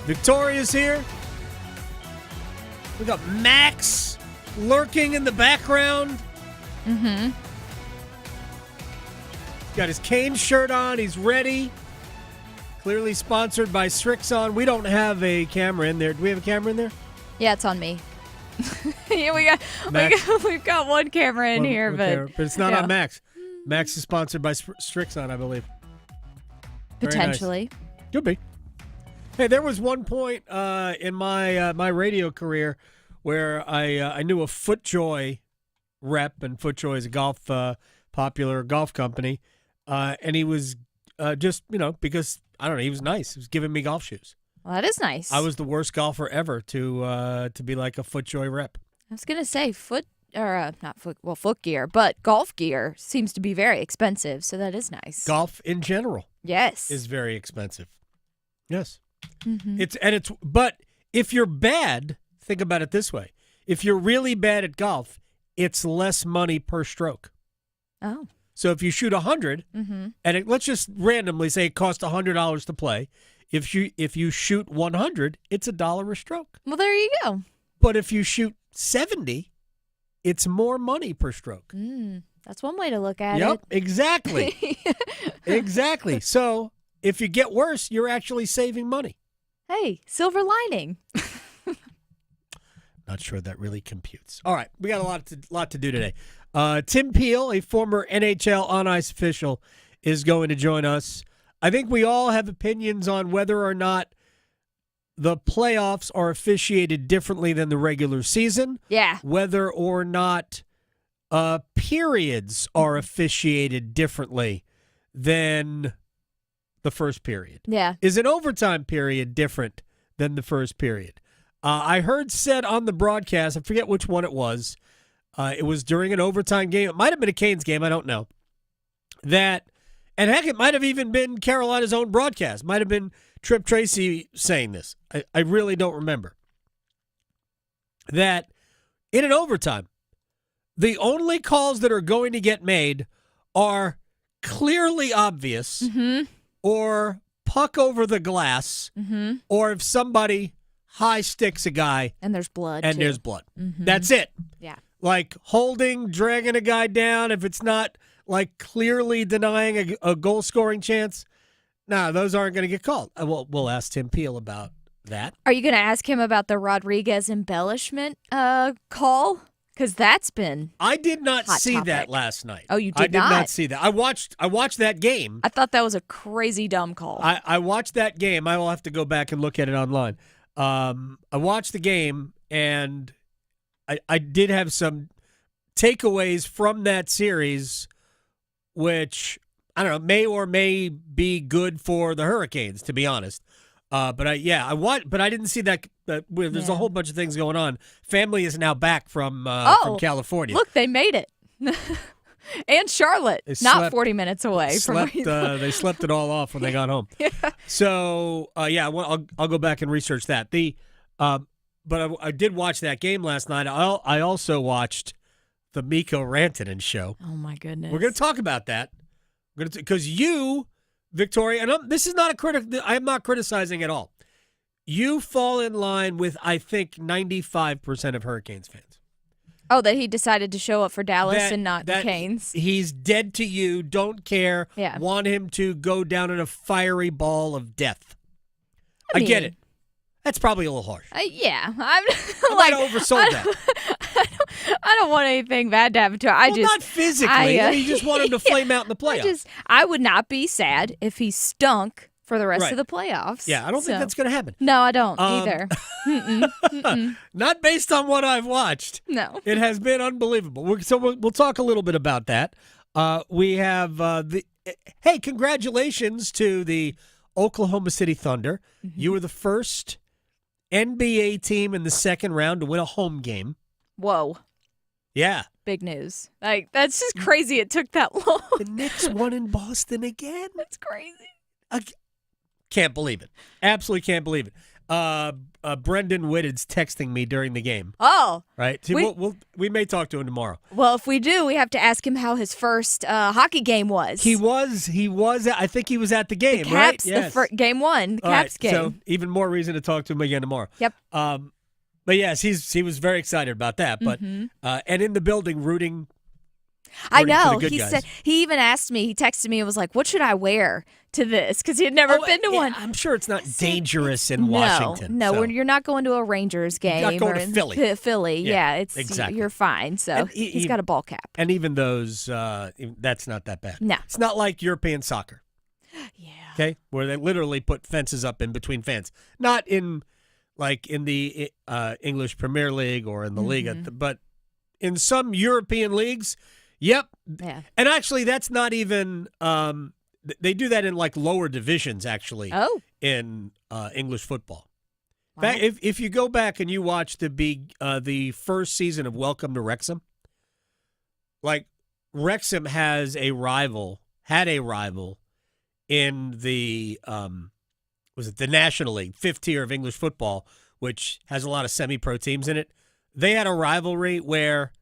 Victoria's here. We got Max lurking in the background. Mm-hmm. Got his Cane shirt on. He's ready. Clearly sponsored by Strixon. We don't have a camera in there. Do we have a camera in there? Yeah, it's on me. Yeah, we've got one camera in here, but it's not on Max. Max is sponsored by Strixon, I believe. Potentially. Nice. Could be. Hey, there was one point in my radio career where I knew a FootJoy rep, and FootJoy is a popular golf company, and he was just, because, I don't know, he was nice. He was giving me golf shoes. Well, that is nice. I was the worst golfer ever to be like a FootJoy rep. I was going to say foot gear, but golf gear seems to be very expensive, so that is nice. Golf in general. Yes. Is very expensive. Yes. Mm-hmm. But if you're bad, think about it this way. If you're really bad at golf, it's less money per stroke. Oh. So if you shoot 100, and let's just randomly say it costs $100 to play. If you shoot 100, it's $1 a stroke. Well, there you go. But if you shoot 70, it's more money per stroke. That's one way to look at it. Yep, exactly. Exactly. So if you get worse, you're actually saving money. Hey, silver lining. Not sure that really computes. All right, we got a lot to do today. Tim Peel, a former NHL on-ice official, is going to join us. I think we all have opinions on whether or not the playoffs are officiated differently than the regular season. Yeah. Whether or not periods are officiated differently than the first period. Yeah. Is an overtime period different than the first period? I heard said on the broadcast, I forget which one it was during an overtime game. It might have been a Canes game, I don't know. And heck, it might have even been Carolina's own broadcast. Might have been Trip Tracy saying this. I really don't remember. That in an overtime, the only calls that are going to get made are clearly obvious or puck over the glass or if somebody high sticks a guy. And there's blood, And too. there's blood. That's it. Yeah. Like holding, dragging a guy down, if it's not like clearly denying a goal-scoring chance, those aren't going to get called. We'll ask Tim Peel about that. Are you going to ask him about the Rodriguez embellishment call? Because that's been I did not hot see topic. that last night. Oh, you did I did not? not see that. I watched that game. I thought that was a crazy dumb call. I watched that game. I will have to go back and look at it online. I watched the game, and I did have some takeaways from that series, which, I don't know, may or may be good for the Hurricanes, to be honest. But I didn't see that. There's a whole bunch of things going on. Family is now back from California. Look, they made it. And Charlotte, not 40 minutes away from where you live. They slept it all off when they got home. Yeah. So, I'll go back and research that. But I did watch that game last night. I also watched the Mikko Rantanen show. Oh, my goodness. We're going to talk about that. Because you, Victoria, and this is not a critic. I am not criticizing at all. You fall in line with, I think, 95% of Hurricanes fans. Oh, that he decided to show up for Dallas and not the Canes. He's dead to you, don't care, want him to go down in a fiery ball of death. I get it. That's probably a little harsh. Yeah. I might have oversold that. I don't want anything bad to happen to him. Not physically. You just want him to flame out in the playoffs. I would not be sad if he stunk for the rest of the playoffs. Yeah, I don't think that's going to happen. No, I don't either. Not based on what I've watched. No. It has been unbelievable. We'll talk a little bit about that. We have hey, congratulations to the Oklahoma City Thunder. You were the first NBA team in the second round to win a home game. Whoa. Yeah. Big news. That's just crazy it took that long. The Knicks won in Boston again. That's crazy. Can't believe it. Absolutely can't believe it. Brendan Whitted's texting me during the game. Oh. Right? See, we may talk to him tomorrow. Well, if we do, we have to ask him how his first hockey game was. He was. I think he was at the game, right? Yes. Game 1, the Caps game. So even more reason to talk to him again tomorrow. Yep. But yes, he was very excited about that. But and in the building rooting. I know. He said he even asked me. He texted me and was like, "What should I wear to this?" Because he had never been to one. I'm sure it's not dangerous in Washington. No, you're not going to a Rangers game. You're not going to Philly. Philly, yeah, it's exactly. You're fine. So he's got a ball cap. And even those, that's not that bad. No, it's not like European soccer. Yeah. Okay, where they literally put fences up in between fans. Not in the English Premier League or in the league, but in some European leagues. Yep. Yeah. And actually, that's not even. They do that in like lower divisions, actually. Oh. In English football. Wow. In fact, if you go back and you watch the first season of Welcome to Wrexham, like Wrexham had a rival in the the National League, 5th tier of English football, which has a lot of semi-pro teams in it. They had a rivalry where,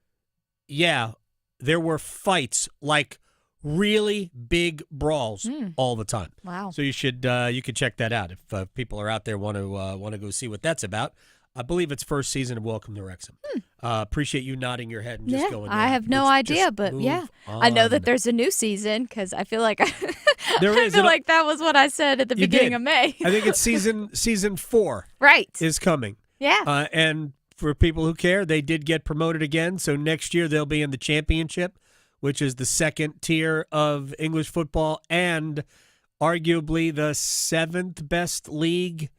there were fights, like really big brawls all the time. Wow! So you could check that out if people are out there want to go see what that's about. I believe it's first season of Welcome to Wrexham. Appreciate you nodding your head and just going. I have no idea, but I know that there's a new season because I feel like like that was what I said at the beginning of May. I think it's season 4. Right, is coming. Yeah, and. For people who care, they did get promoted again. So next year they'll be in the championship, which is the 2nd tier of English football and arguably the 7th best league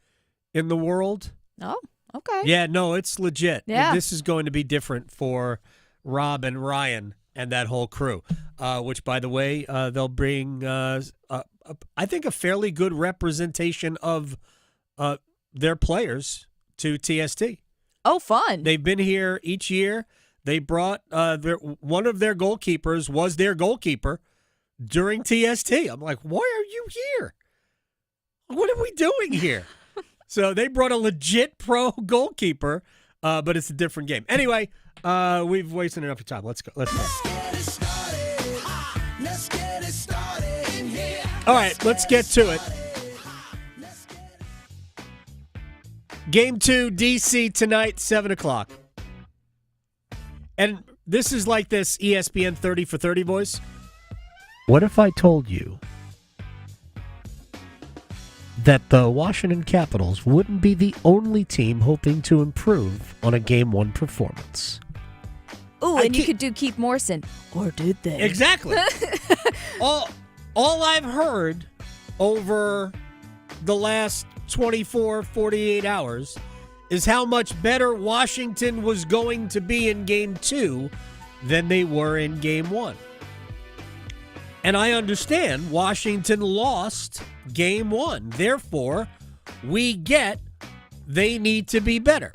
in the world. Oh, okay. Yeah, no, it's legit. Yeah. This is going to be different for Rob and Ryan and that whole crew, which, by the way, they'll bring, I think, a fairly good representation of their players to TST. Oh, fun. They've been here each year. They brought one of their goalkeepers was their goalkeeper during TST. I'm like, why are you here? What are we doing here? So they brought a legit pro goalkeeper, but it's a different game. Anyway, we've wasted enough time. Let's go. Let's get it started in here. All right, let's get to it. Game 2, D.C. tonight, 7 o'clock. And this is like this ESPN 30 for 30 voice. What if I told you that the Washington Capitals wouldn't be the only team hoping to improve on a Game 1 performance? Ooh, and you could do Keith Morrison. Or did they? Exactly. all I've heard over the last 24, 48 hours is how much better Washington was going to be in Game 2 than they were in Game 1. And I understand Washington lost Game 1. Therefore, we get they need to be better.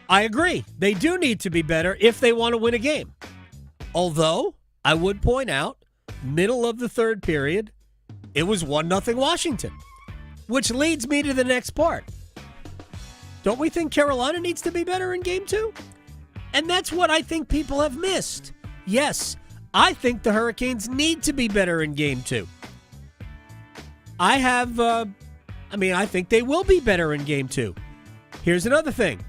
I agree. They do need to be better if they want to win a game. Although, I would point out, middle of the third period, it was 1-0 Washington, which leads me to the next part. Don't we think Carolina needs to be better in Game 2? And that's what I think people have missed. Yes, I think the Hurricanes need to be better in Game 2. I think they will be better in Game 2. Here's another thing.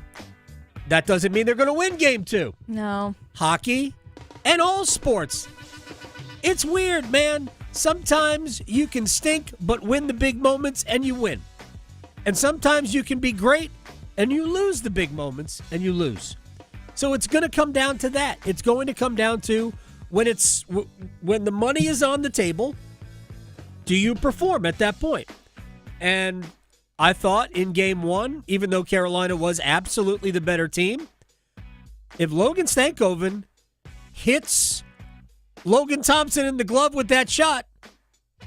That doesn't mean they're going to win Game 2. No. Hockey and all sports. It's weird, man. Sometimes you can stink but win the big moments and you win. And sometimes you can be great and you lose the big moments and you lose. So it's going to come down to that. It's going to come down to when the money is on the table, do you perform at that point? And I thought in Game 1, even though Carolina was absolutely the better team, if Logan Stankoven hits Logan Thompson in the glove with that shot,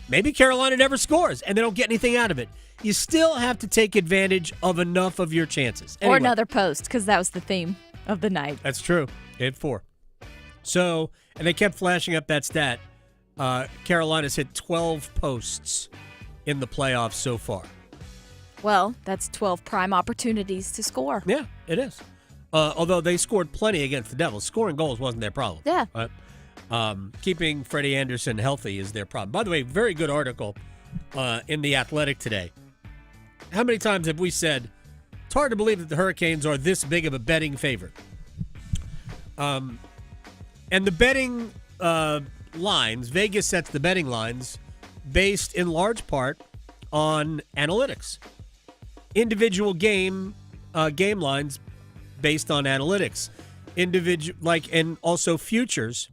maybe Carolina never scores and they don't get anything out of it. You still have to take advantage of enough of your chances. Anyway, or another post, because that was the theme of the night. That's true. They had 4. So, and they kept flashing up that stat. Carolina's hit 12 posts in the playoffs so far. Well, that's 12 prime opportunities to score. Yeah, it is. Although they scored plenty against the Devils. Scoring goals wasn't their problem. Yeah. Keeping Freddie Andersen healthy is their problem. By the way, very good article in The Athletic today. How many times have we said it's hard to believe that the Hurricanes are this big of a betting favorite? And the betting lines, Vegas sets the betting lines based in large part on analytics. Individual game lines based on analytics. And also futures.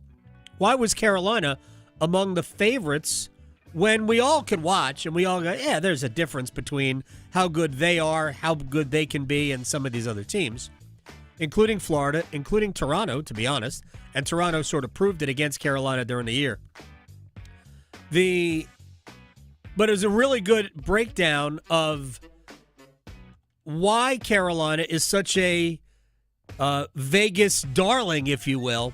Why was Carolina among the favorites when we all could watch and we all go, yeah, there's a difference between how good they are, how good they can be, and some of these other teams, including Florida, including Toronto, to be honest. And Toronto sort of proved it against Carolina during the year. But it was a really good breakdown of why Carolina is such a Vegas darling, if you will.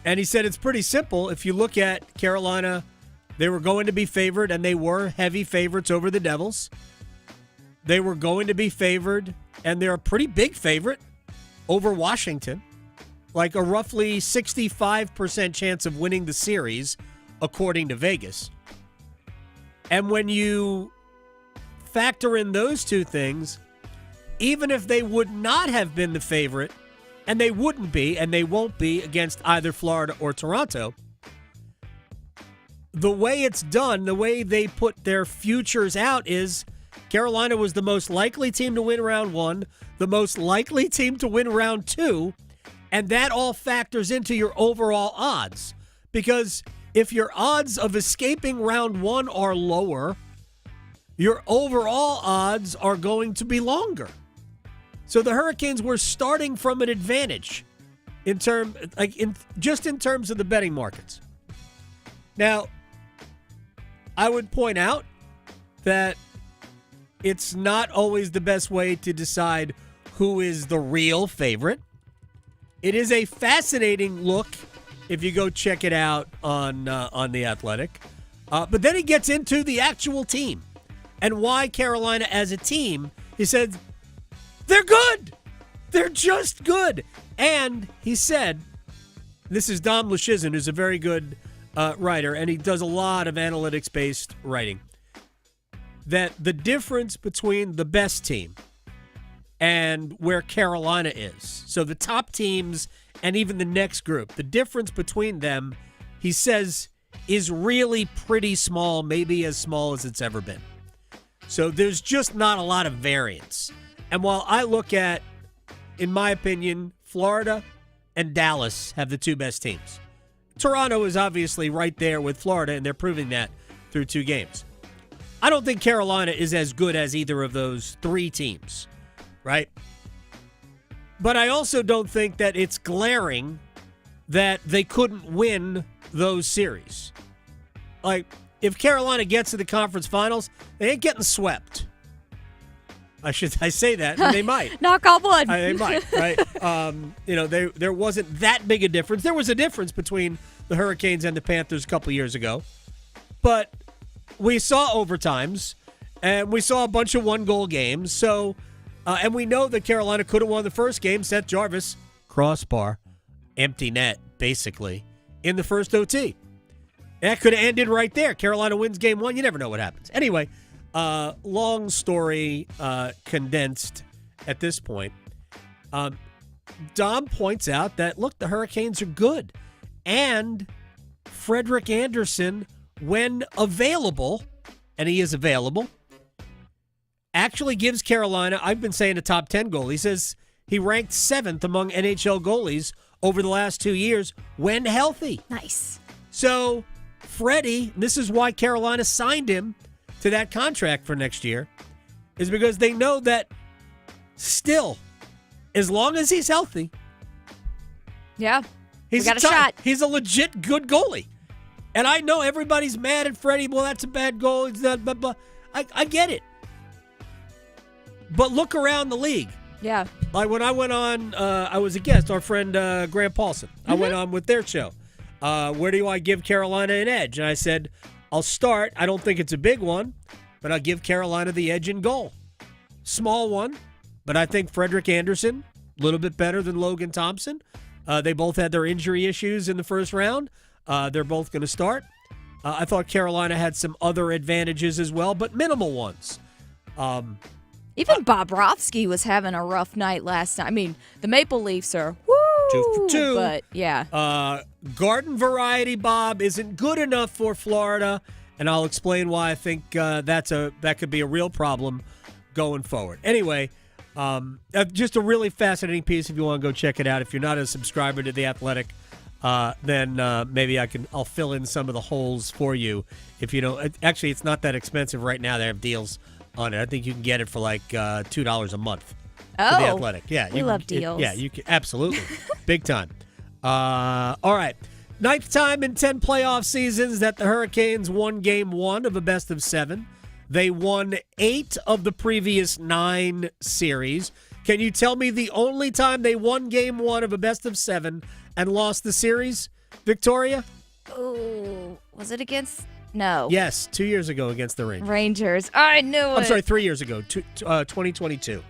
And he said it's pretty simple. If you look at Carolina, they were going to be favored, and they were heavy favorites over the Devils. They were going to be favored, and they're a pretty big favorite over Washington. Like a roughly 65% chance of winning the series, according to Vegas. And when you factor in those two things, even if they would not have been the favorite, and they wouldn't be, and they won't be against either Florida or Toronto, the way it's done, the way they put their futures out is Carolina was the most likely team to win round one, the most likely team to win round two, and that all factors into your overall odds. Because if your odds of escaping round one are lower, your overall odds are going to be longer. So the Hurricanes were starting from an advantage in terms of the betting markets. Now, I would point out that it's not always the best way to decide who is the real favorite. It is a fascinating look if you go check it out on The Athletic. But then he gets into the actual team and why Carolina as a team. He said, they're good. They're just good. And he said, this is Dom Luszczyszyn, who's a very good writer, and he does a lot of analytics-based writing, that the difference between the best team and where Carolina is, so the top teams and even the next group, the difference between them, he says, is really pretty small, maybe as small as it's ever been. So there's just not a lot of variance. And while I look at, in my opinion, Florida and Dallas have the two best teams. Toronto is obviously right there with Florida, and they're proving that through two games. I don't think Carolina is as good as either of those three teams, right? But I also don't think that it's glaring that they couldn't win those series. Like, if Carolina gets to the conference finals, they ain't getting swept. I say that, and they might. Knock on wood. They might, right? There wasn't that big a difference. There was a difference between the Hurricanes and the Panthers a couple years ago. But we saw overtimes, and we saw a bunch of one-goal games. So, and we know that Carolina could have won the first game. Seth Jarvis, crossbar, empty net, basically, in the first OT. That could have ended right there. Carolina wins game one. You never know what happens. Anyway, long story condensed at this point. Dom points out that, look, the Hurricanes are good. And Frederik Andersen, when available, and he is available, actually gives Carolina, I've been saying, a top 10 goal. He says he ranked 7th among NHL goalies over the last 2 years when healthy. Nice. So, Freddie, this is why Carolina signed him to that contract for next year, is because they know that still, as long as he's healthy, he's got a shot. He's a legit good goalie. And I know everybody's mad at Freddie. Well, that's a bad goal. Blah, blah, blah. I get it. But look around the league. Yeah. Like when I went on, I was a guest, our friend Grant Paulson. I went on with their show. Where do I give Carolina an edge? And I said, I'll start. I don't think it's a big one, but I'll give Carolina the edge in goal. Small one, but I think Frederick Anderson, a little bit better than Logan Thompson. They both had their injury issues in the first round. They're both going to start. I thought Carolina had some other advantages as well, but minimal ones. Even Bobrovsky was having a rough night last night. I mean, the Maple Leafs are 2 for 2. But, yeah. Garden variety Bob isn't good enough for Florida, and I'll explain why I think that could be a real problem going forward. Anyway, just a really fascinating piece if you want to go check it out. If you're not a subscriber to The Athletic, then maybe I'll fill in some of the holes for you. If you don't, actually, it's not that expensive right now. They have deals on it. I think you can get it for like $2 a month. Oh, for The Athletic. Yeah, we love deals. You can absolutely big time. All right, 9th time in 10 playoff seasons that the Hurricanes won Game 1 of a best of 7. They won 8 of the previous 9 series. Can you tell me the only time they won Game 1 of a best of 7 and lost the series, Victoria? Oh, was it against? No. Yes, 2 years ago against the Rangers. I knew it. I'm sorry, 3 years ago, 2022.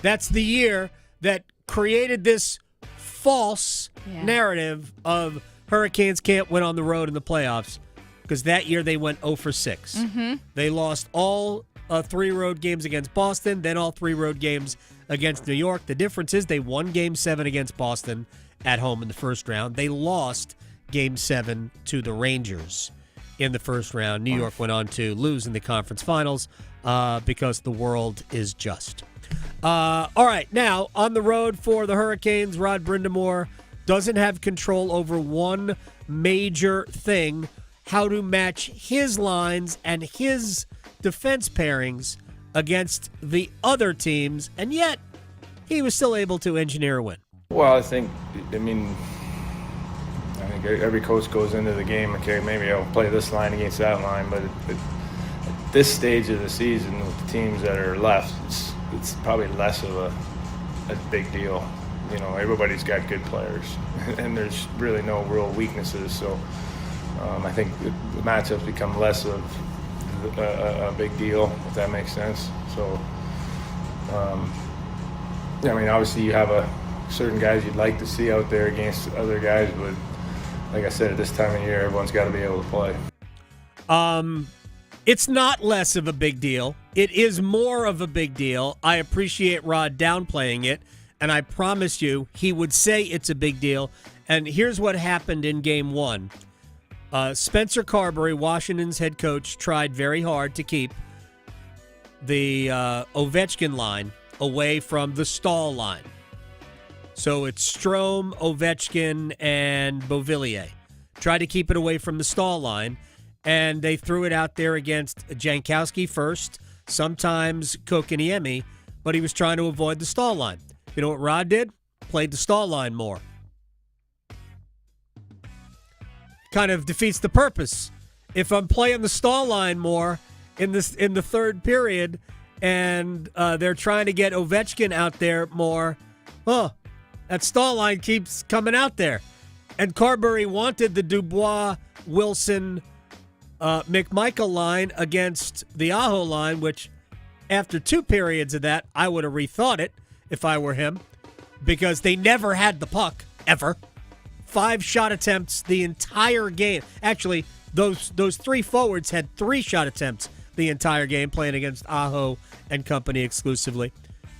That's the year that created this false narrative of Hurricanes can't win on the road in the playoffs, because that year they went 0 for 6. Mm-hmm. They lost all 3 road games against Boston, then all 3 road games against New York. The difference is they won Game 7 against Boston at home in the first round. They lost Game 7 to the Rangers in the first round. New York went on to lose in the conference finals because the world is just. All right, now on the road for the Hurricanes, Rod Brindamore doesn't have control over one major thing: how to match his lines and his defense pairings against the other teams, and yet he was still able to engineer a win. Well, I think every coach goes into the game, okay, maybe I'll play this line against that line, but at this stage of the season with the teams that are left, it's probably less of a big deal. You know, everybody's got good players, and there's really no real weaknesses, so I think the matchups become less of a big deal, if that makes sense. So, obviously you have certain guys you'd like to see out there against other guys, but like I said, at this time of year, everyone's got to be able to play. It's not less of a big deal. It is more of a big deal. I appreciate Rod downplaying it, and I promise you he would say it's a big deal. And here's what happened in Game 1. Spencer Carberry, Washington's head coach, tried very hard to keep the Ovechkin line away from the Stahl line. So it's Strome, Ovechkin, and Beauvillier. Tried to keep it away from the Stahl line, and they threw it out there against Jankowski first, sometimes Kokiniemi, but he was trying to avoid the Stahl line. You know what Rod did? Played the Stahl line more. Kind of defeats the purpose. If I'm playing the Stahl line more in the third period, and they're trying to get Ovechkin out there more, that Stahl line keeps coming out there. And Carberry wanted the Dubois, Wilson, McMichael line against the Aho line, which after 2 periods of that, I would have rethought it if I were him, because they never had the puck, ever. 5 shot attempts the entire game. Actually, those 3 forwards had 3 shot attempts the entire game, playing against Aho and company exclusively.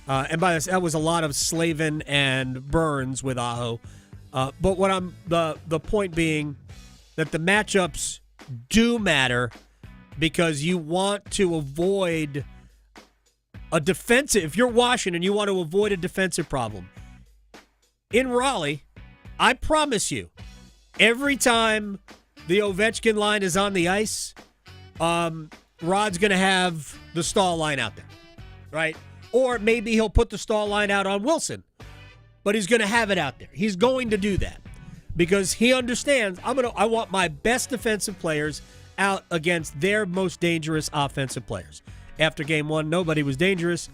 And by this, that was a lot of Slavin and Burns with Aho. But what the point being that the matchups do matter, because you want to avoid a defensive. If you're Washington, you want to avoid a defensive problem. In Raleigh, I promise you, every time the Ovechkin line is on the ice, Rod's going to have the Stahl line out there, right? Or maybe he'll put the Stahl line out on Wilson, but he's going to have it out there. He's going to do that because he understands I want my best defensive players out against their most dangerous offensive players. After Game 1, nobody was dangerous.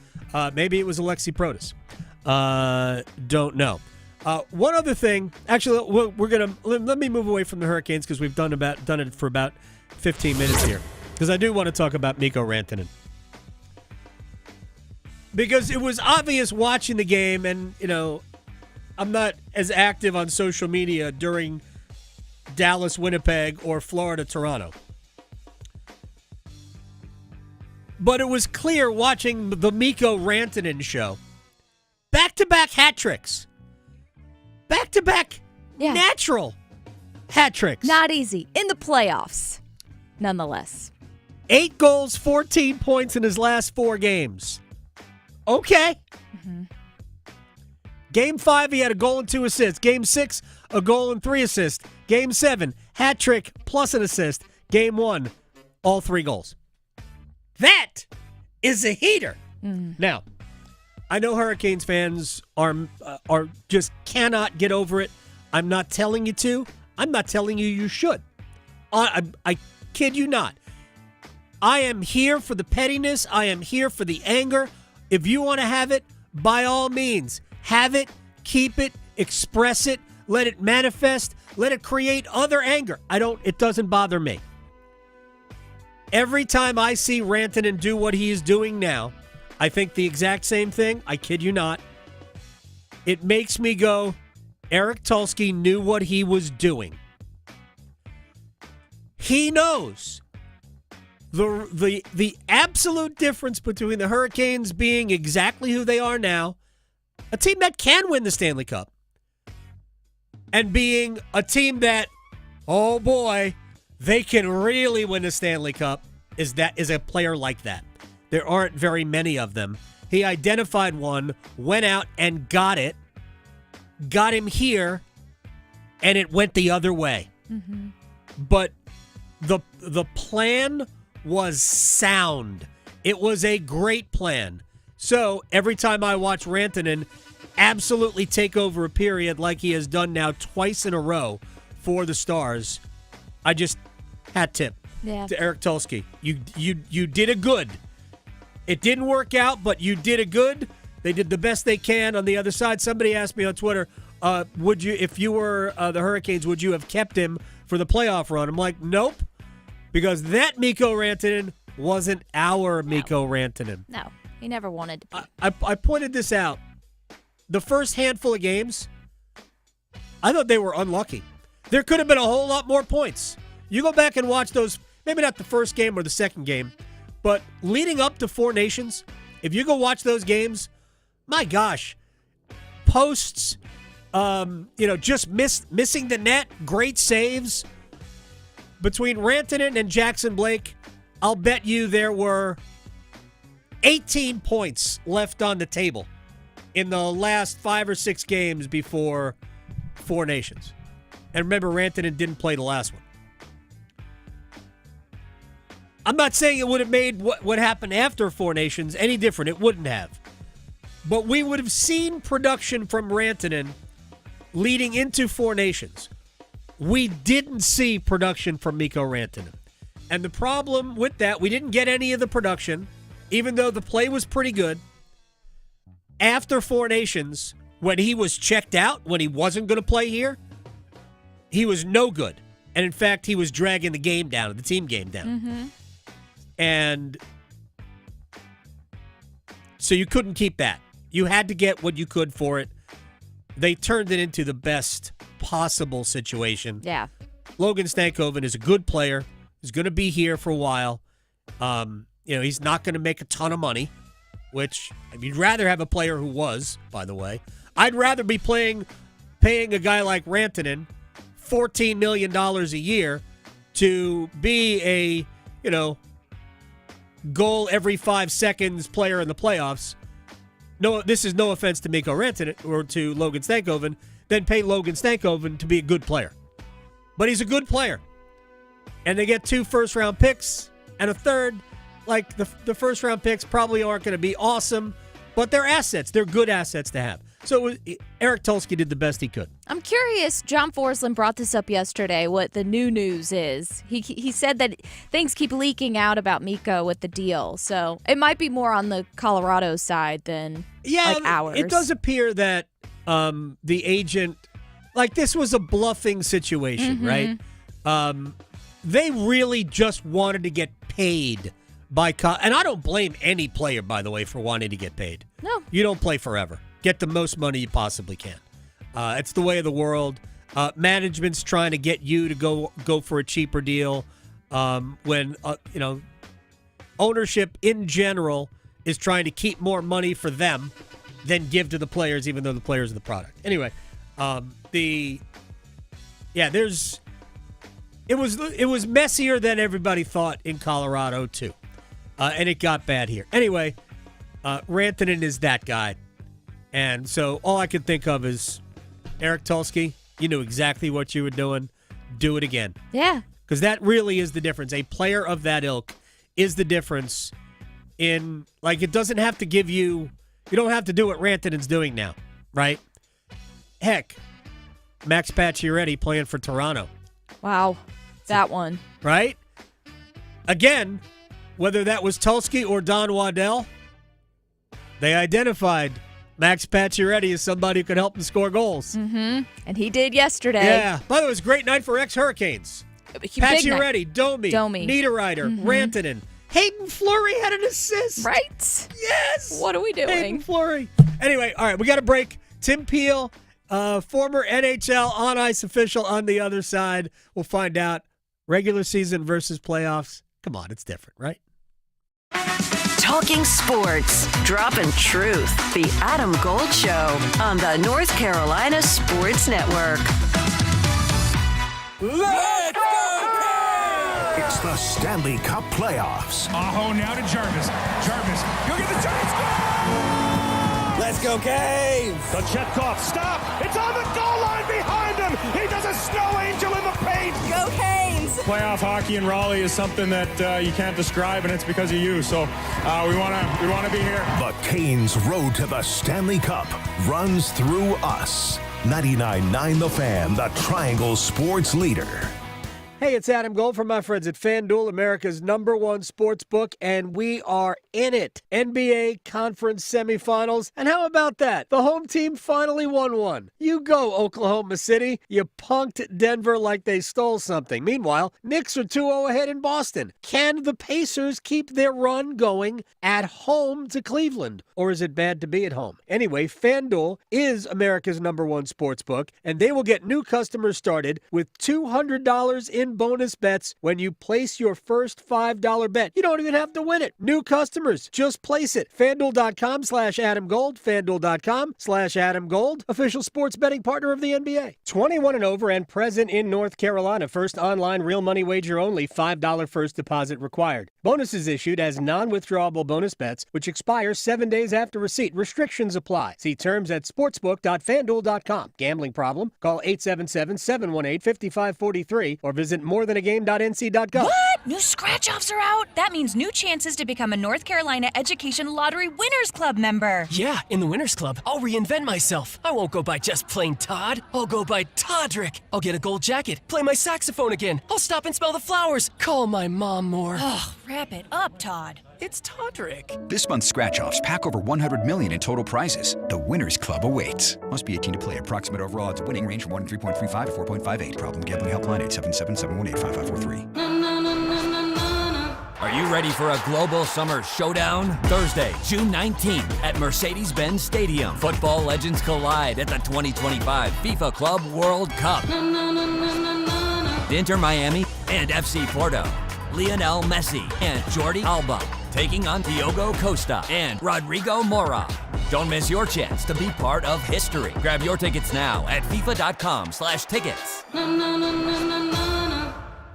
Maybe it was Alexi Protas. Don't know. One other thing, actually, we're gonna let me move away from the Hurricanes because we've done it for about 15 minutes here. Because I do want to talk about Mikko Rantanen. Because it was obvious watching the game, and I'm not as active on social media during Dallas, Winnipeg, or Florida, Toronto. But it was clear watching the Mikko Rantanen show. Back-to-back hat tricks. Back-to-back natural hat tricks. Not easy. In the playoffs, nonetheless. 8 goals, 14 points in his last 4 games. Okay. Mm-hmm. Game 5, he had a goal and 2 assists. Game 6, a goal and 3 assists. Game 7, hat trick plus an assist. Game 1, all 3 goals. That is a heater. Mm. Now, I know Hurricanes fans are just cannot get over it. I'm not telling you to. I'm not telling you should. I kid you not. I am here for the pettiness. I am here for the anger. If you want to have it, by all means, have it, keep it, express it, let it manifest, let it create other anger. It doesn't bother me. Every time I see Rantanen do what he is doing now, I think the exact same thing. I kid you not. It makes me go, Eric Tulsky knew what he was doing. He knows the absolute difference between the Hurricanes being exactly who they are now, a team that can win the Stanley Cup, and being a team that, oh boy, they can really win the Stanley Cup, is a player like that. There aren't very many of them. He identified one, went out and got it, got him here, and it went the other way. Mm-hmm. But the plan was sound. It was a great plan. So every time I watch Rantanen absolutely take over a period like he has done now twice in a row for the Stars, I just hat tip to Eric Tulsky. You did a good. It didn't work out, but you did a good. They did the best they can on the other side. Somebody asked me on Twitter, would you, if you were the Hurricanes, would you have kept him for the playoff run? I'm like, nope, because that Mikko Rantanen wasn't our Mikko Rantanen. No, he never wanted to be. I pointed this out. The first handful of games, I thought they were unlucky. There could have been a whole lot more points. You go back and watch those, maybe not the first game or the second game, but leading up to Four Nations, if you go watch those games, my gosh, posts, just missing the net, great saves. Between Rantanen and Jackson Blake, I'll bet you there were 18 points left on the table in the last 5 or 6 games before Four Nations. And remember, Rantanen didn't play the last one. I'm not saying it would have made what happened after Four Nations any different. It wouldn't have. But we would have seen production from Rantanen leading into Four Nations. We didn't see production from Mikko Rantanen. And the problem with that, we didn't get any of the production, even though the play was pretty good. After Four Nations, when he was checked out, when he wasn't going to play here, he was no good. And in fact, he was dragging the game down, the team game down. Mm-hmm. And so you couldn't keep that. You had to get what you could for it. They turned it into the best possible situation. Yeah. Logan Stankoven is a good player. He's going to be here for a while. He's not going to make a ton of money, which you'd rather have a player who was, by the way. I'd rather be paying a guy like Rantanen $14 million a year to be a, goal every 5 seconds player in the playoffs. No, this is no offense to Mikko Rantanen or to Logan Stankoven, then pay Logan Stankoven to be a good player. But he's a good player. And they get 2 first-round picks and a third. Like, the first-round picks probably aren't going to be awesome, but they're assets. They're good assets to have. So Eric Tulsky did the best he could. I'm curious, John Forsland brought this up yesterday, what the new news is. He said that things keep leaking out about Mikko with the deal. So it might be more on the Colorado side than ours. It does appear that the agent, like this was a bluffing situation, right? They really just wanted to get paid by and I don't blame any player, by the way, for wanting to get paid. No. You don't play forever. Get the most money you possibly can. It's the way of the world. Management's trying to get you to go for a cheaper deal when, ownership in general is trying to keep more money for them than give to the players, even though the players are the product. Anyway, it was messier than everybody thought in Colorado too, and it got bad here. Anyway, Rantanen is that guy, and so all I could think of is Eric Tulsky. You knew exactly what you were doing. Do it again. Yeah, because that really is the difference. A player of that ilk is the difference in, like, it doesn't have to give you. You don't have to do what Rantanen's doing now, right? Heck, Max Pacioretty playing for Toronto. Wow, that one. Right? Again, whether that was Tulsky or Don Waddell, they identified Max Pacioretty as somebody who could help them score goals. Mm-hmm. And he did yesterday. Yeah. By the way, it was a great night for ex-Hurricanes. Pacioretty, Domi, Niederreiter, Rantanen. Hayden Fleury had an assist. Right? Yes. What are we doing? Hayden Fleury. Anyway, all right, we got a break. Tim Peel, former NHL on-ice official on the other side. We'll find out regular season versus playoffs. Come on, it's different, right? Talking sports, dropping truth. The Adam Gold Show on the North Carolina Sports Network. Let's go! It's the Stanley Cup playoffs. Aho now to Jarvis. Jarvis, go get the Giants. Let's go, Canes! The Chetkov, stop! It's on the goal line behind him! He does a snow angel in the paint! Go Canes! Playoff hockey in Raleigh is something that you can't describe, and it's because of you. So we want to be here. The Canes' road to the Stanley Cup runs through us. 99.9 The Fan, the Triangle Sports leader. Hey, it's Adam Gold from my friends at FanDuel, America's #1 sports book, and we are in it. NBA Conference Semifinals, and how about that? The home team finally won one. You go, Oklahoma City. You punked Denver like they stole something. Meanwhile, Knicks are 2-0 ahead in Boston. Can the Pacers keep their run going at home to Cleveland, or is it bad to be at home? Anyway, FanDuel is America's #1 sports book, and they will get new customers started with $200 in bonus bets when you place your first $5 bet. You don't even have to win it. New customers, just place it. FanDuel.com/AdamGold. FanDuel.com/AdamGold. Official sports betting partner of the NBA. 21 and over and present in North Carolina. First online real money wager only. $5 first deposit required. Bonuses issued as non-withdrawable bonus bets, which expire 7 days after receipt. Restrictions apply. See terms at sportsbook.fanduel.com. Gambling problem? Call 877-718-5543 or visit morethanagame.nc.gov. What? New scratch-offs are out? That means new chances to become a North Carolina Education Lottery Winners Club member. Yeah, in the Winners Club, I'll reinvent myself. I won't go by just plain Todd. I'll go by Toddrick. I'll get a gold jacket, play my saxophone again. I'll stop and smell the flowers, call my mom more. Ugh, wrap it up, Todd. It's Toddrick. This month's scratch-offs pack over $100 million in total prizes. The Winners Club awaits. Must be 18 to play. Approximate overall odds of winning range from 1-3.35 to 4.58. Problem gambling helpline 877-718-5543. Are you ready for a global summer showdown? Thursday, June 19th at Mercedes-Benz Stadium. Football legends collide at the 2025 FIFA Club World Cup. Inter Miami and FC Porto. Lionel Messi and Jordi Alba taking on Diogo Costa and Rodrigo Mora. Don't miss your chance to be part of history. Grab your tickets now at FIFA.com/tickets.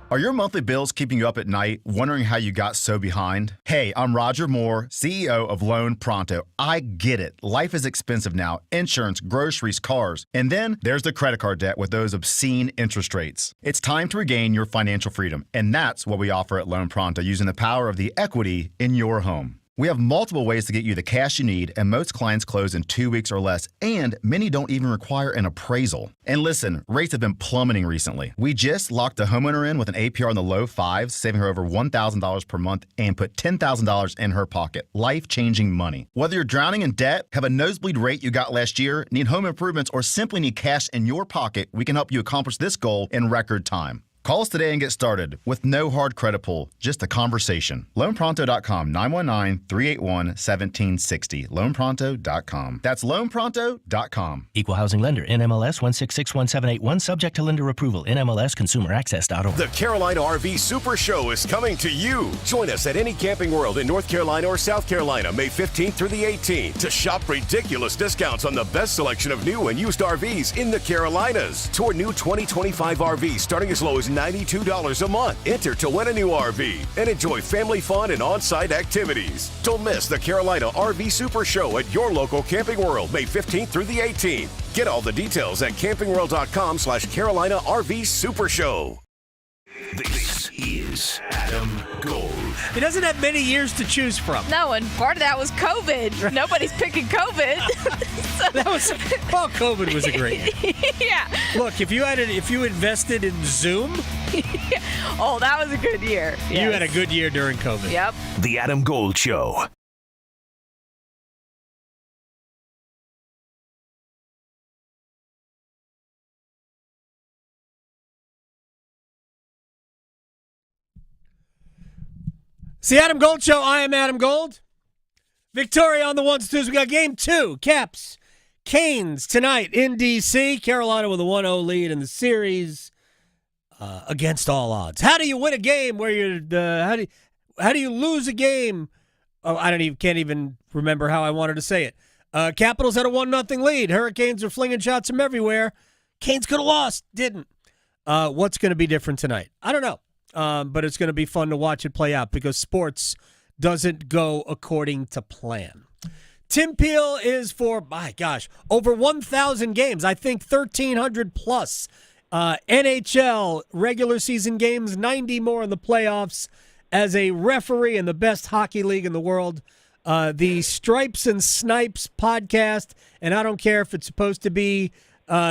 Are your monthly bills keeping you up at night, wondering how you got so behind? Hey, I'm Roger Moore, CEO of Loan Pronto. I get it. Life is expensive now. Insurance, groceries, cars. And then there's the credit card debt with those obscene interest rates. It's time to regain your financial freedom. And that's what we offer at Loan Pronto, using the power of the equity in your home. We have multiple ways to get you the cash you need, and most clients close in 2 weeks or less, and many don't even require an appraisal. And listen, rates have been plummeting recently. We just locked a homeowner in with an APR in the low fives, saving her over $1,000 per month, and put $10,000 in her pocket. Life-changing money. Whether you're drowning in debt, have a nosebleed rate you got last year, need home improvements, or simply need cash in your pocket, we can help you accomplish this goal in record time. Call us today and get started with no hard credit pull, just a conversation. LoanPronto.com, 919-381-1760. LoanPronto.com. That's LoanPronto.com. Equal Housing Lender, NMLS 16617881, subject to lender approval, NMLSConsumerAccess.org. The Carolina RV Super Show is coming to you. Join us at any Camping World in North Carolina or South Carolina, May 15th through the 18th, to shop ridiculous discounts on the best selection of new and used RVs in the Carolinas. Tour new 2025 RVs starting as low as $92 a month. Enter to win a new RV and enjoy family fun and on-site activities. Don't miss the Carolina RV Super Show at your local Camping World, May 15th through the 18th. Get all the details at campingworld.com/Carolina RV Super Show. This is Adam Gold. He doesn't have many years to choose from. No, and part of that was COVID. Nobody's picking COVID. COVID was a great year. Yeah. Look, if you invested in Zoom, oh, that was a good year. Yes. You had a good year during COVID. Yep. The Adam Gold Show. It's the Adam Gold Show. I am Adam Gold. Victoria on the ones, twos. We got game 2. Caps, Canes tonight in D.C. Carolina with a 1-0 lead in the series against all odds. How do you win a game where you're how do you lose a game? Oh, can't even remember how I wanted to say it. Capitals had a 1-0 lead. Hurricanes are flinging shots from everywhere. Canes could have lost, didn't. What's going to be different tonight? I don't know. But it's going to be fun to watch it play out because sports doesn't go according to plan. Tim Peel is for, my gosh, over 1,000 games. I think 1,300 plus. NHL regular season games, 90 more in the playoffs as a referee in the best hockey league in the world. The Stripes and Snipes podcast, and I don't care if it's supposed to be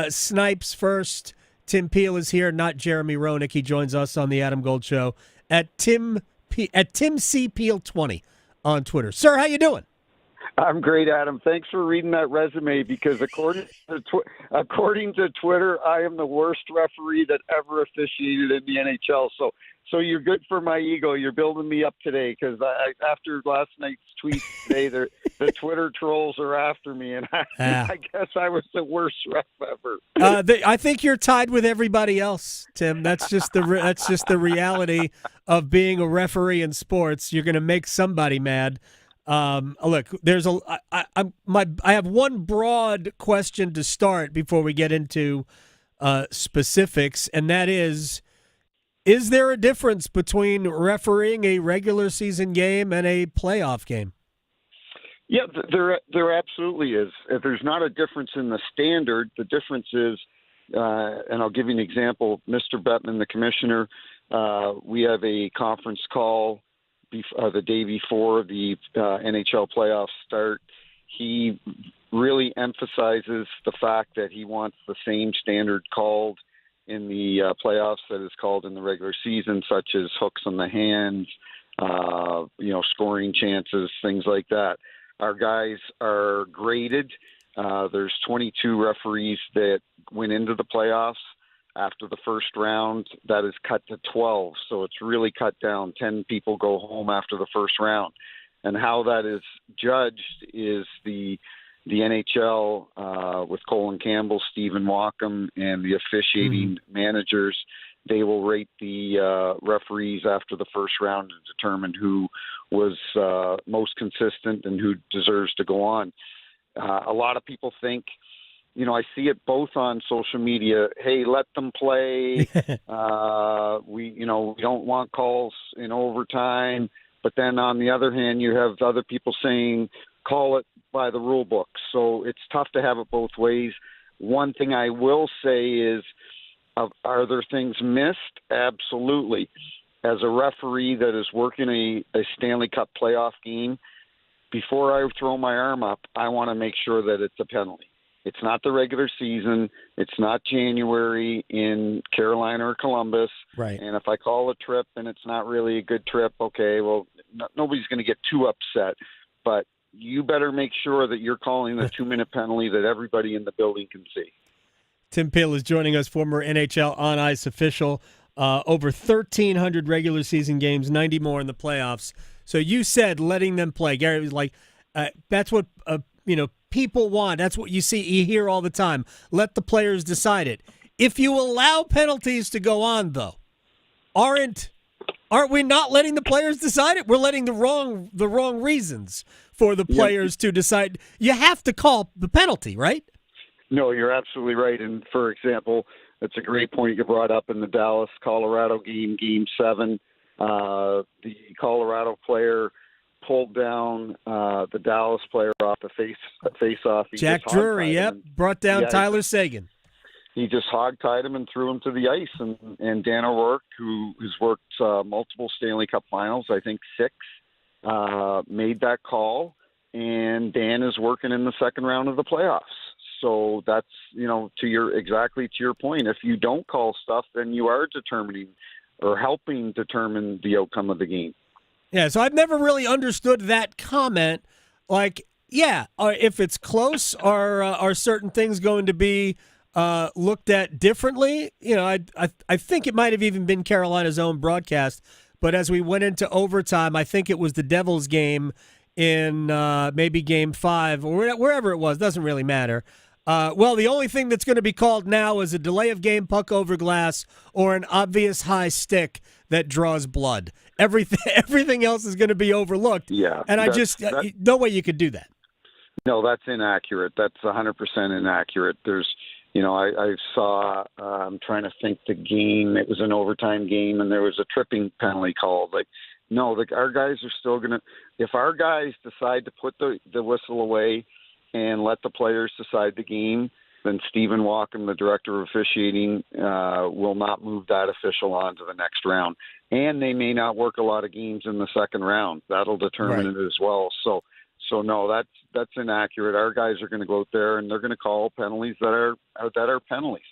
Snipes first. Tim Peel is here, not Jeremy Roenick. He joins us on the Adam Gold Show at Tim C. Peel 20 on Twitter. Sir, how you doing? I'm great, Adam. Thanks for reading that resume because according to Twitter, I am the worst referee that ever officiated in the NHL. So you're good for my ego. You're building me up today because after last night's tweet today, the Twitter trolls are after me, and I guess I was the worst ref ever. I think you're tied with everybody else, Tim. That's just the reality of being a referee in sports. You're going to make somebody mad. Look, I have one broad question to start before we get into specifics, and that is there a difference between refereeing a regular season game and a playoff game? Yeah, there absolutely is. If there's not a difference in the standard, the difference is, and I'll give you an example. Mr. Bettman, the commissioner, we have a conference call the day before the NHL playoffs start. He really emphasizes the fact that he wants the same standard called in the playoffs that is called in the regular season, such as hooks on the hands, scoring chances, things like that. Our guys are graded. There's 22 referees that went into the playoffs. After the first round, that is cut to 12. So it's really cut down. 10 people go home after the first round. And how that is judged is the NHL with Colin Campbell, Stephen Wackham, and the officiating managers. They will rate the referees after the first round to determine who was most consistent and who deserves to go on. A lot of people think, I see it both on social media. Hey, let them play. We don't want calls in overtime. But then on the other hand, you have other people saying, call it by the rule book. So it's tough to have it both ways. One thing I will say is, are there things missed? Absolutely. As a referee that is working a Stanley Cup playoff game, before I throw my arm up, I want to make sure that it's a penalty. It's not the regular season. It's not January in Carolina or Columbus. Right. And if I call a trip and it's not really a good trip, okay, well, nobody's going to get too upset. But you better make sure that you're calling the 2-minute penalty that everybody in the building can see. Tim Peel is joining us, former NHL on-ice official. Over 1,300 regular season games, 90 more in the playoffs. So you said letting them play. Gary was like, that's what people want. That's what you hear all the time. Let the players decide it. If you allow penalties to go on, though, aren't we not letting the players decide it? We're letting the wrong reasons for the players to decide. You have to call the penalty, right? No, you're absolutely right. And for example, that's a great point you brought up in the Dallas-Colorado game, Game 7. The Colorado player pulled down the Dallas player off the face-off. Jack Drury, brought down Tyler Seguin. He just hog-tied him and threw him to the ice. And Dan O'Rourke, who has worked multiple Stanley Cup finals, I think 6, made that call. And Dan is working in the second round of the playoffs. So that's, to your point. If you don't call stuff, then you are determining or helping determine the outcome of the game. Yeah, so I've never really understood that comment. Like, if it's close, are certain things going to be looked at differently? I think it might have even been Carolina's own broadcast, but as we went into overtime, I think it was the Devils game in maybe Game 5 or wherever it was. Doesn't really matter. The only thing that's going to be called now is a delay of game, puck over glass, or an obvious high stick that draws blood. Everything else is going to be overlooked. Yeah, and no way you could do that. No, that's inaccurate. That's 100% inaccurate. There's, I saw. I'm trying to think the game. It was an overtime game, and there was a tripping penalty called. Our guys are still going to. If our guys decide to put the whistle away and let the players decide the game, then Stephen Walken, the director of officiating, will not move that official on to the next round. And they may not work a lot of games in the second round. That'll determine it as well. So no, that's inaccurate. Our guys are going to go out there and they're going to call penalties that are penalties.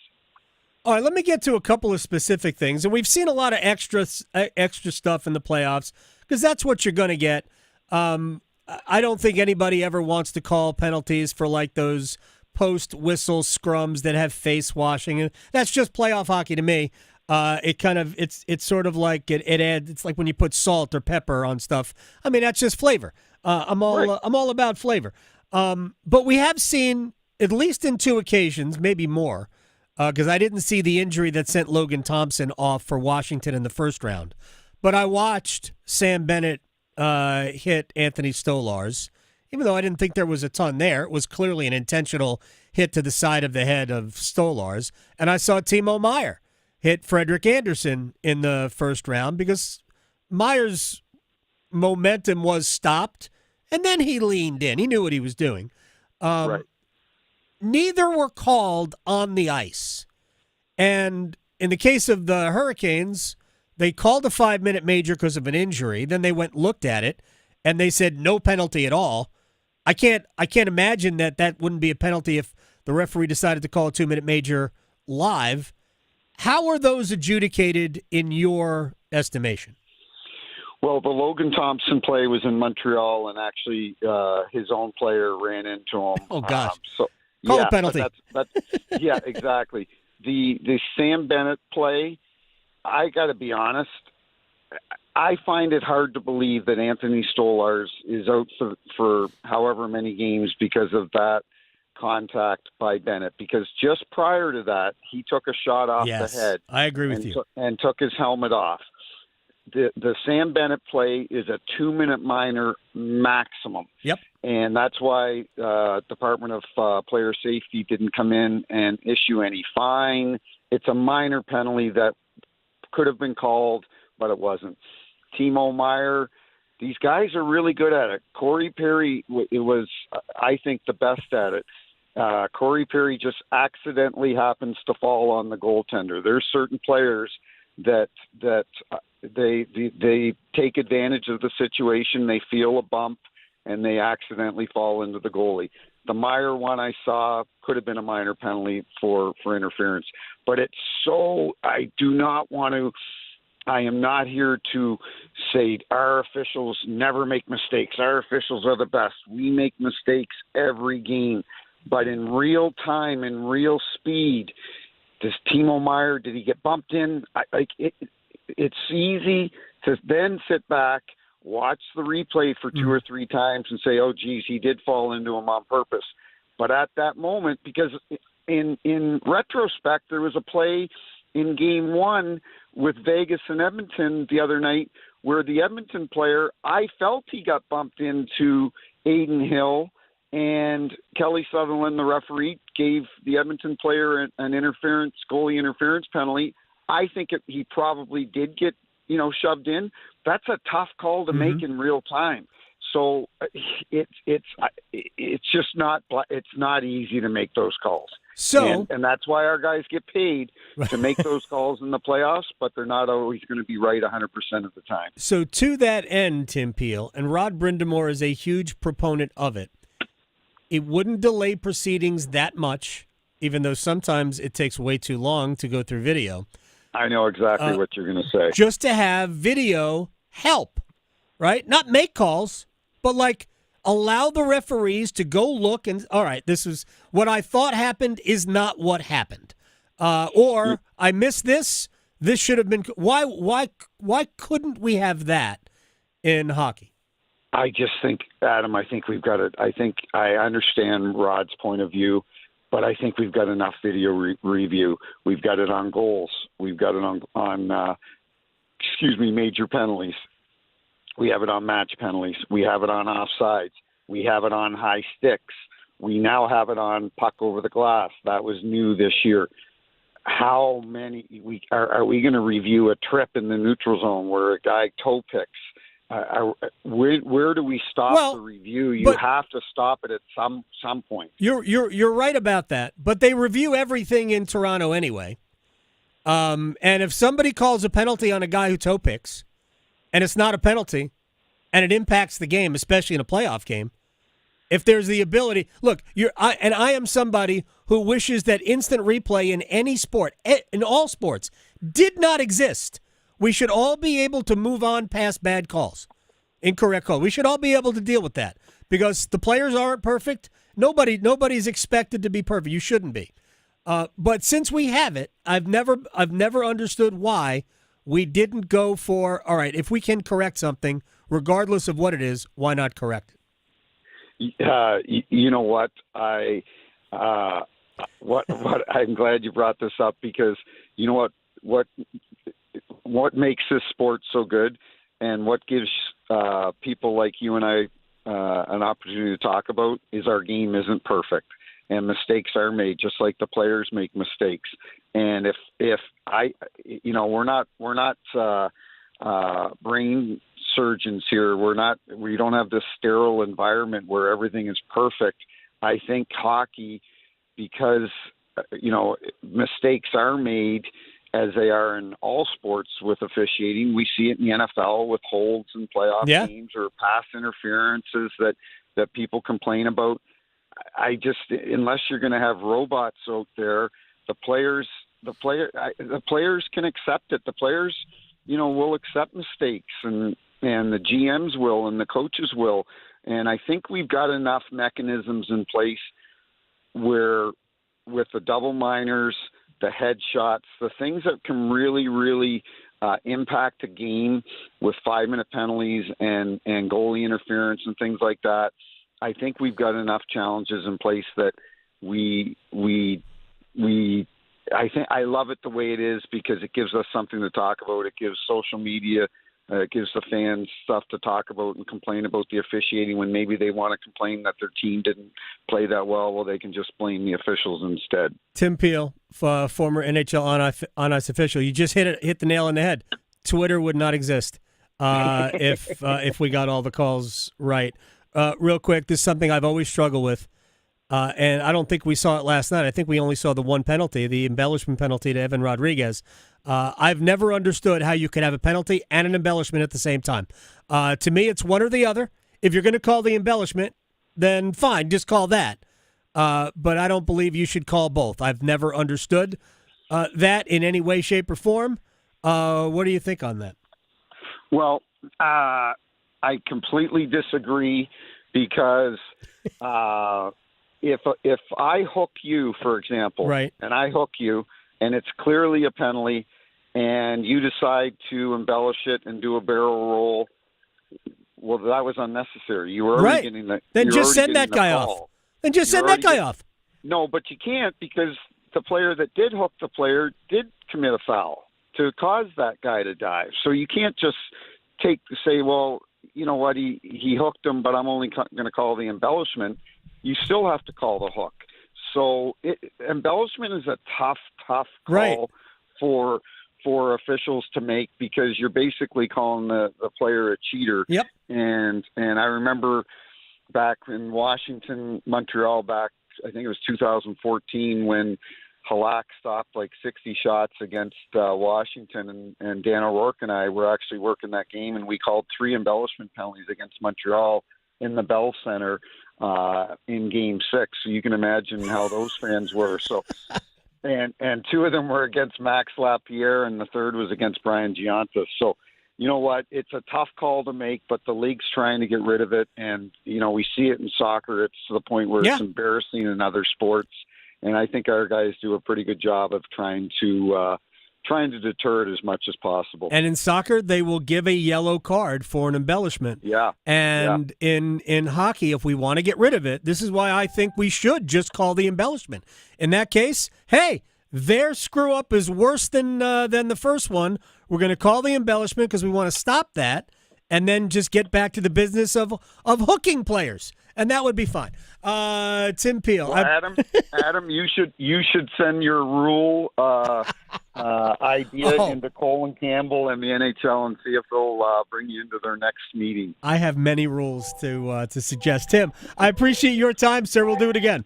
All right, let me get to a couple of specific things. And we've seen a lot of extra stuff in the playoffs because that's what you're going to get. I don't think anybody ever wants to call penalties for like those post-whistle scrums that have face washing. And that's just playoff hockey to me. It's sort of like it adds. It's like when you put salt or pepper on stuff. I mean, that's just flavor. I'm all about flavor. But we have seen at least in 2 occasions, maybe more, because I didn't see the injury that sent Logan Thompson off for Washington in the first round. But I watched Sam Bennett hit Anthony Stolarz, even though I didn't think there was a ton there. It was clearly an intentional hit to the side of the head of Stolarz. And I saw Timo Meier hit Frederik Andersen in the first round because Meier's momentum was stopped, and then he leaned in. He knew what he was doing. Right. Neither were called on the ice. And in the case of the Hurricanes, they called a 5-minute major because of an injury. Then they went and looked at it, and they said no penalty at all. I can't imagine that wouldn't be a penalty if the referee decided to call a 2-minute major live. How are those adjudicated in your estimation? Well, the Logan Thompson play was in Montreal, and actually his own player ran into him. Oh, gosh. Call a penalty. Yeah, exactly. The Sam Bennett play, I got to be honest, I find it hard to believe that Anthony Stolarz is out for however many games because of that contact by Bennett. Because just prior to that, he took a shot off the head. I agree with you. And took his helmet off. The Sam Bennett play is a 2-minute minor maximum. Yep. And that's why Department of Player Safety didn't come in and issue any fine. It's a minor penalty that could have been called, but it wasn't. Timo Meier, these guys are really good at it. Corey Perry was, I think, the best at it. Corey Perry just accidentally happens to fall on the goaltender. There's certain players that they take advantage of the situation. They feel a bump and they accidentally fall into the goalie. The Meyer one I saw could have been a minor penalty for interference. But it's so – I do not want to – I am not here to say our officials never make mistakes. Our officials are the best. We make mistakes every game. But in real time, in real speed, does Timo Meyer, did he get bumped in? It's easy to then sit back, watch the replay for 2 or 3 times and say, oh, geez, he did fall into him on purpose. But at that moment, because in retrospect, there was a play in Game 1 with Vegas and Edmonton the other night where the Edmonton player, I felt he got bumped into Aiden Hill, and Kelly Sutherland, the referee, gave the Edmonton player an goalie interference penalty. I think he probably did get, shoved in. That's a tough call to make in real time. So it's just not easy to make those calls. So and that's why our guys get paid to make those calls in the playoffs, but they're not always going to be right 100% of the time. So to that end, Tim Peel, and Rod Brindamore is a huge proponent of it, it wouldn't delay proceedings that much, even though sometimes it takes way too long to go through video. I know exactly what you're going to say. Just to have video help, right? Not make calls, but allow the referees to go look and, all right, this is what I thought happened is not what happened. Or I missed this. This should have been. Why couldn't we have that in hockey? I just think, Adam, I think we've got it. I think I understand Rod's point of view, but I think we've got enough video review. We've got it on goals. We've got it on major penalties. We have it on match penalties. We have it on offsides. We have it on high sticks. We now have it on puck over the glass. That was new this year. How many are we going to review a trip in the neutral zone where a guy toe picks? Where do we stop the review? You have to stop it at some point. You're right about that, but they review everything in Toronto anyway. And if somebody calls a penalty on a guy who toe picks, and it's not a penalty, and it impacts the game, especially in a playoff game, if there's the ability, look, I am somebody who wishes that instant replay in any sport, in all sports, did not exist. We should all be able to move on past bad calls, incorrect call. We should all be able to deal with that because the players aren't perfect. Nobody's expected to be perfect. You shouldn't be. But since we have it, I've never understood why we didn't go for, all right, if we can correct something, regardless of what it is, why not correct it? You know what? What I'm glad you brought this up because you know what makes this sport so good and what gives people like you and I an opportunity to talk about is our game isn't perfect and mistakes are made just like the players make mistakes. And if we're not brain surgeons here. We don't have this sterile environment where everything is perfect. I think hockey, because, mistakes are made as they are in all sports with officiating. We see it in the NFL with holds in playoff games or pass interferences that people complain about. Unless you're going to have robots out there, the players can accept it. The players, will accept mistakes and the GMs will and the coaches will. And I think we've got enough mechanisms in place where with the double minors, the headshots, the things that can really, really impact a game with 5-minute penalties and goalie interference and things like that, I think we've got enough challenges in place that I think I love it the way it is because it gives us something to talk about. It gives social media, it gives the fans stuff to talk about and complain about the officiating when maybe they want to complain that their team didn't play that well. Well, they can just blame the officials instead. Tim Peel, former NHL on ice official, you just hit the nail on the head. Twitter would not exist if we got all the calls right. Real quick, this is something I've always struggled with. And I don't think we saw it last night. I think we only saw the one penalty, the embellishment penalty to Evan Rodriguez. I've never understood how you could have a penalty and an embellishment at the same time. To me, it's one or the other. If you're going to call the embellishment, then fine, just call that. But I don't believe you should call both. I've never understood that in any way, shape, or form. What do you think on that? Well, I completely disagree because if I hook you, for example, right, and I hook you, and it's clearly a penalty, and you decide to embellish it and do a barrel roll, well, that was unnecessary. You were already getting the Then just send that guy off. Then just send that guy off. No, but you can't because the player that did hook the player did commit a foul to cause that guy to dive. So you can't just say, well, you know what, he hooked him, but I'm only going to call the embellishment. You still have to call the hook. So embellishment is a tough call for officials to make because you're basically calling the player a cheater. Yep. And I remember back in Washington, Montreal, I think it was 2014 when Halak stopped like 60 shots against Washington, and Dan O'Rourke and I were actually working that game, and we called 3 embellishment penalties against Montreal in the Bell Center in Game 6. So you can imagine how those fans were. So, and 2 of them were against Max Lapierre, and the third was against Brian Giunta. So, you know what? It's a tough call to make, but the league's trying to get rid of it. And, you know, we see it in soccer. It's to the point where it's embarrassing in other sports. And I think our guys do a pretty good job of trying to deter it as much as possible. And in soccer, they will give a yellow card for an embellishment. Yeah. And in hockey, if we want to get rid of it, this is why I think we should just call the embellishment. In that case, hey, their screw up is worse than the first one. We're going to call the embellishment because we want to stop that, and then just get back to the business of hooking players, and that would be fine. Tim Peel, well, Adam, you should send your rule idea into Colin Campbell and the NHL and see if they'll bring you into their next meeting. I have many rules to suggest. Tim, I appreciate your time, sir. We'll do it again.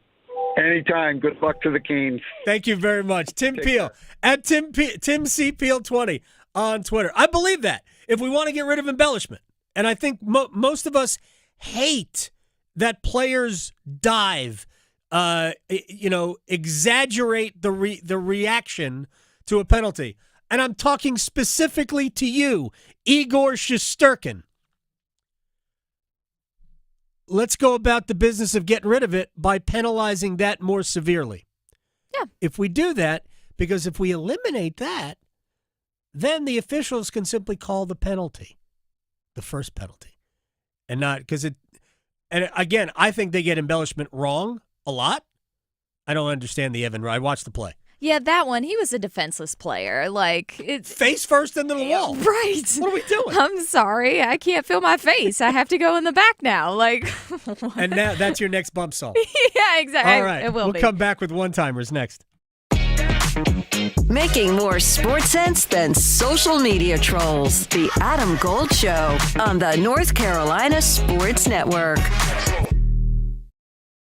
Anytime. Good luck to the Canes. Thank you very much. Tim Peel, at Tim C. Peel 20 on Twitter. I believe that. If we want to get rid of embellishment, and I think most of us hate that players dive, exaggerate the reaction to a penalty. And I'm talking specifically to you, Igor Shesterkin. Let's go about the business of getting rid of it by penalizing that more severely. Yeah. If we do that, because if we eliminate that, then the officials can simply call the penalty, the first penalty, and not because it. And again, I think they get embellishment wrong a lot. I don't understand the Evan. I watched the play. Yeah, that one, he was a defenseless player. Like it's face first into the wall. Right. What are we doing? I'm sorry. I can't feel my face. I have to go in the back now. Like And now that's your next bump song. Yeah, exactly. All right. We'll come back with one-timers next. Making more sports sense than social media trolls. The Adam Gold Show on the North Carolina Sports Network.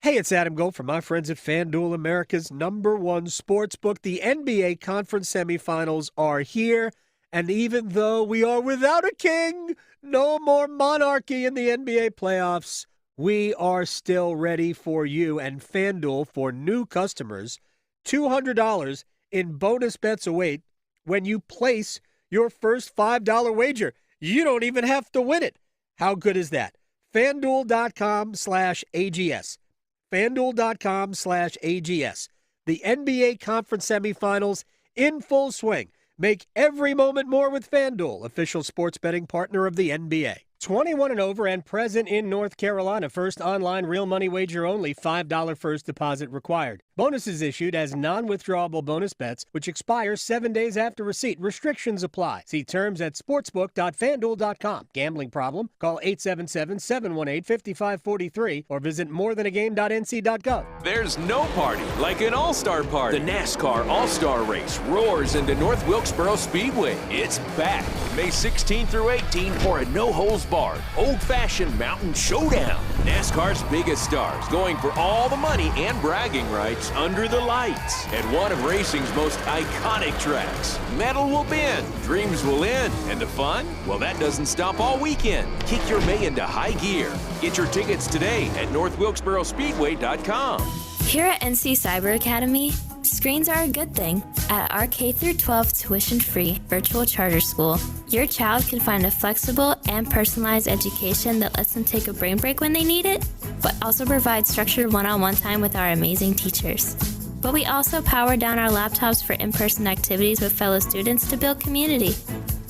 Hey, it's Adam Gold from my friends at FanDuel, America's #1 sportsbook. The NBA Conference semifinals are here, and even though we are without a king, no more monarchy in the NBA playoffs, we are still ready for you. And FanDuel, for new customers, $200 in bonus bets await when you place your first $5 wager. You don't even have to win it. How good is that? FanDuel.com/AGS. FanDuel.com/AGS. The NBA Conference semifinals in full swing. Make every moment more with FanDuel, official sports betting partner of the NBA. 21 and over and present in North Carolina. First online real money wager only. $5 first deposit required. Bonuses issued as non-withdrawable bonus bets, which expire 7 days after receipt. Restrictions apply. See terms at sportsbook.fanduel.com. Gambling problem? Call 877-718-5543 or visit morethanagame.nc.gov. There's no party like an all-star party. The NASCAR All-Star Race roars into North Wilkesboro Speedway. It's back May 16 through 18 for a no-holds Boulevard, old-fashioned mountain showdown. NASCAR's biggest stars going for all the money and bragging rights under the lights at one of racing's most iconic tracks. Metal will bend, dreams will end, and the fun? Well, that doesn't stop all weekend. Kick your May into high gear. Get your tickets today at NorthWilkesboroSpeedway.com. Here at NC Cyber Academy, screens are a good thing. At our K-12 tuition-free virtual charter school, your child can find a flexible and personalized education that lets them take a brain break when they need it, but also provides structured one-on-one time with our amazing teachers. But we also power down our laptops for in-person activities with fellow students to build community.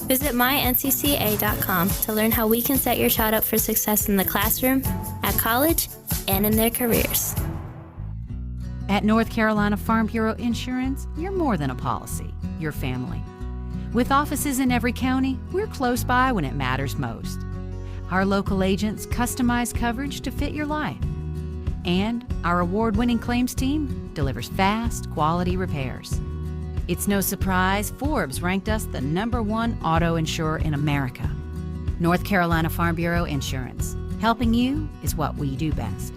Visit myncca.com to learn how we can set your child up for success in the classroom, at college, and in their careers. At North Carolina Farm Bureau Insurance, you're more than a policy, you're family. With offices in every county, we're close by when it matters most. Our local agents customize coverage to fit your life. And our award-winning claims team delivers fast, quality repairs. It's no surprise Forbes ranked us the #1 auto insurer in America. North Carolina Farm Bureau Insurance. Helping you is what we do best.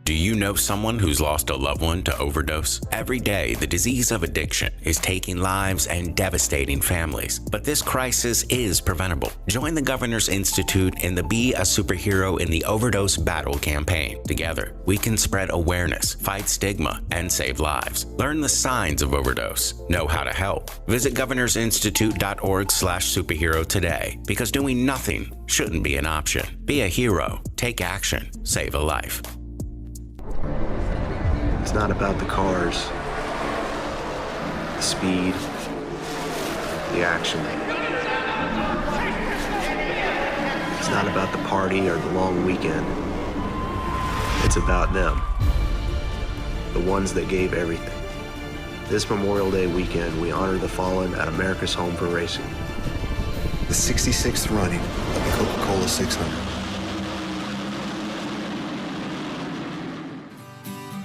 Do you know someone who's lost a loved one to overdose? Every day, the disease of addiction is taking lives and devastating families. But this crisis is preventable. Join the Governor's Institute in the Be a Superhero in the Overdose Battle campaign. Together, we can spread awareness, fight stigma, and save lives. Learn the signs of overdose. Know how to help. Visit governorsinstitute.org/superhero today, because doing nothing shouldn't be an option. Be a hero. Take action. Save a life. It's not about the cars, the speed, the action. It's not about the party or the long weekend. It's about them, the ones that gave everything. This Memorial Day weekend, we honor the fallen at America's Home for Racing. The 66th running of the Coca-Cola 600.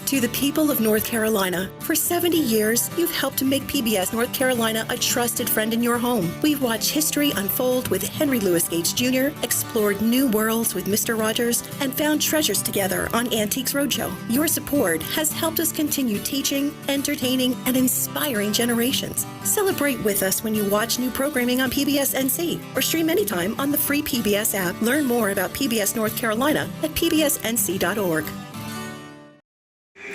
To the people of North Carolina, for 70 years, you've helped to make PBS North Carolina a trusted friend in your home. We've watched history unfold with Henry Louis Gates Jr., explored new worlds with Mr. Rogers, and found treasures together on Antiques Roadshow. Your support has helped us continue teaching, entertaining, and inspiring generations. Celebrate with us when you watch new programming on PBS NC or stream anytime on the free PBS app. Learn more about PBS North Carolina at pbsnc.org.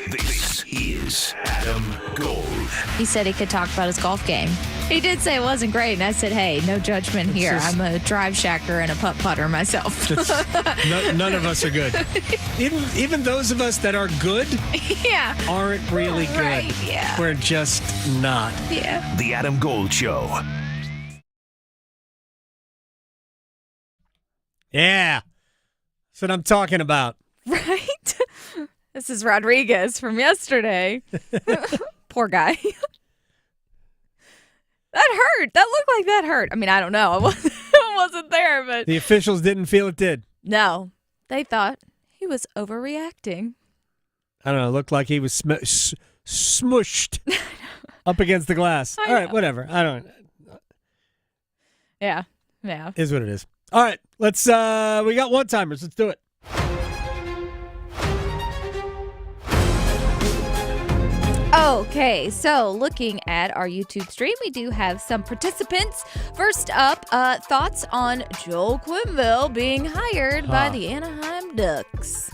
This is Adam Gold. He said he could talk about his golf game. He did say it wasn't great, and I said, hey, no judgment here. I'm a drive shacker and a putt-putter myself. None of us are good. Even those of us that are good aren't really good. Right, yeah. We're just not. Yeah. The Adam Gold Show. Yeah. That's what I'm talking about. Right? This is Rodriguez from yesterday. Poor guy. That hurt. That looked like that hurt. I mean, I don't know. I wasn't there, but The officials didn't feel it did. no. They thought he was overreacting. I don't know. It looked like he was smushed up against the glass. All right, whatever. I don't know. Yeah. Is what it is. All right, let's. We got one-timers. Let's do it. Okay, so looking at our YouTube stream, we do have some participants. First up, thoughts on Joel Quenneville being hired by the Anaheim Ducks.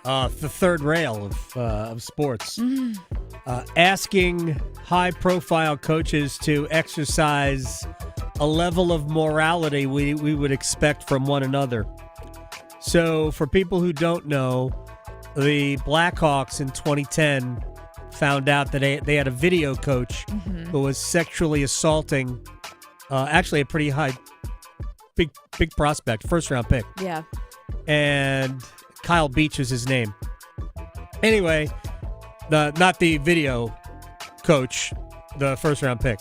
The third rail of sports. Asking high-profile coaches to exercise a level of morality we would expect from one another. So for people who don't know, the Blackhawks in 2010 found out that they had a video coach who was sexually assaulting actually a pretty big prospect, first-round pick. Yeah. And Kyle Beach is his name. Anyway, not the video coach, the first-round pick.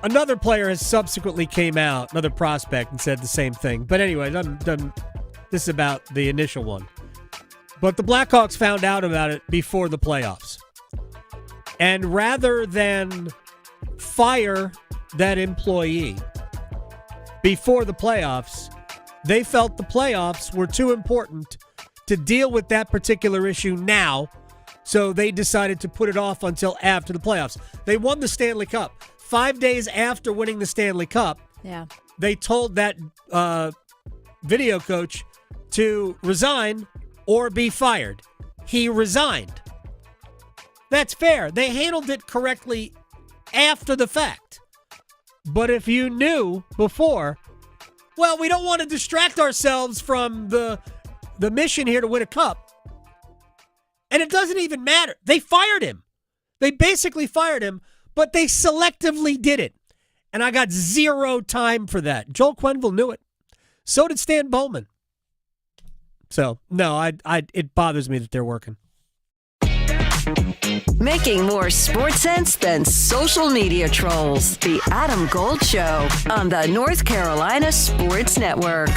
Another player has subsequently came out, another prospect, and said the same thing. But anyway, this is about the initial one. But the Blackhawks found out about it before the playoffs. And rather than fire that employee, before the playoffs. They felt the playoffs were too important to deal with that particular issue now, so they decided to put it off until after the playoffs. They won the Stanley Cup. 5 days after winning the Stanley Cup, they told that video coach to resign or be fired. He resigned. That's fair. They handled it correctly after the fact. But if you knew before, well, we don't want to distract ourselves from the mission here to win a cup. And it doesn't even matter. They fired him. They basically fired him, but they selectively did it. And I got zero time for that. Joel Quenneville knew it. So did Stan Bowman. So, no, it bothers me that they're working. Making more sports sense than social media trolls. The Adam Gold Show on the North Carolina Sports Network.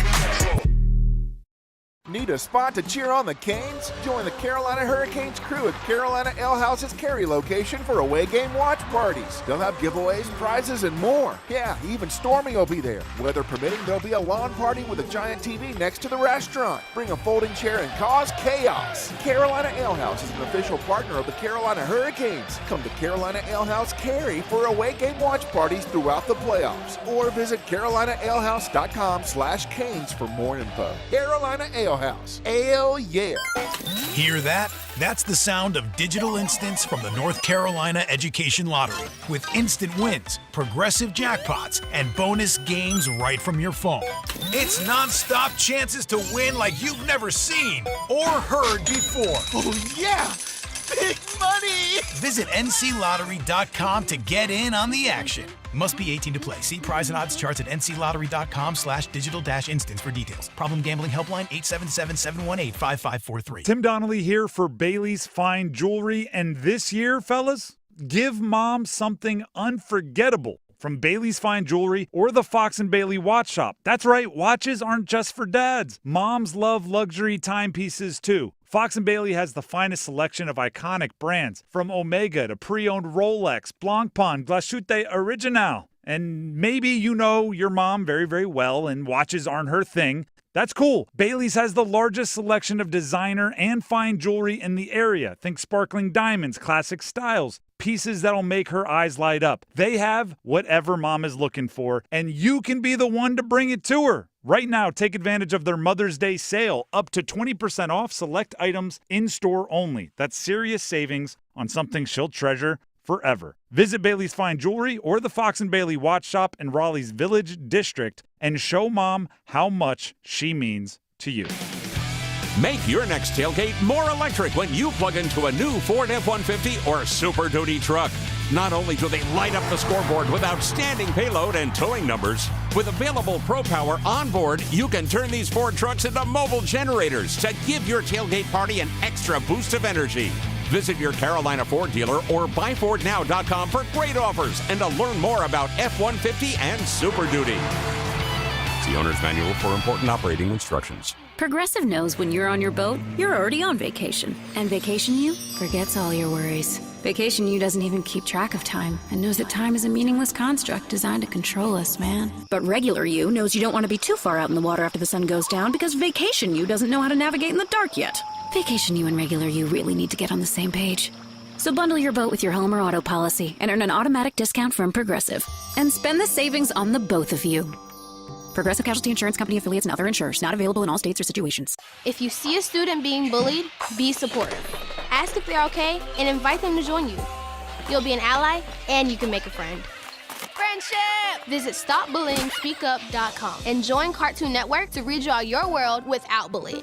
Need a spot to cheer on the Canes? Join the Carolina Hurricanes crew at Carolina Ale House's Cary location for away game watch parties. They'll have giveaways, prizes, and more. Yeah, even Stormy will be there. Weather permitting, there'll be a lawn party with a giant TV next to the restaurant. Bring a folding chair and cause chaos. Carolina Ale House is an official partner of the Carolina Hurricanes. Come to Carolina Ale House Cary for away game watch parties throughout the playoffs. Or visit CarolinaAleHouse.com/Canes for more info. Carolina Ale House. Ale, yeah. Hear that? That's the sound of digital instants from the North Carolina Education Lottery. With instant wins, progressive jackpots, and bonus games right from your phone. It's nonstop chances to win like you've never seen or heard before. Oh, yeah! Big money! Visit nclottery.com to get in on the action. Must be 18 to play. See prize and odds charts at nclottery.com/digital-instance for details. Problem gambling helpline 877-718-5543. Tim Donnelly here for Bailey's Fine Jewelry. And this year, fellas, give mom something unforgettable from Bailey's Fine Jewelry or the Fox and Bailey Watch Shop. That's right, watches aren't just for dads. Moms love luxury timepieces too. Fox & Bailey has the finest selection of iconic brands, from Omega to pre-owned Rolex, Blancpain, Glashütte Original. And maybe you know your mom very, very well and watches aren't her thing. That's cool. Bailey's has the largest selection of designer and fine jewelry in the area. Think sparkling diamonds, classic styles, pieces that'll make her eyes light up. They have whatever mom is looking for, and you can be the one to bring it to her. Right now, take advantage of their Mother's Day sale, up to 20% off select items in-store only. That's serious savings on something she'll treasure forever. Visit Bailey's Fine Jewelry or the Fox & Bailey Watch Shop in Raleigh's Village District and show mom how much she means to you. Make your next tailgate more electric when you plug into a new Ford F-150 or Super Duty truck. Not only do they light up the scoreboard with outstanding payload and towing numbers, with available Pro Power on board, you can turn these Ford trucks into mobile generators to give your tailgate party an extra boost of energy. Visit your Carolina Ford dealer or buyfordnow.com for great offers and to learn more about F-150 and Super Duty. See owner's manual for important operating instructions. Progressive knows when you're on your boat, you're already on vacation. And Vacation You forgets all your worries. Vacation You doesn't even keep track of time and knows that time is a meaningless construct designed to control us, man. But Regular You knows you don't want to be too far out in the water after the sun goes down because Vacation You doesn't know how to navigate in the dark yet. Vacation You and Regular You really need to get on the same page. So bundle your boat with your home or auto policy and earn an automatic discount from Progressive. And spend the savings on the both of you. Progressive Casualty Insurance Company affiliates and other insurers. Not available in all states or situations. If you see a student being bullied, be supportive. Ask if they're okay and invite them to join you. You'll be an ally and you can make a friend. Friendship! Visit StopBullyingSpeakUp.com and join Cartoon Network to redraw your world without bullying.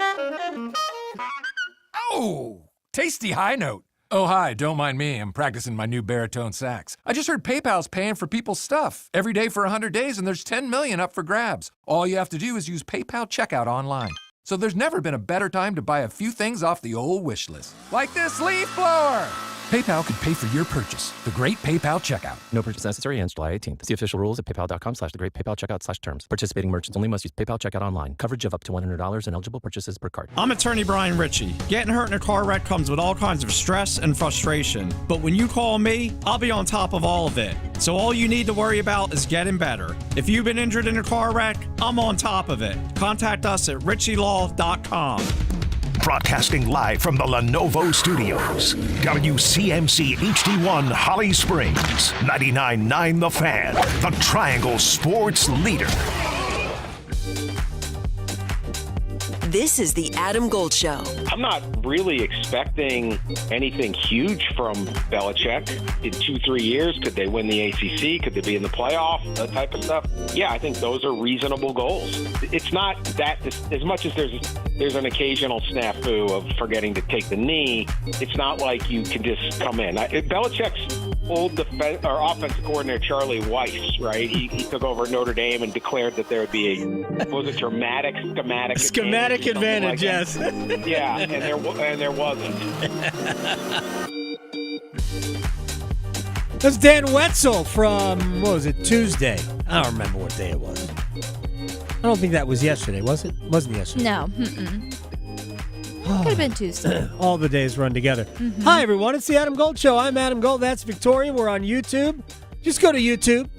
Oh, tasty high note. Oh, hi, don't mind me. I'm practicing my new baritone sax. I just heard PayPal's paying for people's stuff every day for 100 days, and there's 10 million up for grabs. All you have to do is use PayPal checkout online. So there's never been a better time to buy a few things off the old wish list. Like this leaf blower. PayPal could pay for your purchase. The Great PayPal Checkout. No purchase necessary ends July 18th. See official rules at paypal.com/thegreatpaypalcheckout/terms. Participating merchants only must use PayPal Checkout online. Coverage of up to $100 and eligible purchases per card. I'm attorney Brian Ritchie. Getting hurt in a car wreck comes with all kinds of stress and frustration. But when you call me, I'll be on top of all of it. So all you need to worry about is getting better. If you've been injured in a car wreck, I'm on top of it. Contact us at ritchielaw.com. Broadcasting live from the Lenovo Studios. WCMC HD1 Holly Springs. 99.9 The Fan. The Triangle Sports Leader. This is the Adam Gold Show. I'm not really expecting anything huge from Belichick. In 2-3 years, could they win the ACC? Could they be in the playoff? That type of stuff. Yeah, I think those are reasonable goals. It's not that, as much as there's an occasional snafu of forgetting to take the knee, it's not like you can just come in. Belichick's old offensive coordinator, Charlie Weiss, right? He took over Notre Dame and declared that there would be a schematic advantage, yes. Yeah, and there wasn't. That's Dan Wetzel from, what was it, Tuesday? I don't remember what day it was. I don't think that was yesterday, was it? Wasn't yesterday. No. Could have been Tuesday. All the days run together. Hi, everyone. It's the Adam Gold Show. I'm Adam Gold. That's Victoria. We're on YouTube. Just go to YouTube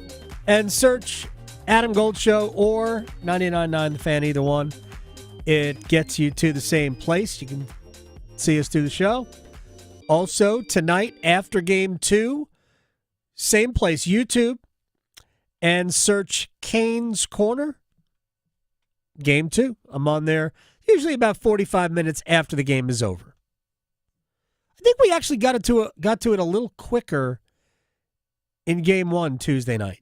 and search Adam Gold Show or 99.9 The Fan, either one. It gets you to the same place. You can see us do the show. Also, tonight after Game 2, same place, YouTube, and search Canes Corner. Game 2. I'm on there usually about 45 minutes after the game is over. I think we actually got to it a little quicker in Game 1 Tuesday night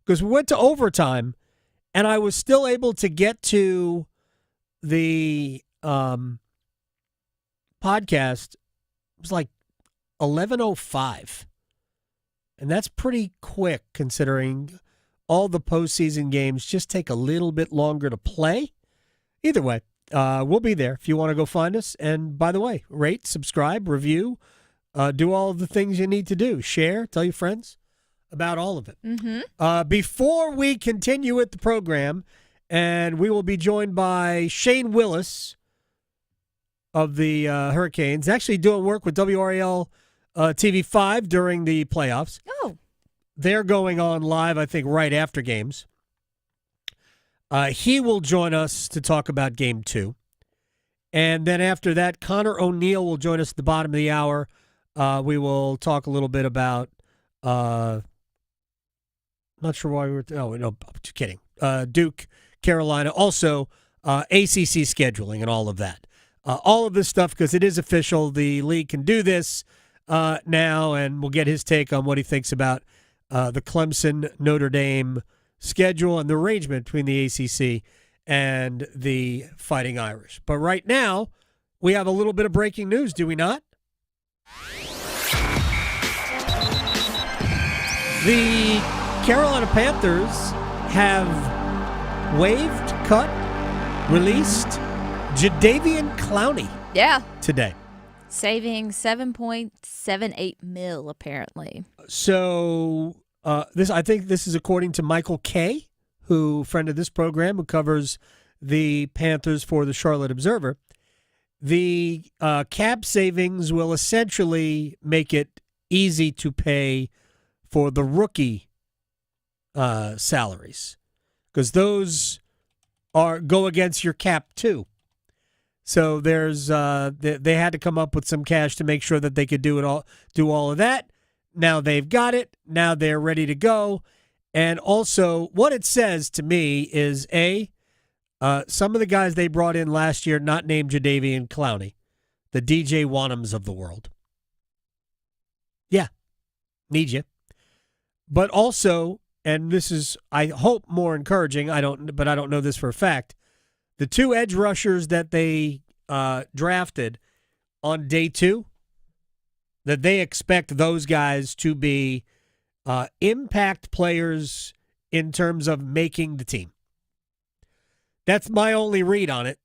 because we went to overtime, and I was still able to get to the podcast. It was like 11:05, and that's pretty quick considering all the postseason games just take a little bit longer to play. Either way, we'll be there if you want to go find us. And by the way, rate, subscribe, review, do all of the things you need to do. Share, tell your friends about all of it. Before we continue with the program, and we will be joined by Shane Willis of the Hurricanes, actually doing work with WRAL TV5 during the playoffs. Oh. They're going on live, I think, right after games. He will join us to talk about Game 2. And then after that, Conor O'Neill will join us at the bottom of the hour. We will talk a little bit about, not sure why we were, no, I'm just kidding. Duke, Carolina, also ACC scheduling and all of that. All of this stuff, because it is official. The league can do this now, and we'll get his take on what he thinks about the Clemson-Notre Dame schedule and the arrangement between the ACC and the Fighting Irish. But right now, we have a little bit of breaking news, do we not? The Carolina Panthers have waived, cut, released Jadeveon Clowney. Yeah. Today. Saving $7.78 million, apparently. So I think this is according to Michael Kay, who friend of this program, who covers the Panthers for the Charlotte Observer. The cap savings will essentially make it easy to pay for the rookie salaries, because those go against your cap too. So there's they had to come up with some cash to make sure that they could do all of that. Now they've got it. Now they're ready to go. And also, what it says to me is some of the guys they brought in last year, not named Jadeveon Clowney, the DJ Wanhams of the world. Yeah, need you. But also, and this is, I hope, more encouraging. I don't know this for a fact. The two edge rushers that they drafted on day 2, that they expect those guys to be impact players in terms of making the team. That's my only read on it,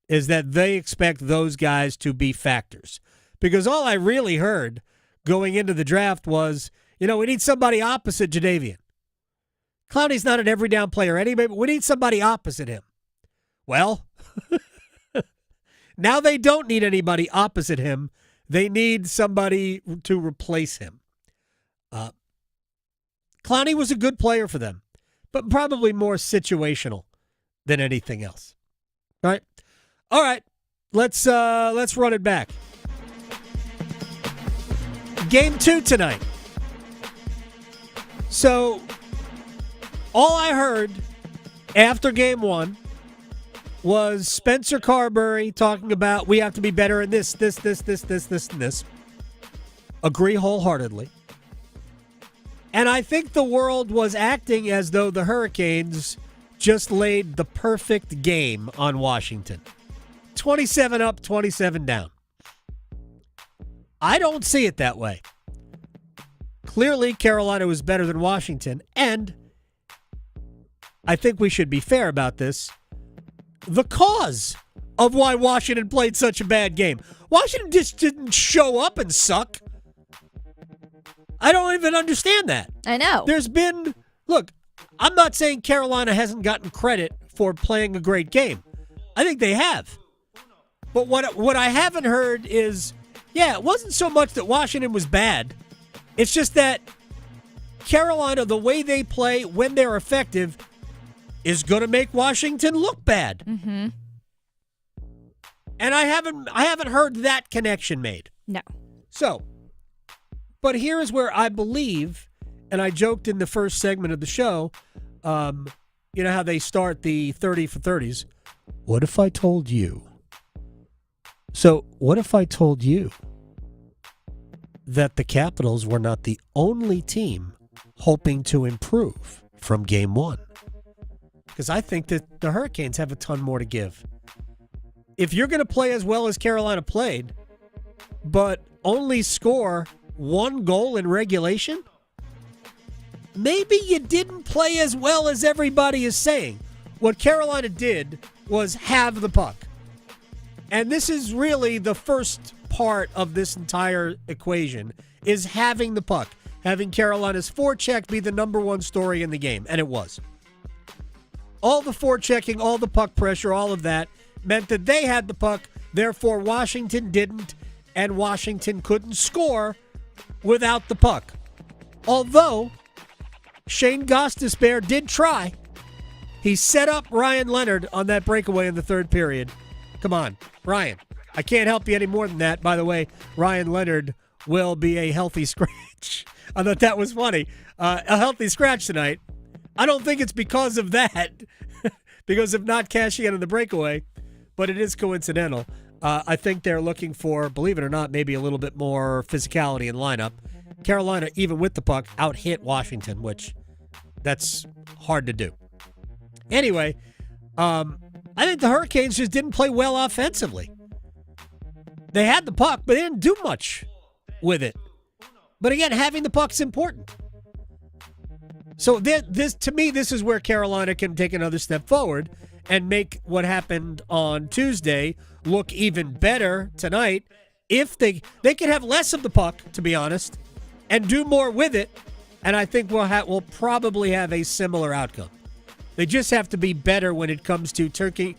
is that they expect those guys to be factors. Because all I really heard going into the draft was, we need somebody opposite Jadeveon. Clowney's not an every down player anyway, but we need somebody opposite him. Well, now they don't need anybody opposite him. They need somebody to replace him. Clowney was a good player for them, but probably more situational than anything else. All right. Let's run it back. Game 2 tonight. So, all I heard after game 1 was Spencer Carberry talking about we have to be better in this, and this. Agree wholeheartedly. And I think the world was acting as though the Hurricanes just laid the perfect game on Washington. 27 up, 27 down. I don't see it that way. Clearly, Carolina was better than Washington, and I think we should be fair about this. The cause of why Washington played such a bad game. Washington just didn't show up and suck. I don't even understand that. I know. Look, I'm not saying Carolina hasn't gotten credit for playing a great game. I think they have. But what I haven't heard is, it wasn't so much that Washington was bad. It's just that Carolina, the way they play when they're effective, is going to make Washington look bad. Mm-hmm. And I haven't heard that connection made. No. So, but here is where I believe, and I joked in the first segment of the show, you know how they start the 30 for 30s. What if I told you? So, what if I told you that the Capitals were not the only team hoping to improve from game 1? Because I think that the Hurricanes have a ton more to give. If you're going to play as well as Carolina played, but only score 1 goal in regulation, maybe you didn't play as well as everybody is saying. What Carolina did was have the puck. And this is really the first part of this entire equation, is having the puck. Having Carolina's forecheck be the number one story in the game, and it was. All the forechecking, all the puck pressure, all of that meant that they had the puck, therefore Washington didn't, and Washington couldn't score without the puck. Although Shane Gostisbehere did try. He set up Ryan Leonard on that breakaway in the third period. Come on, Ryan. I can't help you any more than that. By the way, Ryan Leonard will be a healthy scratch. I thought that was funny. A healthy scratch tonight. I don't think it's because of that, because of not cashing in on the breakaway, but it is coincidental. I think they're looking for, believe it or not, maybe a little bit more physicality in lineup. Carolina, even with the puck, out-hit Washington, which that's hard to do. Anyway, I think the Hurricanes just didn't play well offensively. They had the puck, but they didn't do much with it. But again, having the puck's important. So to me, this is where Carolina can take another step forward and make what happened on Tuesday look even better tonight. If they could have less of the puck, to be honest, and do more with it, and I think we'll probably have a similar outcome. They just have to be better when it comes to taking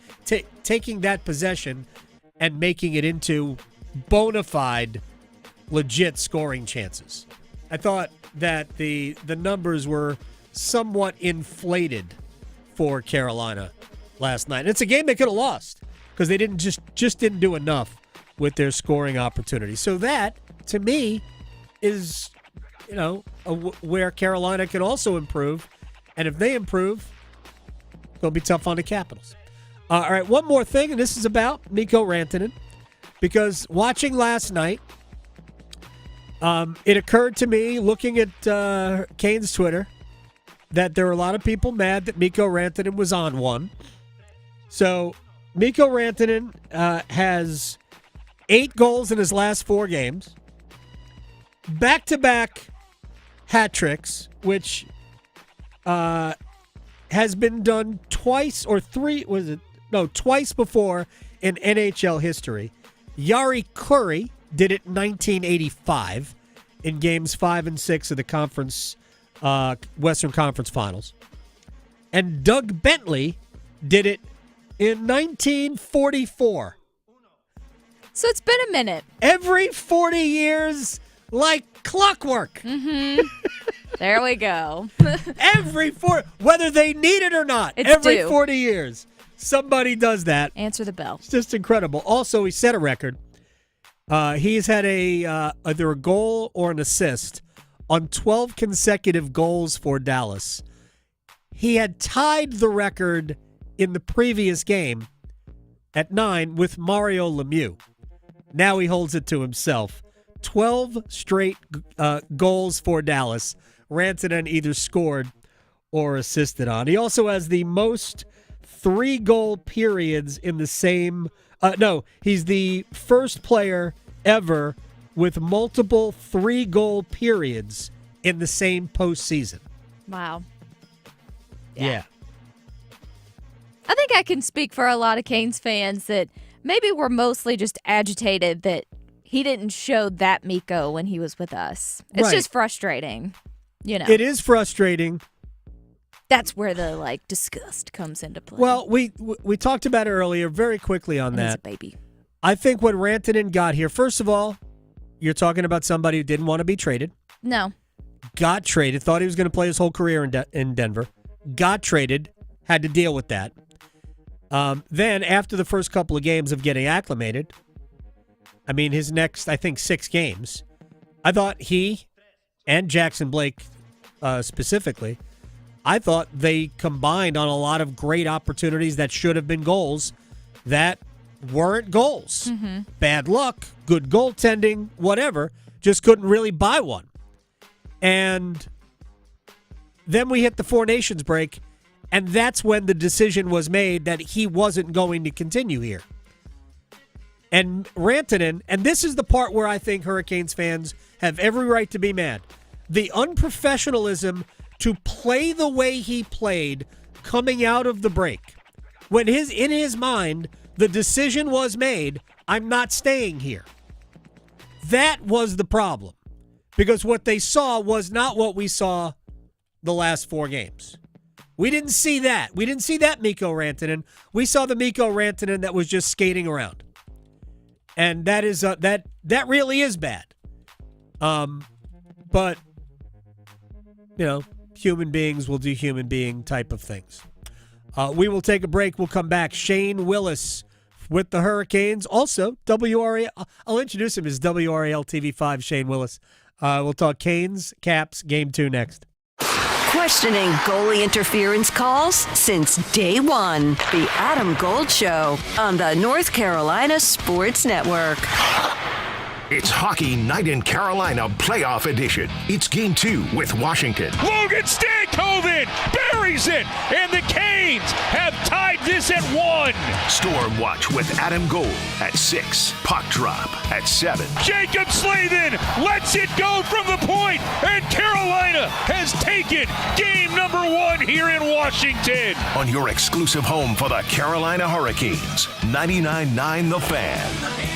that possession and making it into bona fide, legit scoring chances. I thought that the numbers were somewhat inflated for Carolina last night. And it's a game they could have lost because they didn't just didn't do enough with their scoring opportunities. So that, to me, is where Carolina can also improve. And if they improve, it'll be tough on the Capitals. All right, one more thing, and this is about Mikko Rantanen. Because watching last night, it occurred to me, looking at Kane's Twitter, that there were a lot of people mad that Mikko Rantanen was on one. So Mikko Rantanen has 8 goals in his last 4 games. Back-to-back hat tricks, which has been done twice before in NHL history. Jari Kurri did it in 1985. in games 5 and 6 of the Western Conference Finals. And Doug Bentley did it in 1944. So it's been a minute. Every 40 years, like clockwork. Mm-hmm. There we go. Whether they need it or not, It's every due. 40 years, somebody does that. Answer the bell. It's just incredible. Also, he set a record. He's had either a goal or an assist on 12 consecutive goals for Dallas. He had tied the record in the previous game at 9 with Mario Lemieux. Now he holds it to himself. 12 straight goals for Dallas. Rantanen either scored or assisted on. He also has the most 3-goal periods in the same... he's the first player ever with multiple 3-goal periods in the same postseason. Wow. Yeah. I think I can speak for a lot of Canes fans that maybe we're mostly just agitated that he didn't show that Miko when he was with us. It's just frustrating, you know. It is frustrating. That's where the disgust comes into play. Well, we talked about it earlier very quickly on that. He's a baby. I think what Rantanen got here, first of all, you're talking about somebody who didn't want to be traded. No. Got traded, thought he was going to play his whole career in Denver. Got traded, had to deal with that. Then, after the first couple of games of getting acclimated, I mean, his next, I think, 6 games, I thought he and Jackson Blake specifically, I thought they combined on a lot of great opportunities that should have been goals that weren't goals. Mm-hmm. Bad luck, good goaltending, whatever, just couldn't really buy one. And then we hit the Four Nations break, and that's when the decision was made that he wasn't going to continue here. And Rantanen, and this is the part where I think Hurricanes fans have every right to be mad. The unprofessionalism to play the way he played coming out of the break. When in his mind, the decision was made, I'm not staying here. That was the problem. Because what they saw was not what we saw the last 4 games. We didn't see that. We didn't see that Mikko Rantanen. We saw the Mikko Rantanen that was just skating around. And that is that really is bad. But human beings will do human being type of things. We will take a break. We'll come back. Shane Willis with the Hurricanes. Also, WRAL. I'll introduce him as WRAL TV5 Shane Willis. We'll talk Canes, Caps, Game 2 next. Questioning goalie interference calls since day one. The Adam Gold Show on the North Carolina Sports Network. It's Hockey Night in Carolina Playoff Edition. It's Game 2 with Washington. Logan Stankoven buries it, and the Canes have tied this at 1. Storm Watch with Adam Gold at 6. Puck Drop at 7. Jacob Slavin lets it go from the point, and Carolina has taken game number 1 here in Washington. On your exclusive home for the Carolina Hurricanes, 99.9 The Fan.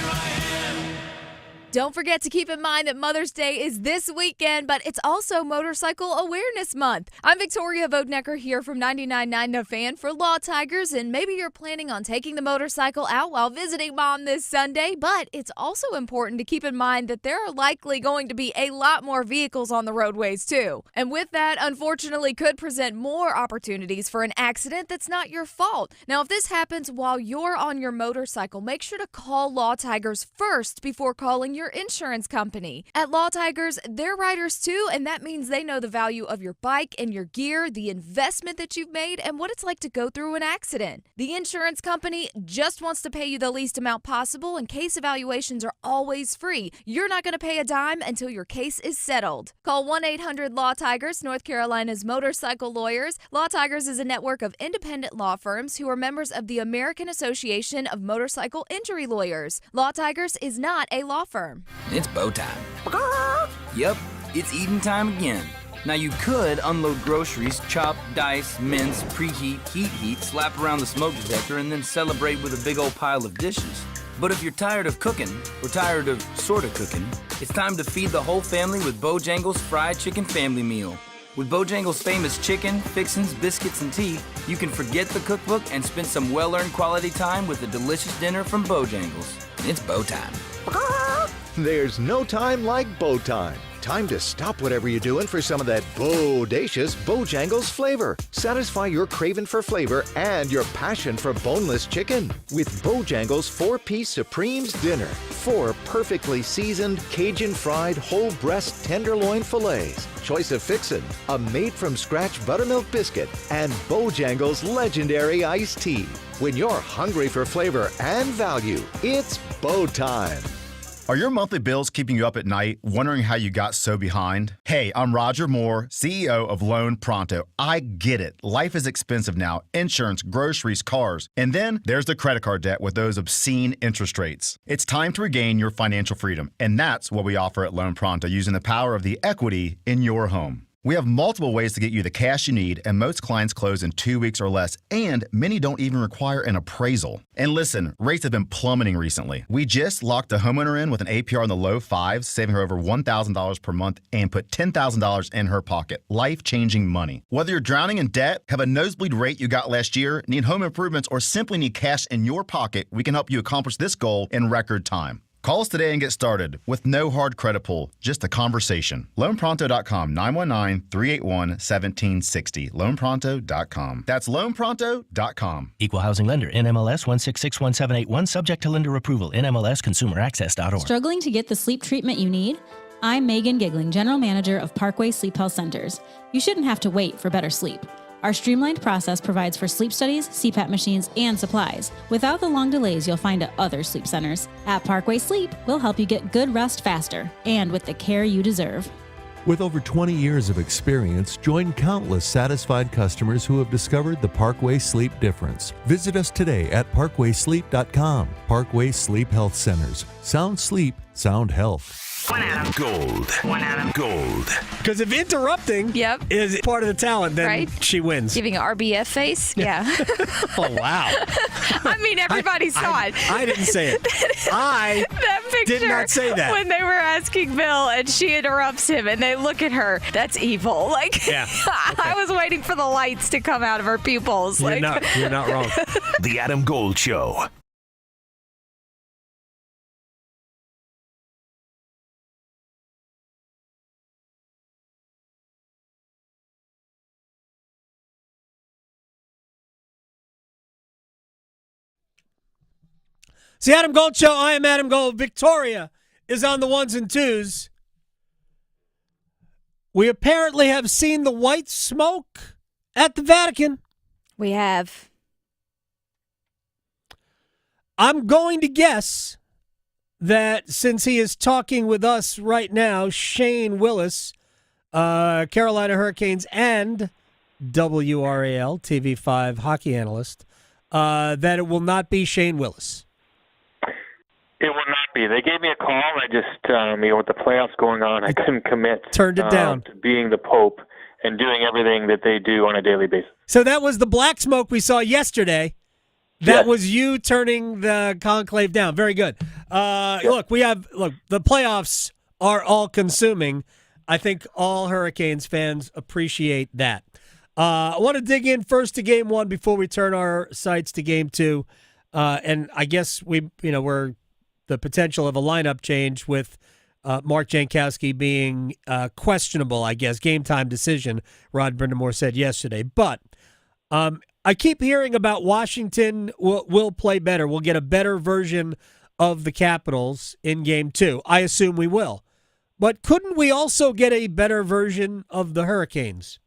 Don't forget to keep in mind that Mother's Day is this weekend, but it's also Motorcycle Awareness Month. I'm Victoria Vodnecker here from 99.9 The Fan for Law Tigers, and maybe you're planning on taking the motorcycle out while visiting Mom this Sunday, but it's also important to keep in mind that there are likely going to be a lot more vehicles on the roadways too. And with that, unfortunately, could present more opportunities for an accident that's not your fault. Now, if this happens while you're on your motorcycle, make sure to call Law Tigers first before calling your insurance company. At Law Tigers, they're riders too, and that means they know the value of your bike and your gear, the investment that you've made, and what it's like to go through an accident. The insurance company just wants to pay you the least amount possible, and case evaluations are always free. You're not going to pay a dime until your case is settled. Call 1-800-LAW-TIGERS, North Carolina's motorcycle lawyers. Law Tigers is a network of independent law firms who are members of the American Association of Motorcycle Injury Lawyers. Law Tigers is not a law firm. It's bow time. Yep, it's eating time again. Now you could unload groceries, chop, dice, mince, preheat, heat, slap around the smoke detector, and then celebrate with a big old pile of dishes. But if you're tired of cooking, or tired of sort of cooking, it's time to feed the whole family with Bojangles Fried Chicken Family Meal. With Bojangles' famous chicken, fixins, biscuits, and tea, you can forget the cookbook and spend some well-earned quality time with a delicious dinner from Bojangles. It's Bo time. There's no time like Bo time. Time to stop whatever you're doing for some of that bodacious Bojangles flavor. Satisfy your craving for flavor and your passion for boneless chicken with Bojangles 4-piece Supremes Dinner. 4 perfectly seasoned Cajun fried whole breast tenderloin fillets, choice of fixin', a made-from-scratch buttermilk biscuit, and Bojangles legendary iced tea. When you're hungry for flavor and value, it's Bo time. Are your monthly bills keeping you up at night, wondering how you got so behind? Hey, I'm Roger Moore, CEO of Loan Pronto. I get it. Life is expensive now. Insurance, groceries, cars. And then there's the credit card debt with those obscene interest rates. It's time to regain your financial freedom. And that's what we offer at Loan Pronto, using the power of the equity in your home. We have multiple ways to get you the cash you need, and most clients close in 2 weeks or less, and many don't even require an appraisal. And listen, rates have been plummeting recently. We just locked a homeowner in with an APR in the low 5s, saving her over $1,000 per month, and put $10,000 in her pocket. Life-changing money. Whether you're drowning in debt, have a nosebleed rate you got last year, need home improvements, or simply need cash in your pocket, we can help you accomplish this goal in record time. Call us today and get started with no hard credit pull, just a conversation. LoanPronto.com, 919-381-1760. LoanPronto.com. That's LoanPronto.com. Equal housing lender, NMLS 1661781, subject to lender approval, NMLSConsumerAccess.org. Struggling to get the sleep treatment you need? I'm Megan Giggling, General Manager of Parkway Sleep Health Centers. You shouldn't have to wait for better sleep. Our streamlined process provides for sleep studies, CPAP machines, and supplies, without the long delays you'll find at other sleep centers. At Parkway Sleep, we'll help you get good rest faster and with the care you deserve. With over 20 years of experience, join countless satisfied customers who have discovered the Parkway Sleep difference. Visit us today at parkwaysleep.com. Parkway Sleep Health Centers. Sound sleep, sound health. Gold. Gold. Because if interrupting is part of the talent, then she wins. Giving an RBF face? Yeah. Oh, wow. I mean, everybody saw it. I didn't say it. That picture, did not say that. When they were asking Bill and she interrupts him and they look at her, that's evil. Like, yeah. Okay. I was waiting for the lights to come out of her pupils. You're not wrong. The Adam Gold Show. It's the Adam Gold Show. I am Adam Gold. Victoria is on the 1s and 2s. We apparently have seen the white smoke at the Vatican. We have. I'm going to guess that since he is talking with us right now, Shane Willis, Carolina Hurricanes and WRAL TV5 hockey analyst, that it will not be Shane Willis. It will not be. They gave me a call. I just, with the playoffs going on, I couldn't commit. Turned it down. To being the Pope and doing everything that they do on a daily basis. So that was the black smoke we saw yesterday. That was you turning the conclave down. Very good. Look, the playoffs are all-consuming. I think all Hurricanes fans appreciate that. I want to dig in first to Game 1 before we turn our sights to Game 2. And I guess we're the potential of a lineup change with Mark Jankowski being questionable, I guess, game time decision, Rod Brindamore said yesterday. But I keep hearing about Washington will play better. We'll get a better version of the Capitals in Game 2. I assume we will. But couldn't we also get a better version of the Hurricanes?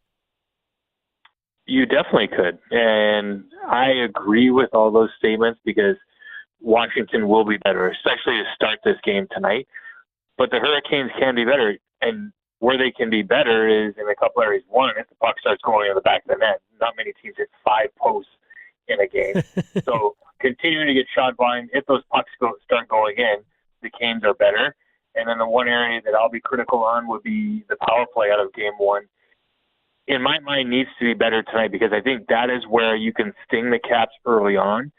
You definitely could. And I agree with all those statements because Washington will be better, especially to start this game tonight. But the Hurricanes can be better. And where they can be better is in a couple areas. One, if the puck starts going in the back of the net. Not many teams hit 5 posts in a game. So continuing to get shot by, if those pucks start going in, the Canes are better. And then the one area that I'll be critical on would be the power play out of Game 1. In my mind, needs to be better tonight because I think that is where you can sting the Caps early on.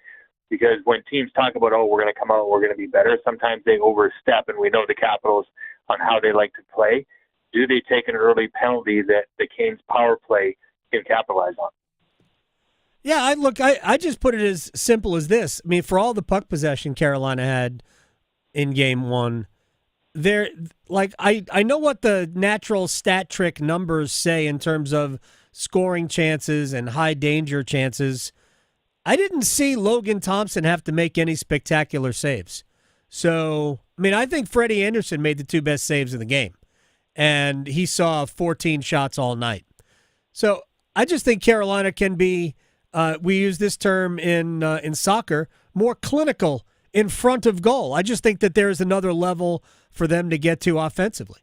Because when teams talk about, we're going to come out, we're going to be better, sometimes they overstep, and we know the Capitals on how they like to play. Do they take an early penalty that the Canes' power play can capitalize on? Yeah, I just put it as simple as this. I mean, for all the puck possession Carolina had in Game 1, I know what the natural stat trick numbers say in terms of scoring chances and high danger chances. I didn't see Logan Thompson have to make any spectacular saves. So, I mean, I think Freddie Anderson made the two best saves of the game, and he saw 14 shots all night. So I just think Carolina can be, we use this term in soccer, more clinical in front of goal. I just think that there's another level for them to get to offensively.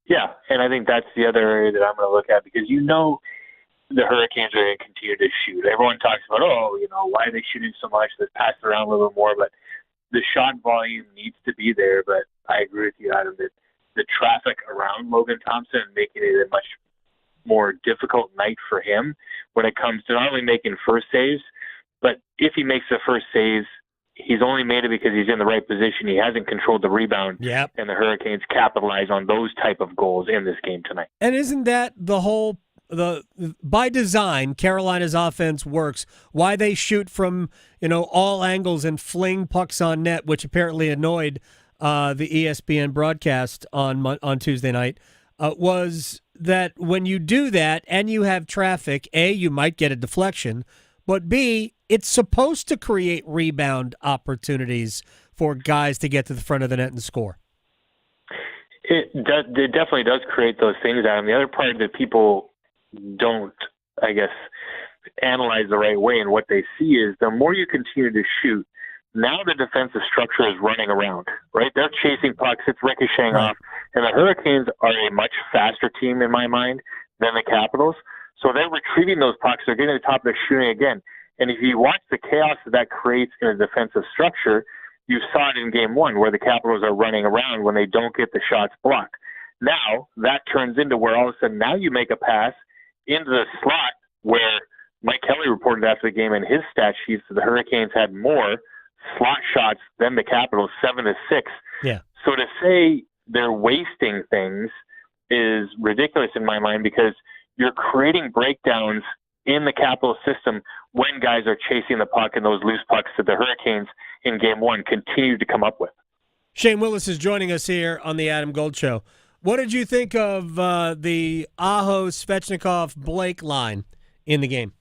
Yeah, and I think that's the other area that I'm going to look at, because the Hurricanes are going to continue to shoot. Everyone talks about, why are they shooting so much? Let's pass it around a little bit more. But the shot volume needs to be there. But I agree with you, Adam, that the traffic around Logan Thompson making it a much more difficult night for him when it comes to not only making first saves, but if he makes the first saves, he's only made it because he's in the right position. He hasn't controlled the rebound. Yep. And the Hurricanes capitalize on those type of goals in this game tonight. And isn't that by design, Carolina's offense works? Why they shoot from all angles and fling pucks on net, which apparently annoyed the ESPN broadcast on Tuesday night, was that when you do that and you have traffic, A, you might get a deflection, but B, it's supposed to create rebound opportunities for guys to get to the front of the net and score. It definitely does create those things, Adam. The other part that people don't, I guess, analyze the right way, and what they see is the more you continue to shoot, now the defensive structure is running around, right? They're chasing pucks, it's ricocheting off, and the Hurricanes are a much faster team in my mind than the Capitals, so they're retrieving those pucks, they're getting to the top, they're shooting again. And if you watch the chaos that creates in a defensive structure, you saw it in Game 1 where the Capitals are running around when they don't get the shots blocked. Now that turns into where all of a sudden now you make a pass into the slot, where Mike Kelly reported after the game in his stat sheets that the Hurricanes had more slot shots than the Capitals, 7-6. Yeah. So to say they're wasting things is ridiculous in my mind, because you're creating breakdowns in the Capital system when guys are chasing the puck, and those loose pucks that the Hurricanes in Game 1 continue to come up with. Shane Willis is joining us here on the Adam Gold Show. What did you think of the Aho, Svechnikov, Blake line in the game?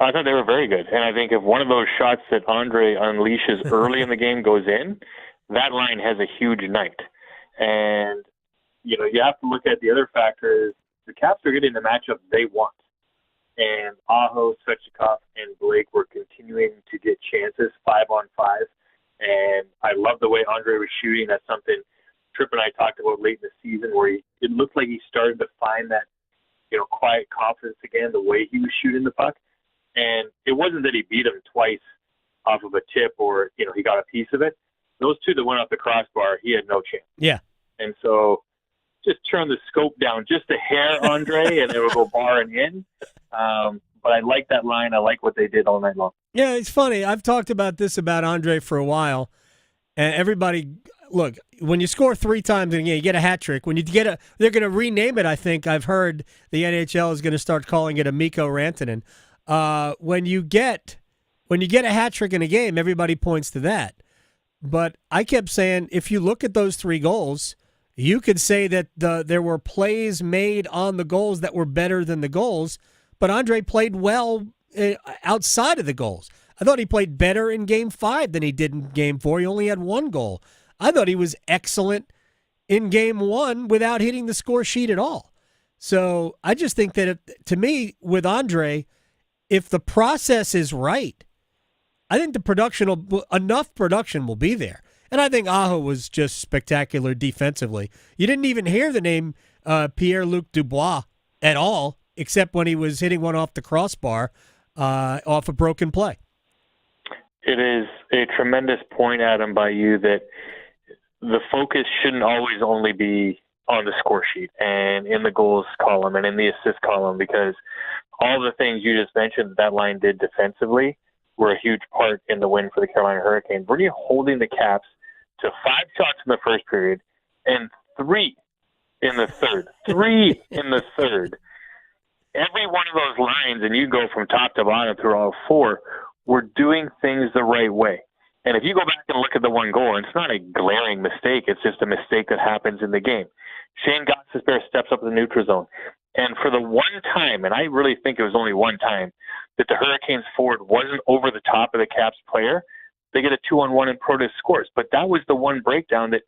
I thought they were very good. And I think if one of those shots that Andre unleashes early in the game goes in, that line has a huge night. And, you have to look at the other factor is the Caps are getting the matchup they want. And Aho, Svechnikov, and Blake were continuing to get chances 5-on-5. And I love the way Andre was shooting. That's something Tripp and I talked about late in the season, where it looked like he started to find that, quiet confidence again, the way he was shooting the puck. And it wasn't that he beat him twice off of a tip or, he got a piece of it. Those two that went off the crossbar, he had no chance. Yeah. And so just turn the scope down just a hair, Andre, and it will go bar and in. But I like that line. I like what they did all night long. Yeah, it's funny. I've talked about this about Andre for a while. And everybody, look, when you score 3 times in a game, you get a hat trick. When you get they're going to rename it, I think. I've heard the NHL is going to start calling it a Mikko Rantanen. When you get a hat trick in a game, everybody points to that. But I kept saying, if you look at those 3 goals, you could say that there were plays made on the goals that were better than the goals, but Andre played well outside of the goals. I thought he played better in Game 5 than he did in Game 4. He only had 1 goal. I thought he was excellent in Game 1 without hitting the score sheet at all. So I just think that, to me, with Andre, if the process is right, I think enough production will be there. And I think Aho was just spectacular defensively. You didn't even hear the name Pierre-Luc Dubois at all, except when he was hitting one off the crossbar off a broken play. It is a tremendous point, Adam, by you, that the focus shouldn't always only be on the score sheet and in the goals column and in the assist column, because all the things you just mentioned that line did defensively were a huge part in the win for the Carolina Hurricanes. We're holding the Caps to 5 shots in the first period and 3 in the third. 3 in the third. Every one of those lines, and you go from top to bottom through all 4, we're doing things the right way. And if you go back and look at the one goal, and it's not a glaring mistake, it's just a mistake that happens in the game. Shane Gostisbehere steps up in the neutral zone. And for the one time, and I really think it was only one time, that the Hurricanes forward wasn't over the top of the Caps player, they get a 2-on-1 and Protas scores. But that was the one breakdown that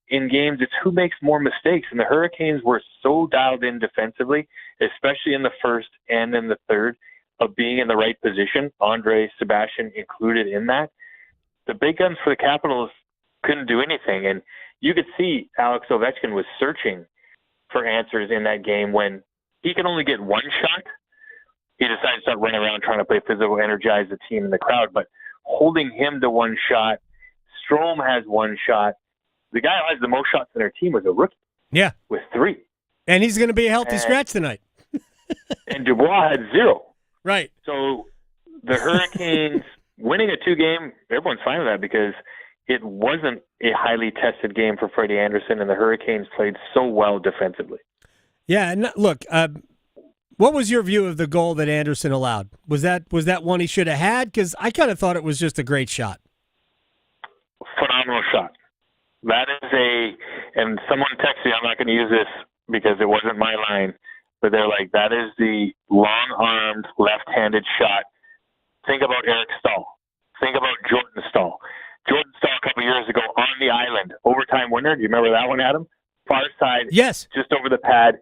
in games, it's who makes more mistakes. And the Hurricanes were so dialed in defensively, especially in the first and in the third, of being in the right position, Andre, Sebastian included in that. The big guns for the Capitals couldn't do anything. And you could see Alex Ovechkin was searching for answers in that game when he could only get one shot. He decided to start running around trying to play physical, energize the team and the crowd. But holding him to one shot, Strome has one shot. The guy who has the most shots in their team was a rookie. Yeah. With 3. And he's going to be a healthy scratch tonight. And Dubois had 0. Right. So the Hurricanes winning a 2-game, everyone's fine with that because it wasn't a highly tested game for Freddie Anderson, and the Hurricanes played so well defensively. Yeah, and look, what was your view of the goal that Anderson allowed? Was that one he should have had? Because I kind of thought it was just a great shot. Phenomenal shot. That is and someone texted me, I'm not going to use this because it wasn't my line, but they're like, that is the long-armed, left-handed shot. Think about Eric Stahl. Think about Jordan Stahl. Jordan Stahl a couple years ago on the island, overtime winner. Do you remember that one, Adam? Far side, yes, just over the pad.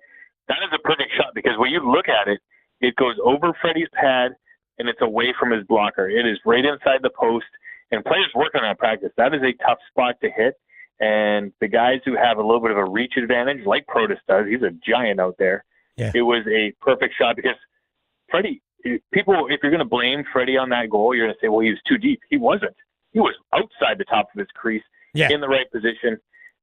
That is a perfect shot because when you look at it, it goes over Freddie's pad and it's away from his blocker. It is right inside the post, and players work on that practice. That is a tough spot to hit, and the guys who have a little bit of a reach advantage, like Protas does, he's a giant out there. Yeah. It was a perfect shot because Freddie, people, if you're going to blame Freddie on that goal, you're going to say, well, he was too deep. He wasn't. He was outside the top of his crease, in the right position.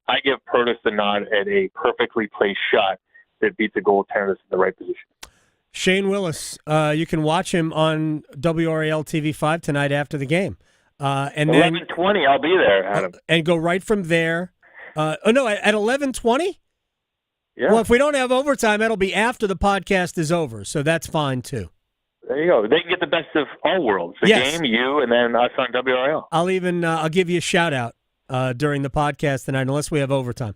I give Protas the nod at a perfectly placed shot that beats a goaltender that's in the right position. Shane Willis, you can watch him on WRAL TV5 tonight after the game. And 11:20, I'll be there, Adam. And go right from there. At 11:20? Yeah. Well, if we don't have overtime, that'll be after the podcast is over, so that's fine too. There you go. They can get the best of all worlds. The game, you, and then us on WRL. I'll give you a shout out during the podcast tonight, unless we have overtime.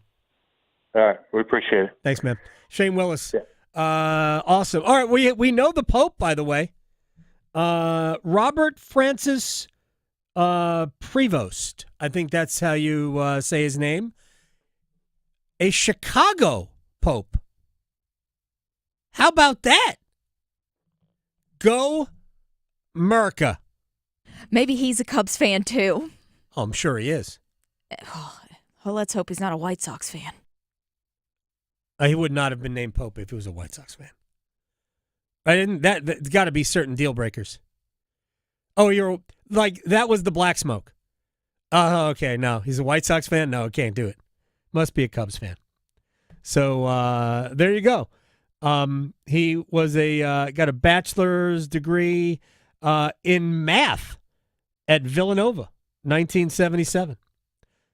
All right, we appreciate it. Thanks, man. Shane Willis. Awesome. All right, we know the Pope, by the way. Robert Francis Prevost. I think that's how you say his name. A Chicago Pope. How about that? Go Merca. Maybe he's a Cubs fan, too. Oh, I'm sure he is. Well, let's hope he's not a White Sox fan. He would not have been named Pope if he was a White Sox fan. That's got to be certain deal breakers. Oh, you're like, that was the black smoke. Oh, okay. No, he's a White Sox fan? No, can't do it. Must be a Cubs fan. So there you go. He was got a bachelor's degree in math at Villanova, 1977.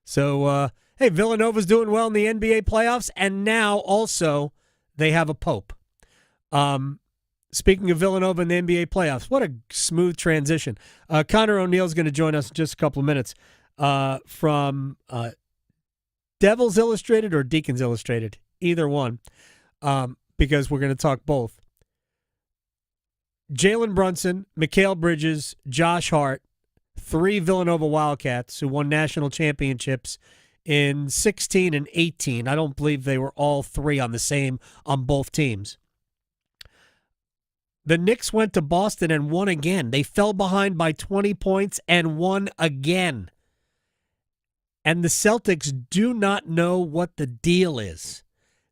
So, hey, Villanova's doing well in the NBA playoffs, and now also they have a Pope. Speaking of Villanova in the NBA playoffs, what a smooth transition. Conor O'Neill's going to join us in just a couple of minutes from Devils Illustrated or Deacons Illustrated, either one, because we're going to talk both. Jalen Brunson, Mikal Bridges, Josh Hart, 3 Villanova Wildcats who won national championships in 16 and 18. I don't believe they were all 3 on both teams. The Knicks went to Boston and won again. They fell behind by 20 points and won again. And the Celtics do not know what the deal is.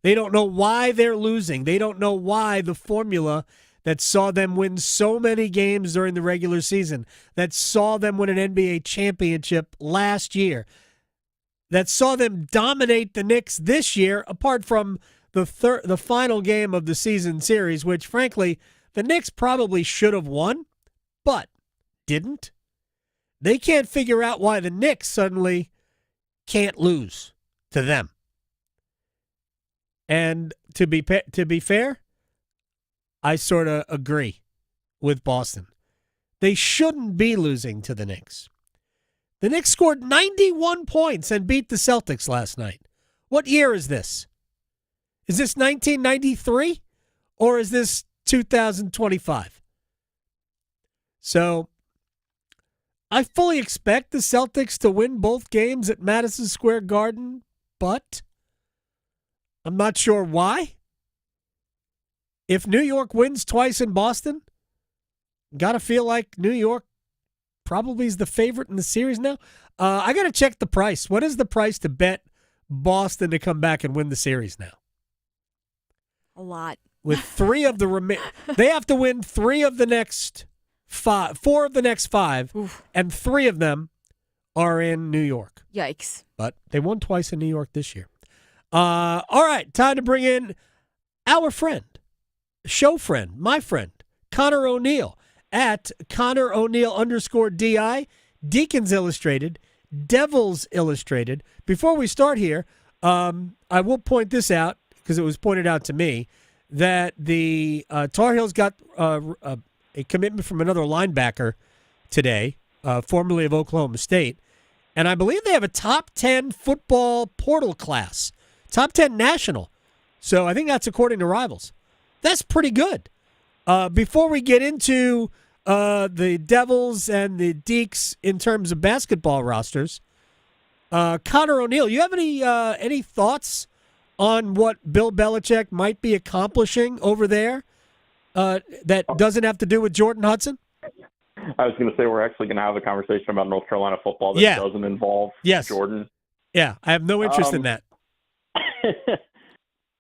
They don't know why they're losing. They don't know why the formula that saw them win so many games during the regular season, that saw them win an NBA championship last year, that saw them dominate the Knicks this year, apart from the final game of the season series, which, frankly, the Knicks probably should have won, but didn't. They can't figure out why the Knicks suddenly can't lose to them. And to be fair, I sort of agree with Boston. They shouldn't be losing to the Knicks. The Knicks scored 91 points and beat the Celtics last night. What year is this? Is this 1993 or is this 2025? So I fully expect the Celtics to win both games at Madison Square Garden, but I'm not sure why. If New York wins twice in Boston, got to feel like New York probably is the favorite in the series now. I got to check the price. What is the price to bet Boston to come back and win the series now? A lot. With three of the they have to win four of the next five, Oof. and three of them are in New York. Yikes. But they won twice in New York this year. All right, time to bring in our friend, show friend, my friend, Conor O'Neill at Conor O'Neill _DI, Deacons Illustrated, Devils Illustrated. Before we start here, I will point this out because it was pointed out to me that the Tar Heels got a commitment from another linebacker today, formerly of Oklahoma State, and I believe they have a top 10 football portal class, top 10 national. So I think that's according to Rivals. That's pretty good. Before we get into the Devils and the Deeks in terms of basketball rosters, Conor O'Neill, you have any thoughts on what Bill Belichick might be accomplishing over there that doesn't have to do with Jordan Hudson? I was going to say we're actually going to have a conversation about North Carolina football that doesn't involve Jordan. Yeah, I have no interest in that.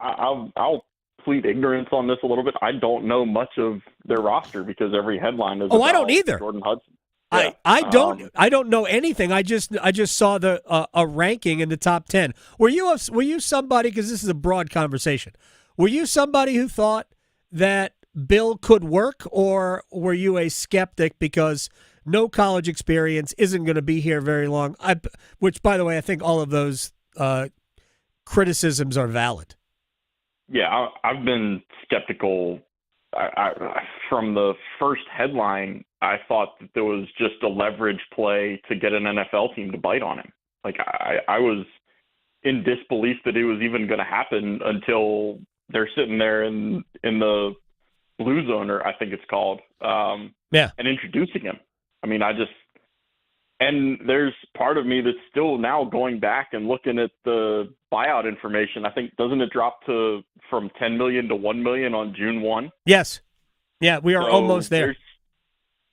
I'll plead ignorance on this a little bit. I don't know much of their roster because every headline is I don't either. Jordan Hudson. Yeah. I don't know anything. I just saw the a ranking in the top 10. Were you somebody, because this is a broad conversation, were you somebody who thought that Bill could work, or were you a skeptic because no college experience, isn't going to be here very long? Which, by the way, I think all of those criticisms are valid. Yeah, I've been skeptical. From the first headline, I thought that there was just a leverage play to get an NFL team to bite on him. Like, I was in disbelief that it was even going to happen until they're sitting there in the blue zone, or I think it's called, and introducing him. I mean, and there's part of me that's still now going back and looking at the buyout information. I think, doesn't it drop from $10 million to $1 million on June 1? Yes. Yeah, we are almost there.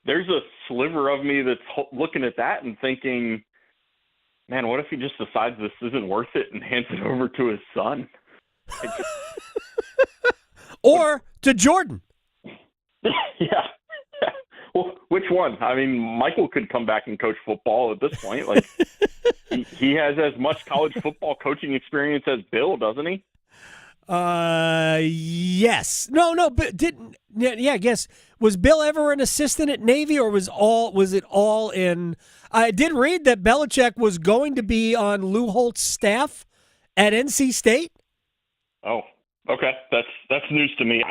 There's a sliver of me that's looking at that and thinking, man, what if he just decides this isn't worth it and hands it over to his son? Or to Jordan. Yeah. Well, which one? I mean, Michael could come back and coach football at this point. Like, he has as much college football coaching experience as Bill, doesn't he? Yes. No, but didn't. Yeah, I guess. Was Bill ever an assistant at Navy, or was it all in? I did read that Belichick was going to be on Lou Holtz's staff at NC State. Oh, okay. That's news to me.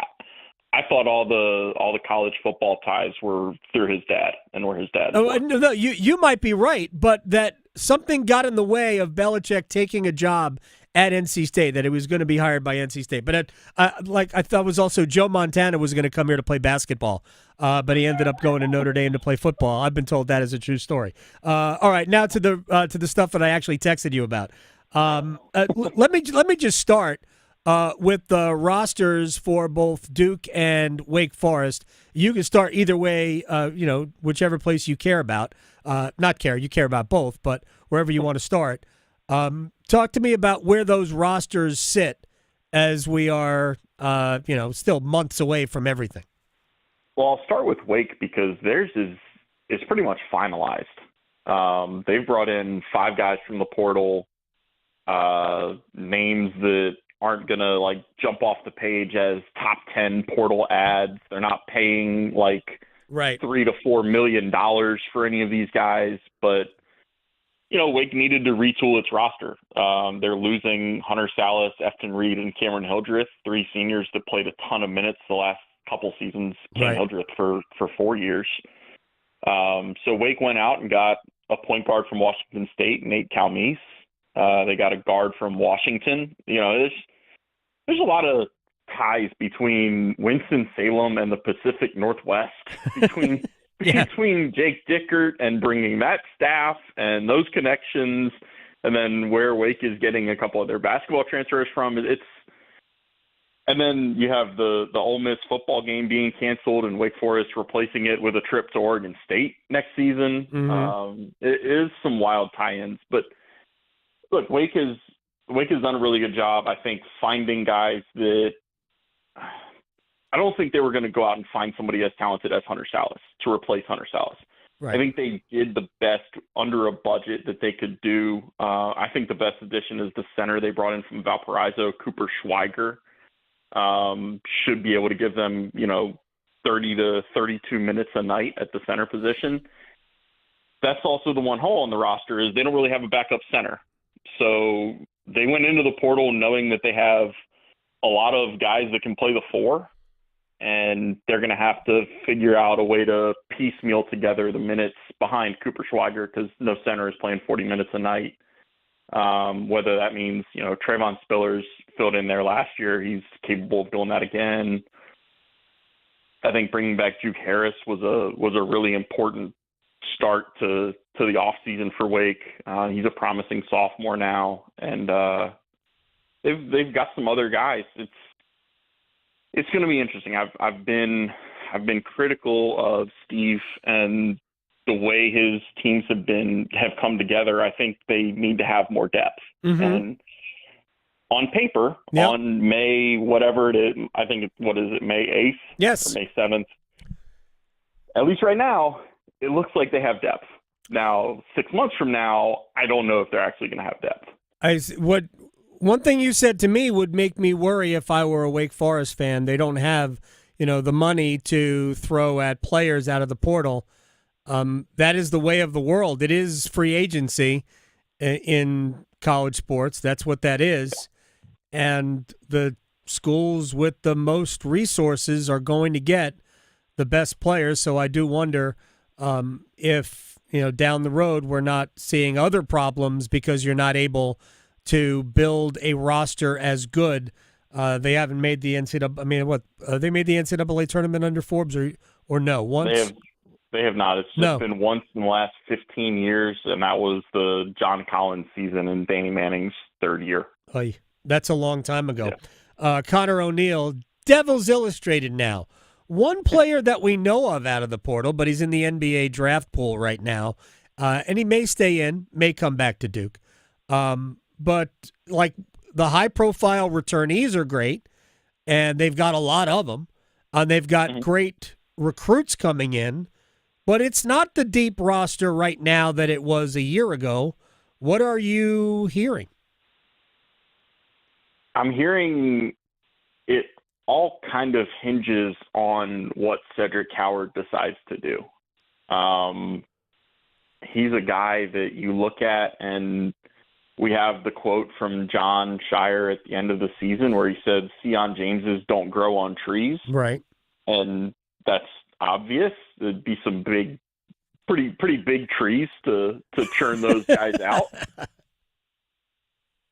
I thought all the college football ties were through his dad and were his dad's. Oh, no, you might be right, but that something got in the way of Belichick taking a job at NC State, that it was going to be hired by NC State. But I thought was also Joe Montana was going to come here to play basketball, but he ended up going to Notre Dame to play football. I've been told that is a true story. All right, now to the stuff that I actually texted you about. Let me just start with the rosters for both Duke and Wake Forest. You can start either way, whichever place you care about. You care about both, but wherever you want to start. Talk to me about where those rosters sit as we are, still months away from everything. Well, I'll start with Wake because theirs is pretty much finalized. They've brought in 5 guys from the portal, names that aren't going to jump off the page as top 10 portal ads. They're not paying right, $3 to $4 million for any of these guys, but Wake needed to retool its roster. They're losing Hunter Salas, Efton Reed, and Cameron Hildreth, 3 seniors that played a ton of minutes the last couple seasons. Cam Hildreth for 4 years. So Wake went out and got a point guard from Washington State, Nate Calmese. They got a guard from Washington. There's a lot of ties between Winston-Salem and the Pacific Northwest, between Jake Dickert and bringing that staff and those connections, and then where Wake is getting a couple of their basketball transfers from. And then you have the Ole Miss football game being canceled and Wake Forest replacing it with a trip to Oregon State next season. Mm-hmm. It is some wild tie-ins, but look, Wake has done a really good job, I think, finding guys that I don't think they were going to go out and find somebody as talented as Hunter Salas to replace Hunter Salas. Right. I think they did the best under a budget that they could do. I think the best addition is the center they brought in from Valparaiso, Cooper Schweiger. Should be able to give them, 30 to 32 minutes a night at the center position. That's also the one hole in the roster is they don't really have a backup center. So they went into the portal knowing that they have a lot of guys that can play the 4, and they're going to have to figure out a way to piecemeal together the minutes behind Cooper Schweiger because no center is playing 40 minutes a night. Whether that means, Trayvon Spillers filled in there last year. He's capable of doing that again. I think bringing back Juke Harris was a really important start to the offseason for Wake. He's a promising sophomore now, and they've got some other guys. It's going to be interesting. I've been critical of Steve and the way his teams have come together. I think they need to have more depth. Mm-hmm. And on paper, on May, whatever it is, I think May 8th? Yes. Or May 7th? At least right now, it looks like they have depth. Now, 6 months from now, I don't know if they're actually going to have depth. One thing you said to me would make me worry if I were a Wake Forest fan. They don't have, the money to throw at players out of the portal. That is the way of the world. It is free agency in college sports. That's what that is. And the schools with the most resources are going to get the best players. So I do wonder if, down the road we're not seeing other problems because you're not able to build a roster as good. They haven't made the NCAA. I mean, they made the NCAA tournament under Forbes or no? Once? They have not. It's just been once in the last 15 years, and that was the John Collins season in Danny Manning's 3rd year. Oy, that's a long time ago. Yeah. Conor O'Neill, Devils Illustrated now. One player that we know of out of the portal, but he's in the NBA draft pool right now, and he may stay in, may come back to Duke. But like the high-profile returnees are great, and they've got a lot of them. They've got great recruits coming in, but it's not the deep roster right now that it was a year ago. What are you hearing? I'm hearing it all kind of hinges on what Cedric Howard decides to do. He's a guy that you look at, and we have the quote from John Shire at the end of the season where he said, Sion Jameses don't grow on trees. Right. And that's obvious. There'd be some pretty big trees to churn those guys out.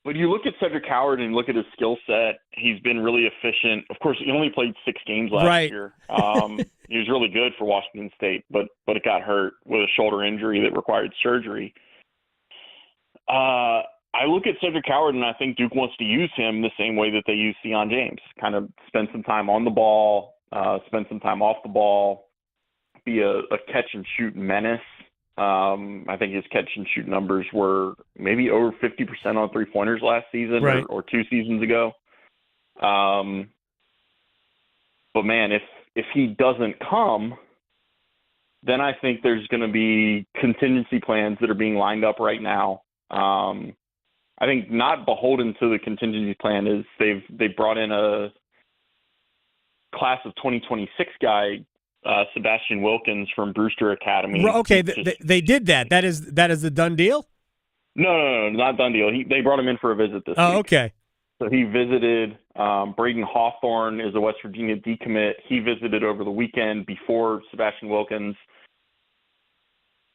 But you look at Cedric Howard and look at his skill set. He's been really efficient. Of course, he only played 6 games last year. He was really good for Washington State, but it got hurt with a shoulder injury that required surgery. I look at Cedric Howard, and I think Duke wants to use him the same way that they use Sion James. Kind of spend some time on the ball, spend some time off the ball, be a catch-and-shoot menace. I think his catch-and-shoot numbers were maybe over 50% on three-pointers last season or 2 seasons ago. But, man, if he doesn't come, then I think there's going to be contingency plans that are being lined up right now. I think not beholden to the contingency plan is they brought in a class of 2026 guy, Sebastian Wilkins from Brewster Academy. Okay, they did that. That is the done deal? No, not done deal. They brought him in for a visit this week. Oh, okay. So he visited. Braden Hawthorne is a West Virginia decommit. He visited over the weekend before Sebastian Wilkins.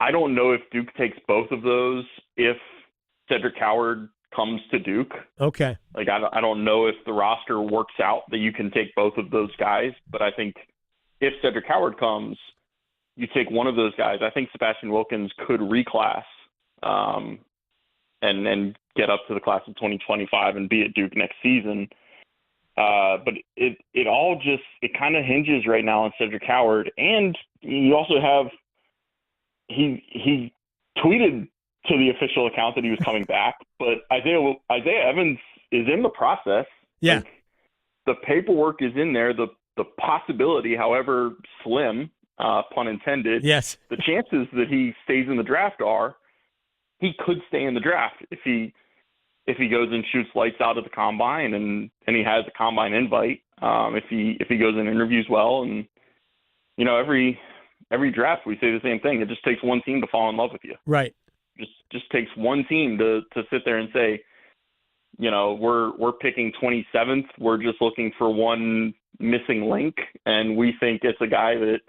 I don't know if Duke takes both of those if Cedric Howard comes to Duke. Okay. Like, I don't know if the roster works out that you can take both of those guys, but I think if Cedric Howard comes, you take one of those guys. I think Sebastian Wilkins could reclass and get up to the class of 2025 and be at Duke next season. But it all just, it kind of hinges right now on Cedric Howard. And you also have, he tweeted to the official account that he was coming back, but Isaiah Evans is in the process. Yeah. Like, the paperwork is in there. The possibility, however slim, pun intended, yes, the chances that he stays in the draft are he could stay in the draft if he goes and shoots lights out at the combine and he has a combine invite. If he goes and interviews well, and every draft we say the same thing. It just takes one team to fall in love with you. Right. Just takes one team to sit there and say, we're picking 27th. We're just looking for one missing link, and we think it's a guy that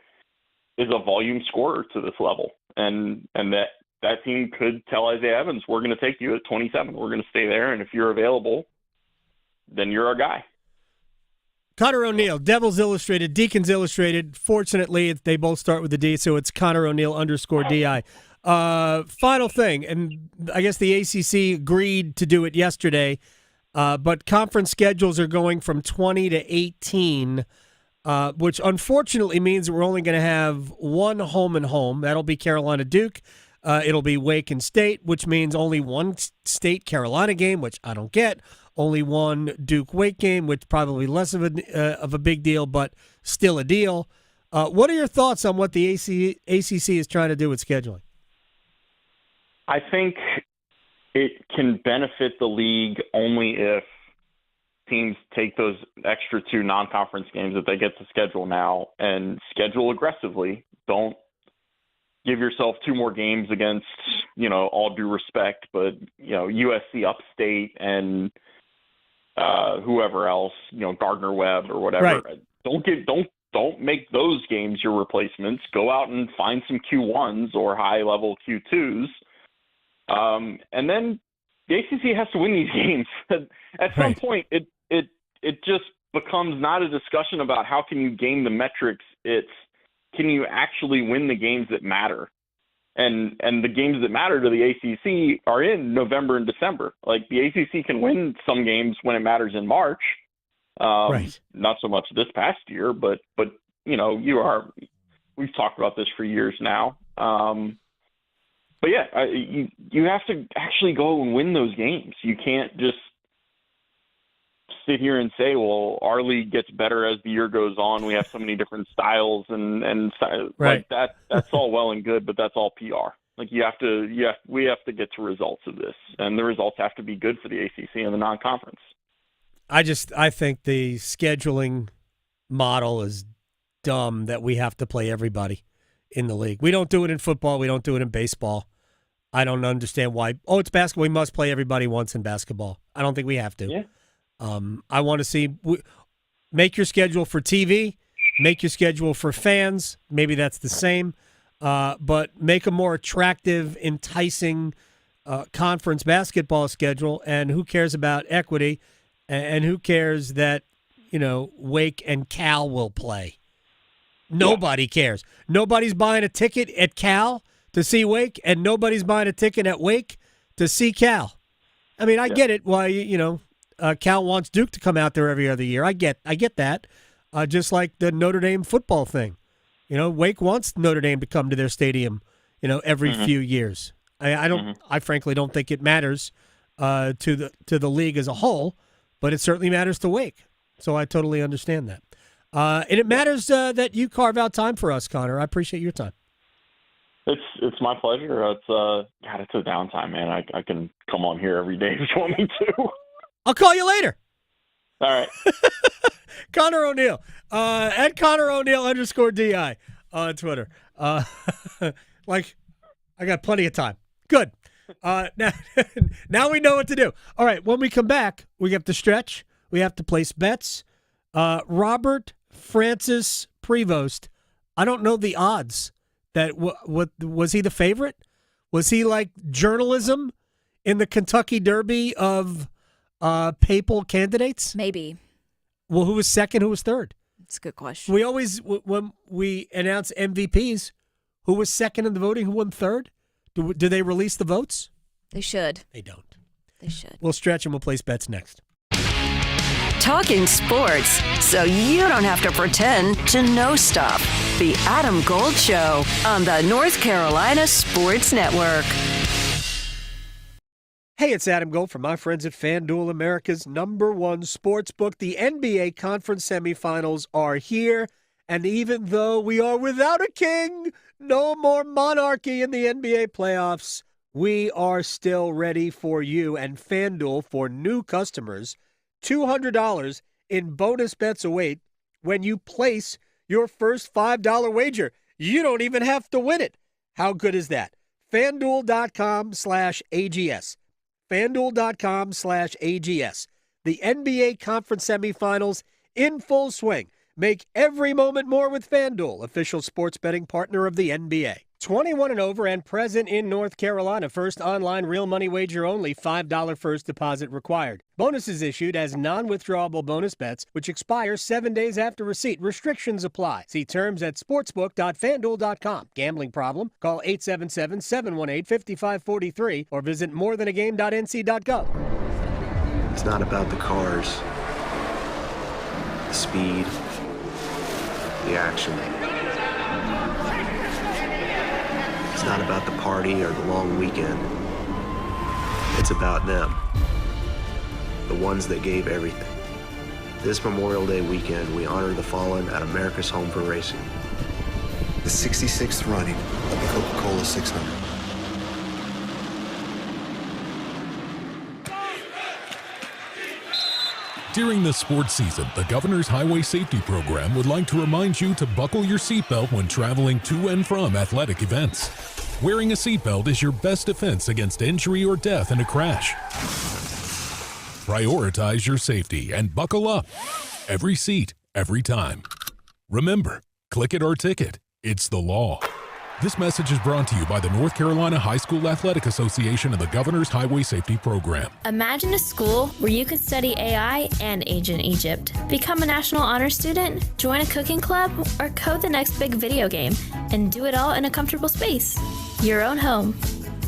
is a volume scorer to this level, and that team could tell Isaiah Evans, we're going to take you at 27. We're going to stay there, and if you're available, then you're our guy. Conor O'Neill, Devils Illustrated, Deacons Illustrated. Fortunately, they both start with the D, so it's Conor O'Neill _DI. Final thing, and I guess the ACC agreed to do it yesterday, but conference schedules are going from 20 to 18, which unfortunately means we're only going to have one home and home. That'll be Carolina Duke. It'll be Wake and State, which means only one State Carolina game, which I don't get. Only one Duke Wake game, which probably less of a big deal, but still a deal. What are your thoughts on what the ACC is trying to do with scheduling? I think it can benefit the league only if teams take those extra two non-conference games that they get to schedule now and schedule aggressively. Don't give yourself two more games against, all due respect, but, USC Upstate and whoever else, Gardner Webb or whatever. Right. Don't make those games your replacements. Go out and find some Q1s or high-level Q2s. And then the ACC has to win these games. At some point, it just becomes not a discussion about how can you game the metrics. It's can you actually win the games that matter? And the games that matter to the ACC are in November and December. Like, the ACC can win some games when it matters in March. Right. Not so much this past year, but we've talked about this for years now. But yeah, you have to actually go and win those games. You can't just sit here and say, well, our league gets better as the year goes on. We have so many different styles and right. Like that. That's all well and good, but that's all PR. Like, we have to get to results of this, and the results have to be good for the ACC and the non-conference. I think the scheduling model is dumb, that we have to play everybody in the league. We don't do it in football. We don't do it in baseball. I don't understand why. Oh, it's basketball. We must play everybody once in basketball. I don't think we have to. Yeah. I want to see make your schedule for TV, make your schedule for fans. Maybe that's the same, but make a more attractive, enticing conference basketball schedule. And who cares about equity? And who cares that Wake and Cal will play? Nobody cares. Nobody's buying a ticket at Cal to see Wake, and nobody's buying a ticket at Wake to see Cal. I mean, I get it. Why Cal wants Duke to come out there every other year. I get that. Just like the Notre Dame football thing. Wake wants Notre Dame to come to their stadium, every few years. I frankly don't think it matters to the league as a whole, but it certainly matters to Wake. So I totally understand that. And it matters that you carve out time for us, Conor. I appreciate your time. It's my pleasure. It's a downtime, man. I can come on here every day if you want me to. I'll call you later. All right. Conor O'Neill. At Conor O'Neill _DI on Twitter. Like, I got plenty of time. Good. Now we know what to do. All right, when we come back, we have to stretch. We have to place bets. Robert Francis Prevost. I don't know the odds. That what was he the favorite? Was he like journalism in the Kentucky Derby of papal candidates? Maybe. Well, who was second? Who was third? That's a good question. We always, when we announce MVPs, who was second in the voting? Who won third? Do they release the votes? They should. They don't. They should. We'll stretch and we'll place bets next. Talking sports, so you don't have to pretend to know stuff. The Adam Gold Show on the North Carolina Sports Network. Hey, it's Adam Gold from my friends at FanDuel, America's #1 sports book. The NBA Conference semifinals are here, and even though we are without a king, no more monarchy in the NBA playoffs, we are still ready for you. And FanDuel, for new customers, $200 in bonus bets await when you place your first $5 wager. You don't even have to win it. How good is that? FanDuel.com/AGS. FanDuel.com/AGS. The NBA Conference semifinals in full swing. Make every moment more with FanDuel, official sports betting partner of the NBA. 21 and over and present in North Carolina. First online real money wager only. $5 first deposit required. Bonuses issued as non-withdrawable bonus bets, which expire 7 days after receipt. Restrictions apply. See terms at sportsbook.fanduel.com. Gambling problem? Call 877-718-5543 or visit morethanagame.nc.gov. It's not about the cars, the speed, the action. It's not about the party or the long weekend. It's about them. The ones that gave everything. This Memorial Day weekend, we honor the fallen at America's Home for Racing. The 66th running of the Coca-Cola 600. During the sports season, the Governor's Highway Safety Program would like to remind you to buckle your seatbelt when traveling to and from athletic events. Wearing a seatbelt is your best defense against injury or death in a crash. Prioritize your safety and buckle up. Every seat, every time. Remember, click it or ticket. It's the law. This message is brought to you by the North Carolina High School Athletic Association and the Governor's Highway Safety Program. Imagine a school where you could study AI and ancient Egypt, become a National Honor Student, join a cooking club, or code the next big video game, and do it all in a comfortable space, your own home.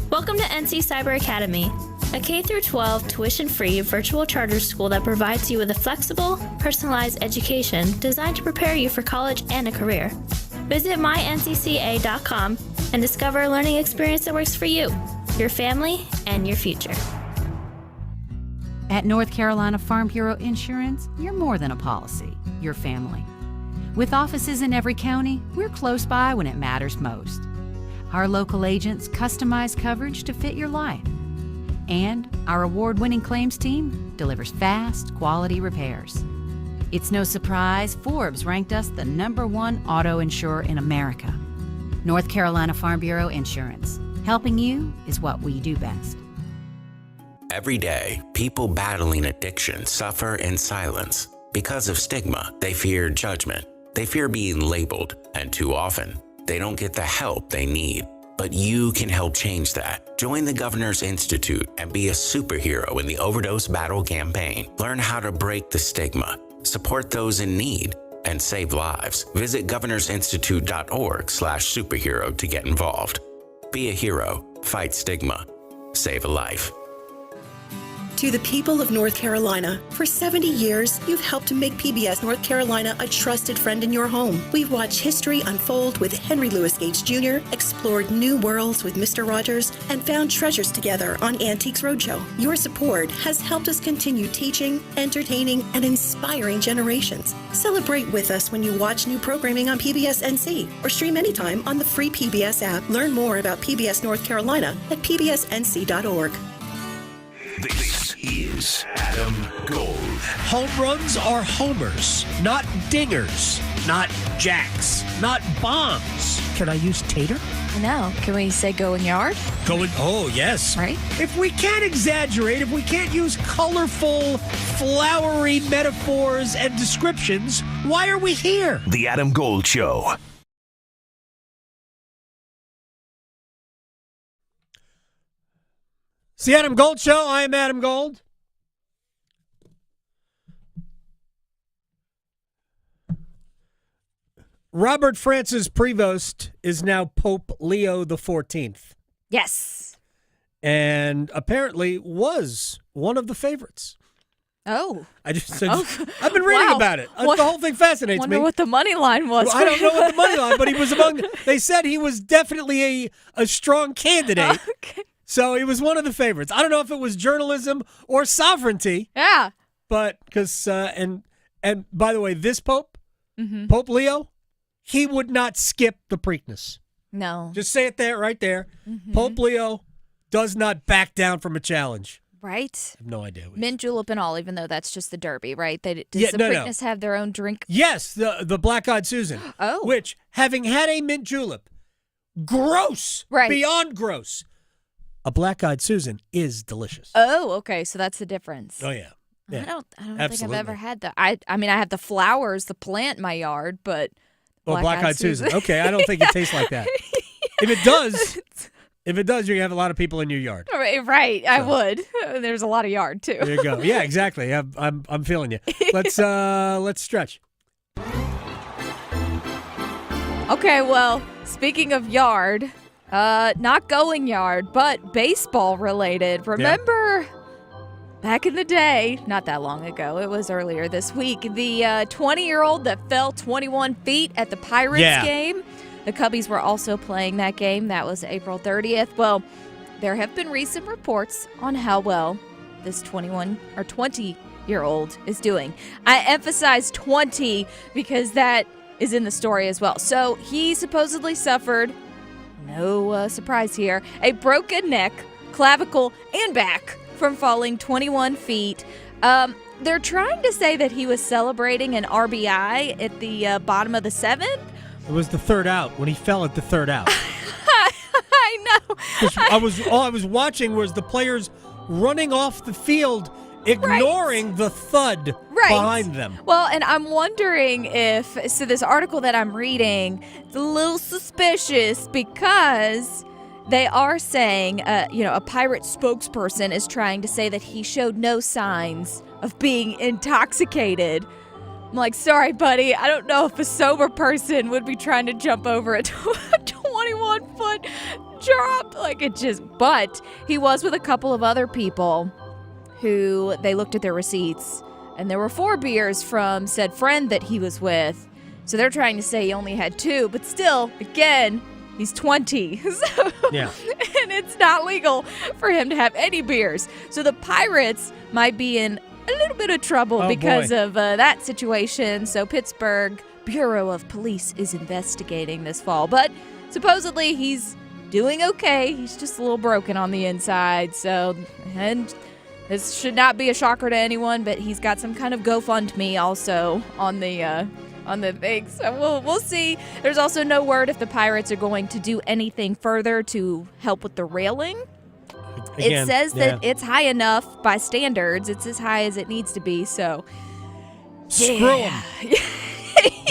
Welcome to NC Cyber Academy, a K-12 tuition-free virtual charter school that provides you with a flexible, personalized education designed to prepare you for college and a career. Visit myncca.com and discover a learning experience that works for you, your family, and your future. At North Carolina Farm Bureau Insurance, you're more than a policy, you're family. With offices in every county, we're close by when it matters most. Our local agents customize coverage to fit your life. And our award-winning claims team delivers fast, quality repairs. It's no surprise Forbes ranked us the #1 auto insurer in America. North Carolina Farm Bureau Insurance. Helping you is what we do best. Every day, people battling addiction suffer in silence. Because of stigma, they fear judgment. They fear being labeled, and too often, they don't get the help they need. But you can help change that. Join the Governor's Institute and be a superhero in the overdose battle campaign. Learn how to break the stigma, support those in need, and save lives. Visit governorsinstitute.org/superhero to get involved. Be a hero, fight stigma, save a life. To the people of North Carolina, for 70 years, you've helped to make PBS North Carolina a trusted friend in your home. We've watched history unfold with Henry Louis Gates Jr., explored new worlds with Mr. Rogers, and found treasures together on Antiques Roadshow. Your support has helped us continue teaching, entertaining, and inspiring generations. Celebrate with us when you watch new programming on PBS NC or stream anytime on the free PBS app. Learn more about PBS North Carolina at pbsnc.org. This is is Adam Gold. Home runs are homers, not dingers, not jacks, not bombs. Can I use tater? No. Can we say going yard? Oh, yes. Right? If we can't exaggerate, if we can't use colorful, flowery metaphors and descriptions, why are we here? The Adam Gold Show. It's the Adam Gold Show. I am Adam Gold. Robert Francis Prevost is now Pope Leo XIV. Yes. And apparently was one of the favorites. Oh. I've been reading about it. The whole thing fascinates me. Wonder what the money line was. Well, I don't know what the money line, but he was among. They said he was definitely a strong candidate. Okay. So he was one of the favorites. I don't know if it was journalism or sovereignty. Yeah. But because and by the way, this Pope, Mm-hmm. Pope Leo, he would not skip the Preakness. No. Just say it there, right there. Mm-hmm. Pope Leo does not back down from a challenge. Right? I have no idea. Mint julep and all, even though that's just the Derby, right? Does the no. Preakness have their own drink? Yes, the Black-Eyed Susan. Oh. Which, having had a mint julep, gross, right. beyond gross, a Black-Eyed Susan is delicious. Oh, okay. So that's the difference. Oh, yeah. I don't think Absolutely. I've ever had that. I mean, I have the flowers, the plant in my yard, but Black-Eyed Susan. Okay, I don't think it tastes like that. If it does, you're gonna have a lot of people in your yard. Right. I would. There's a lot of yard too. There you go. Yeah, exactly. I'm feeling you. Let's stretch. Okay, well, speaking of yard, not going yard, but baseball related. Remember back in the day, not that long ago, it was earlier this week, the 20-year-old that fell 21 feet at the Pirates game? The Cubbies were also playing that game. That was April 30th. Well, there have been recent reports on how well this 20-year-old is doing. I emphasize 20 because that is in the story as well. So he supposedly suffered, no surprise here, a broken neck, clavicle, and back from falling 21 feet. They're trying to say that he was celebrating an RBI at the bottom of the seventh. It was the third out when he fell at the third out. I know. All I was watching was the players running off the field, ignoring the thud behind them. Well, and I'm wondering if this article that I'm reading is a little suspicious because they are saying, a Pirate spokesperson is trying to say that he showed no signs of being intoxicated. I'm like, sorry, buddy. I don't know if a sober person would be trying to jump over a 21-foot drop. But he was with a couple of other people who they looked at their receipts, and there were 4 beers from said friend that he was with. So they're trying to say he only had 2, but still, again, he's 20. Yeah. And it's not legal for him to have any beers. So the Pirates might be in a little bit of trouble because of that situation. So Pittsburgh Bureau of Police is investigating this fall. But supposedly he's doing okay. He's just a little broken on the inside. So, and this should not be a shocker to anyone, but he's got some kind of GoFundMe also on the thing. So we'll see. There's also no word if the Pirates are going to do anything further to help with the railing. It says that it's high enough by standards. It's as high as it needs to be, so screw them.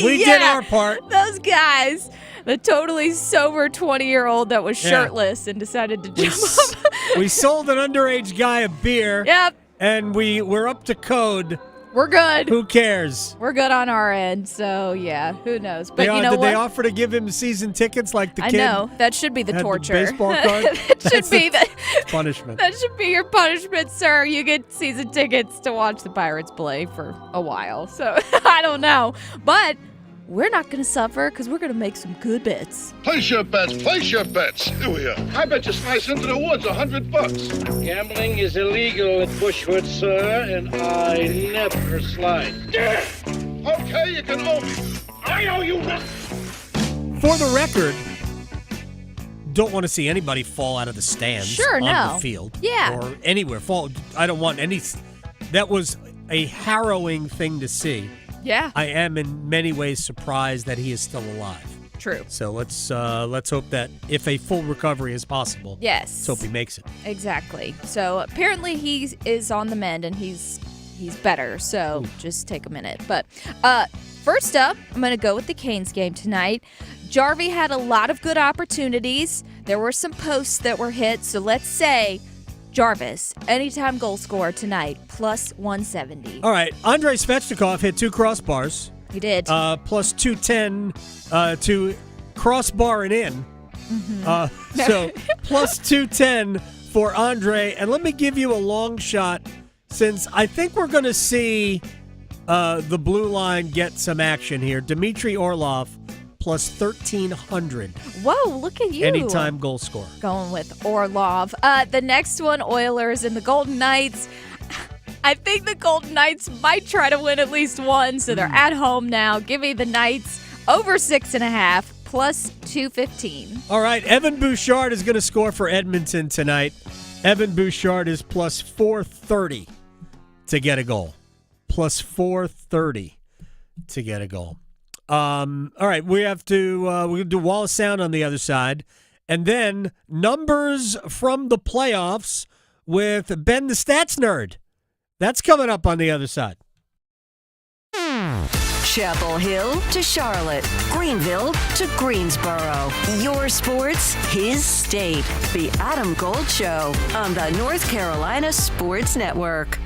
We did our part. Those guys, the totally sober 20-year-old that was shirtless and decided to jump up. We sold an underage guy a beer. Yep. And we're up to code. We're good. Who cares? We're good on our end, so yeah, who knows? But you know did what? they offer to give him season tickets like the kid? I know. That should be the had torture. The baseball card? That should be the punishment. That should be your punishment, sir. You get season tickets to watch the Pirates play for a while. So I don't know. But we're not going to suffer because we're going to make some good bets. Place your bets. Place your bets. Here we are. I bet you slice into the woods $100. Gambling is illegal at Bushwood, sir, and I never slide. Okay, you can owe me. I owe you nothing. For the record, don't want to see anybody fall out of the stands on the field. Yeah. Or anywhere. I don't want any that was a harrowing thing to see. Yeah. I am in many ways surprised that he is still alive. True. So let's hope that if a full recovery is possible, yes, let's hope he makes it. Exactly. So apparently he is on the mend and he's better. So just take a minute. But first up, I'm going to go with the Canes game tonight. Jarvie had a lot of good opportunities. There were some posts that were hit. So let's say Jarvis, anytime goal scorer tonight, plus 170. All right. Andrei Svechnikov hit 2 crossbars. He did. Plus 210 to crossbar and in. Mm-hmm. So plus 210 for Andre. And let me give you a long shot, since I think we're going to see the blue line get some action here. Dmitry Orlov plus 1,300. Whoa, look at you. Anytime goal scorer. Going with Orlov. The next one, Oilers and the Golden Knights. I think the Golden Knights might try to win at least one, so they're at home now. Give me the Knights over 6.5, plus 215. All right, Evan Bouchard is going to score for Edmonton tonight. Evan Bouchard is plus 430 to get a goal. Plus 430 to get a goal. All right, we have to we're going to do Wallace Sound on the other side. And then numbers from the playoffs with Ben the Stats Nerd. That's coming up on the other side. Chapel Hill to Charlotte, Greenville to Greensboro. Your sports, his state. The Adam Gold Show on the North Carolina Sports Network.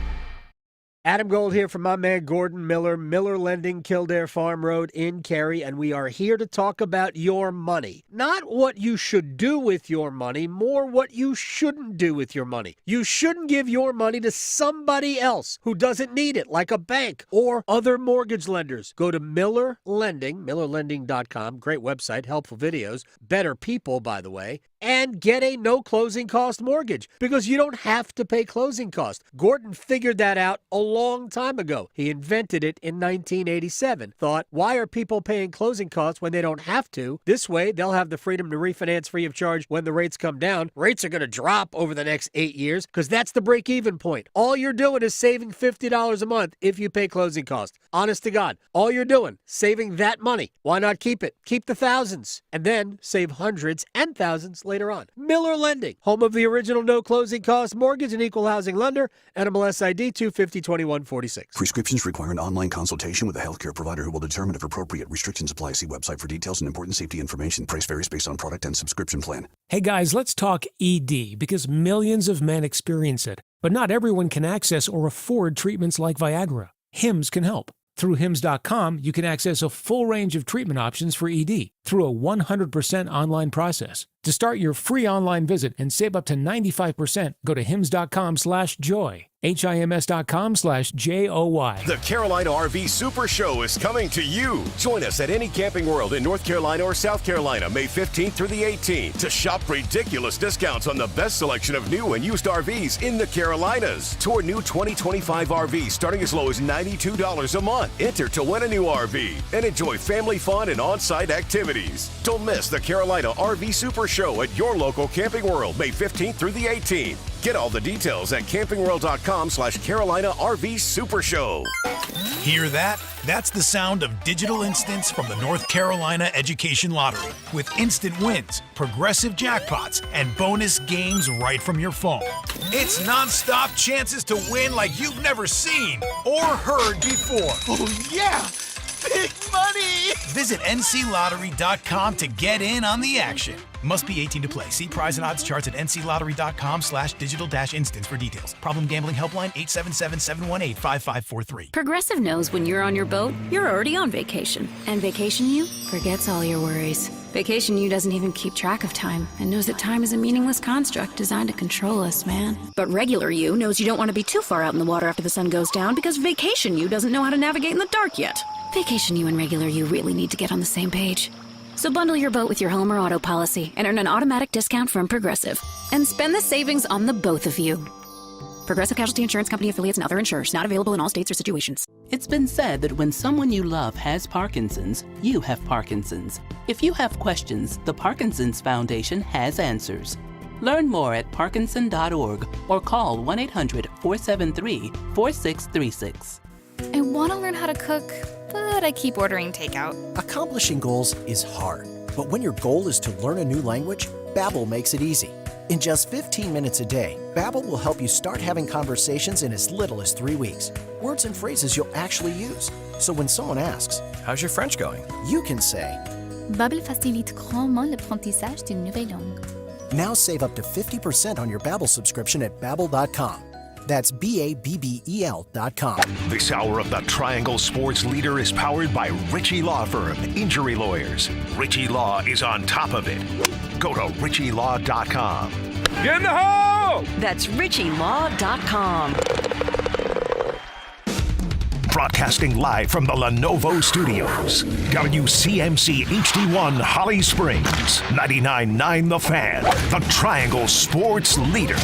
Adam Gold here from my man Gordon Miller, Miller Lending, Kildare Farm Road in Cary, and we are here to talk about your money. Not what you should do with your money, more what you shouldn't do with your money. You shouldn't give your money to somebody else who doesn't need it, like a bank or other mortgage lenders. Go to Miller Lending, millerlending.com, great website, helpful videos, better people, by the way, and get a no closing cost mortgage because you don't have to pay closing costs. Gordon figured that out a long time ago. He invented it in 1987. Thought, why are people paying closing costs when they don't have to? This way, they'll have the freedom to refinance free of charge when the rates come down. Rates are going to drop over the next 8 years because that's the break-even point. All you're doing is saving $50 a month if you pay closing costs. Honest to God, all you're doing, saving that money. Why not keep it? Keep the thousands and then save hundreds and thousands later on. Miller Lending, home of the original no closing cost mortgage and equal housing lender, NMLS ID 2502146. Prescriptions require an online consultation with a healthcare provider who will determine if appropriate. Restrictions apply. See website for details and important safety information. Price varies based on product and subscription plan. Hey guys, let's talk ED because millions of men experience it, but not everyone can access or afford treatments like Viagra. Hims can help. Through Hims.com, you can access a full range of treatment options for ED through a 100% online process. To start your free online visit and save up to 95%, go to hims.com/joy. HIMS.com/JOY. The Carolina RV Super Show is coming to you. Join us at any Camping World in North Carolina or South Carolina, May 15th through the 18th, to shop ridiculous discounts on the best selection of new and used RVs in the Carolinas. Tour new 2025 RVs starting as low as $92 a month. Enter to win a new RV and enjoy family fun and on-site activities. Don't miss the Carolina RV Super Show at your local Camping World, May 15th through the 18th. Get all the details at campingworld.com/Carolina RV Super Show. Hear that? That's the sound of digital instants from the North Carolina Education Lottery. With instant wins, progressive jackpots, and bonus games right from your phone. It's nonstop chances to win like you've never seen or heard before. Oh, yeah! Big money! Visit nclottery.com to get in on the action. Must be 18 to play. See prize and odds charts at nclottery.com/digital-instants for details. Problem gambling helpline 877-718-5543. Progressive knows when you're on your boat, you're already on vacation. And Vacation You forgets all your worries. Vacation You doesn't even keep track of time and knows that time is a meaningless construct designed to control us, man. But Regular You knows you don't want to be too far out in the water after the sun goes down because Vacation You doesn't know how to navigate in the dark yet. Vacation You and Regular You really need to get on the same page. So bundle your boat with your home or auto policy and earn an automatic discount from Progressive. And spend the savings on the both of you. Progressive Casualty Insurance Company affiliates and other insurers. Not available in all states or situations. It's been said that when someone you love has Parkinson's, you have Parkinson's. If you have questions, the Parkinson's Foundation has answers. Learn more at parkinson.org or call 1-800-473-4636. I want to learn how to cook, but I keep ordering takeout. Accomplishing goals is hard, but when your goal is to learn a new language, Babbel makes it easy. In just 15 minutes a day, Babbel will help you start having conversations in as little as 3 weeks. Words and phrases you'll actually use. So when someone asks, "How's your French going?" you can say, Babbel facilite grandement l'apprentissage d'une nouvelle langue. Now save up to 50% on your Babbel subscription at Babbel.com. That's Babbel.com. This hour of the Triangle Sports Leader is powered by Ritchie Law Firm, injury lawyers. Ritchie Law is on top of it. Go to RitchieLaw.com. Get in the hole! That's RitchieLaw.com. Broadcasting live from the Lenovo Studios. WCMC HD1 Holly Springs. 99.9 The Fan. The Triangle Sports Leader.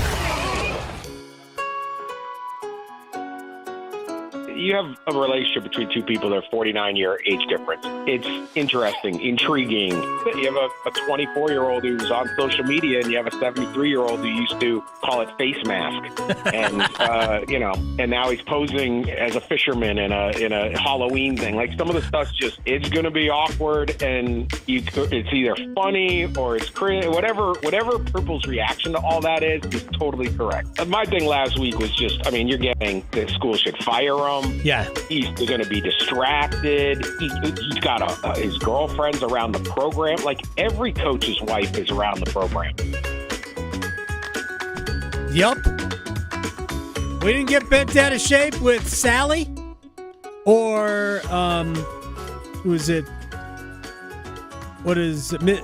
You have a relationship between two people that are 49-year age difference. It's interesting, intriguing. You have a 24-year-old who's on social media, and you have a 73-year-old who used to call it face mask, and and now he's posing as a fisherman in a Halloween thing. Like, some of the stuff's just, it's going to be awkward, and it's either funny or it's crazy. Whatever people's reaction to all that is totally correct. My thing last week was just, you're getting the school should fire him. Yeah. He's going to be distracted. He's got his girlfriend's around the program. Like, every coach's wife is around the program. Yup. We didn't get bent out of shape with Sally or, who is it? What is Nick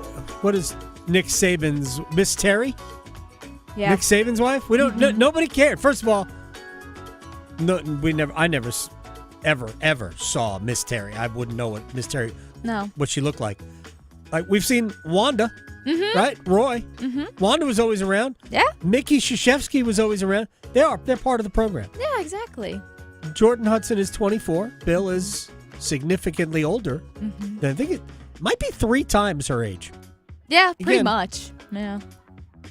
Saban's, Miss Terry? Yeah. Nick Saban's wife? We don't, nobody cared. First of all, no, I never ever saw Miss Terry. I wouldn't know what Miss Terry, what she looked like. Like, we've seen Wanda, right? Roy. Wanda was always around. Yeah. Mickey Krzyzewski was always around. They're part of the program. Yeah, exactly. Jordan Hudson is 24. Bill is significantly older. I think it might be 3 times her age. Yeah, pretty Again, much. Yeah.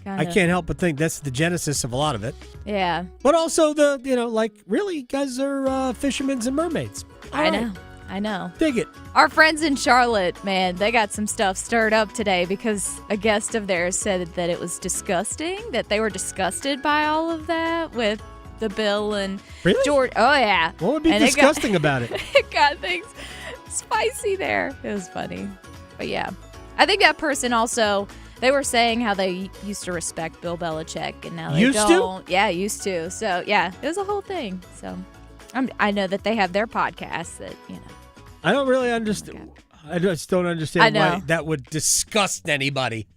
I can't help but think that's the genesis of a lot of it. Yeah. But also really, you guys are fishermen and mermaids. I know. Dig it. Our friends in Charlotte, man, they got some stuff stirred up today because a guest of theirs said that it was disgusting, that they were disgusted by all of that with the Bill and George. Oh, yeah. What would be disgusting about it? It got things spicy there. It was funny. But yeah, I think that person also, they were saying how they used to respect Bill Belichick and now they don't. Yeah, used to. So yeah, it was a whole thing. So I know that they have their podcast that, I don't really understand. I just don't understand why that would disgust anybody.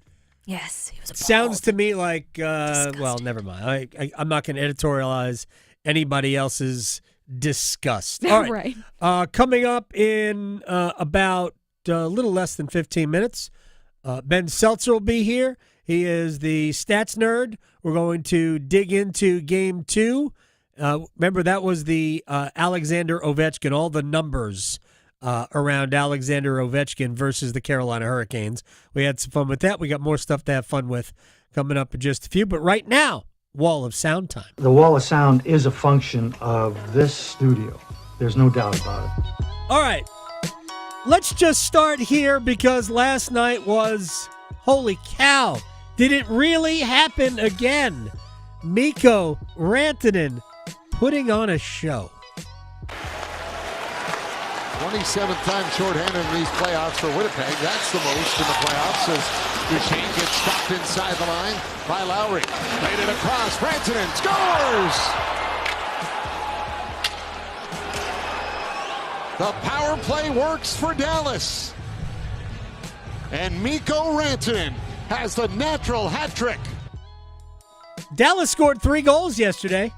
Yes, he was appalled. Sounds to me like, well, never mind. I'm not going to editorialize anybody else's disgust. All right. Right. Coming up in about a little less than 15 minutes, Ben Seltzer will be here. He is the stats nerd. We're going to dig into Game 2. Remember, that was the Alexander Ovechkin, all the numbers around Alexander Ovechkin versus the Carolina Hurricanes. We had some fun with that. We got more stuff to have fun with coming up in just a few. But right now, Wall of Sound time. The Wall of Sound is a function of this studio. There's no doubt about it. All right. Let's just start here because last night was, holy cow, did it really happen again? Mikko Rantanen putting on a show. 27th time shorthanded in these playoffs for Winnipeg. That's the most in the playoffs as Duchesne gets stopped inside the line by Lowry. Played it across. Rantanen scores! The power play works for Dallas. And Mikko Rantanen has the natural hat trick. Dallas scored 3 goals yesterday.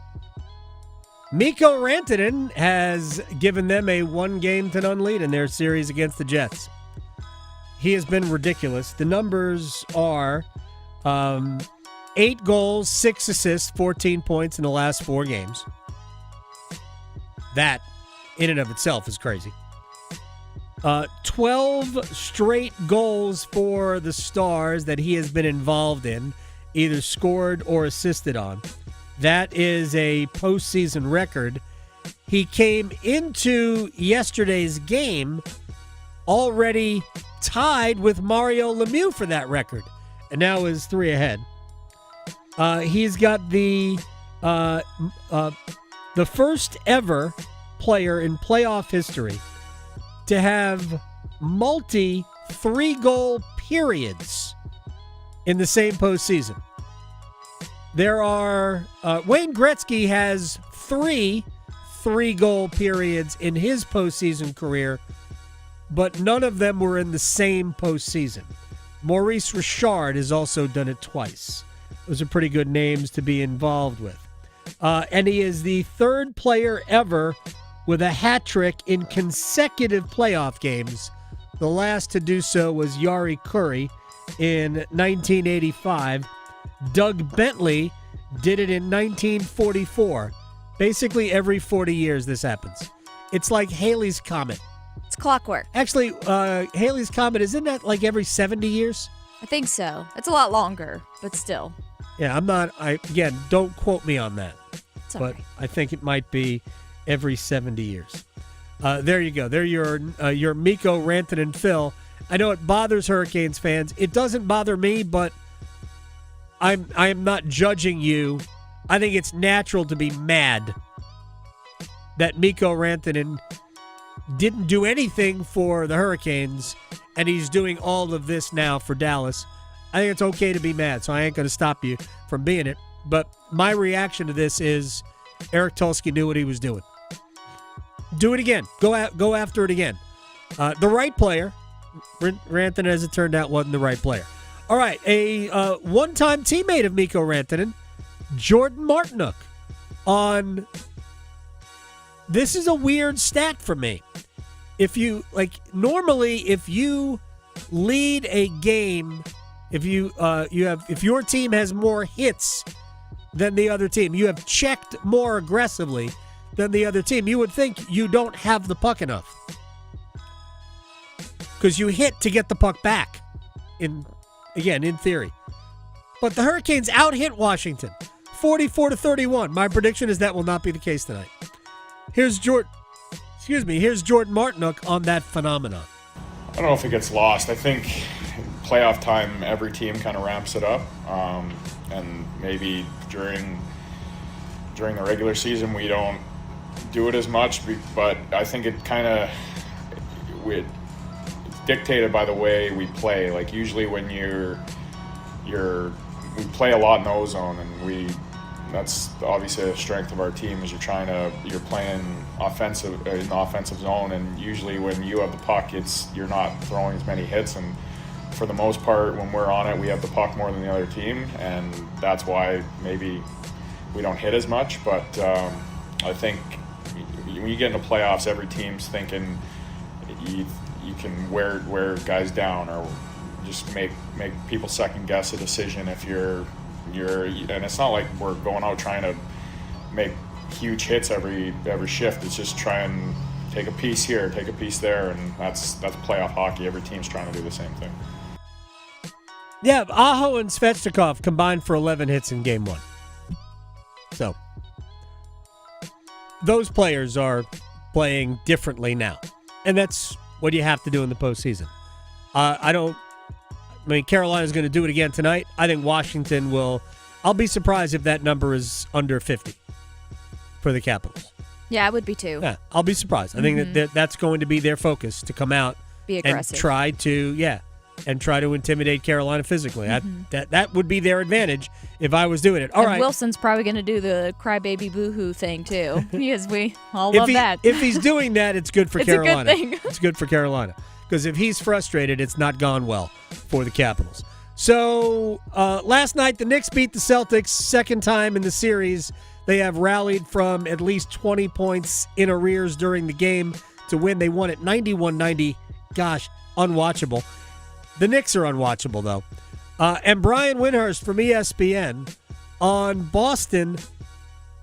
Mikko Rantanen has given them a 1-game-to-none lead in their series against the Jets. He has been ridiculous. The numbers are 8 goals, 6 assists, 14 points in the last 4 games. That, in and of itself, is crazy. 12 straight goals for the Stars that he has been involved in either scored or assisted on. That is a postseason record. He came into yesterday's game already tied with Mario Lemieux for that record, and now is 3 ahead. He's got the first ever player in playoff history to have multi 3-goal periods in the same postseason. There are Wayne Gretzky has 3 3-goal periods in his postseason career, but none of them were in the same postseason. Maurice Richard has also done it twice. Those are pretty good names to be involved with. And he is the 3rd player ever with a hat trick in consecutive playoff games. The last to do so was Yari Curry in 1985. Doug Bentley did it in 1944. Basically, every 40 years this happens. It's like Halley's Comet. It's clockwork. Actually, Halley's Comet, isn't that like every 70 years? I think so. It's a lot longer, but still. Yeah, again, don't quote me on that. But right. I think it might be every 70 years. There you go. There your Mikko, Rantanen, and Phil. I know it bothers Hurricanes fans. It doesn't bother me, but I am not judging you. I think it's natural to be mad that Mikko Rantanen didn't do anything for the Hurricanes, and he's doing all of this now for Dallas. I think it's okay to be mad, so I ain't going to stop you from being it. But my reaction to this is Eric Tulsky knew what he was doing. Do it again. Go after it again. The right player. Rantanen, as it turned out, wasn't the right player. All right, a one-time teammate of Mikko Rantanen, Jordan Martinook, on... This is a weird stat for me. If you, normally if you lead a game, if your team has more hits than the other team, you have checked more aggressively than the other team, you would think you don't have the puck enough. Because you hit to get the puck back, in theory. But the Hurricanes out-hit Washington, 44-31. My prediction is that will not be the case tonight. Here's Jordan Martinook on that phenomenon. I don't know if it gets lost. I think playoff time, every team kind of ramps it up. And maybe during the regular season, we don't do it as much. But I think it kind of it's dictated by the way we play. Like usually when we play a lot in the O-zone, and that's obviously a strength of our team is you're playing offensive in the offensive zone, and usually when you have the puck, you're not throwing as many hits, and for the most part when we're on it we have the puck more than the other team, and that's why maybe we don't hit as much. But I think when you get into playoffs, every team's thinking you can wear guys down or just make people second guess a decision if you're and it's not like we're going out trying to make huge hits every shift. It's just try and take a piece here, take a piece there, and that's playoff hockey. Every team's trying to do the same thing. Yeah, Aho and Svechnikov combined for 11 hits in Game 1. So those players are playing differently now, and that's what you have to do in the postseason. Carolina's going to do it again tonight. I think Washington will. I'll be surprised if that number is under 50 for the Capitals. Yeah, I would be too. Yeah, I'll be surprised. I think that's going to be their focus, to come out be aggressive and try to intimidate Carolina physically. That would be their advantage if I was doing it. All right. Wilson's probably going to do the crybaby boohoo thing too, because we all love that. If he's doing that, it's good for Carolina. It's a good thing. It's good for Carolina. Because if he's frustrated, it's not gone well for the Capitals. So last night, the Knicks beat the Celtics, second time in the series. They have rallied from at least 20 points in arrears during the game to win. They won at 91-90. Gosh, unwatchable. The Knicks are unwatchable, though. And Brian Windhurst from ESPN on Boston,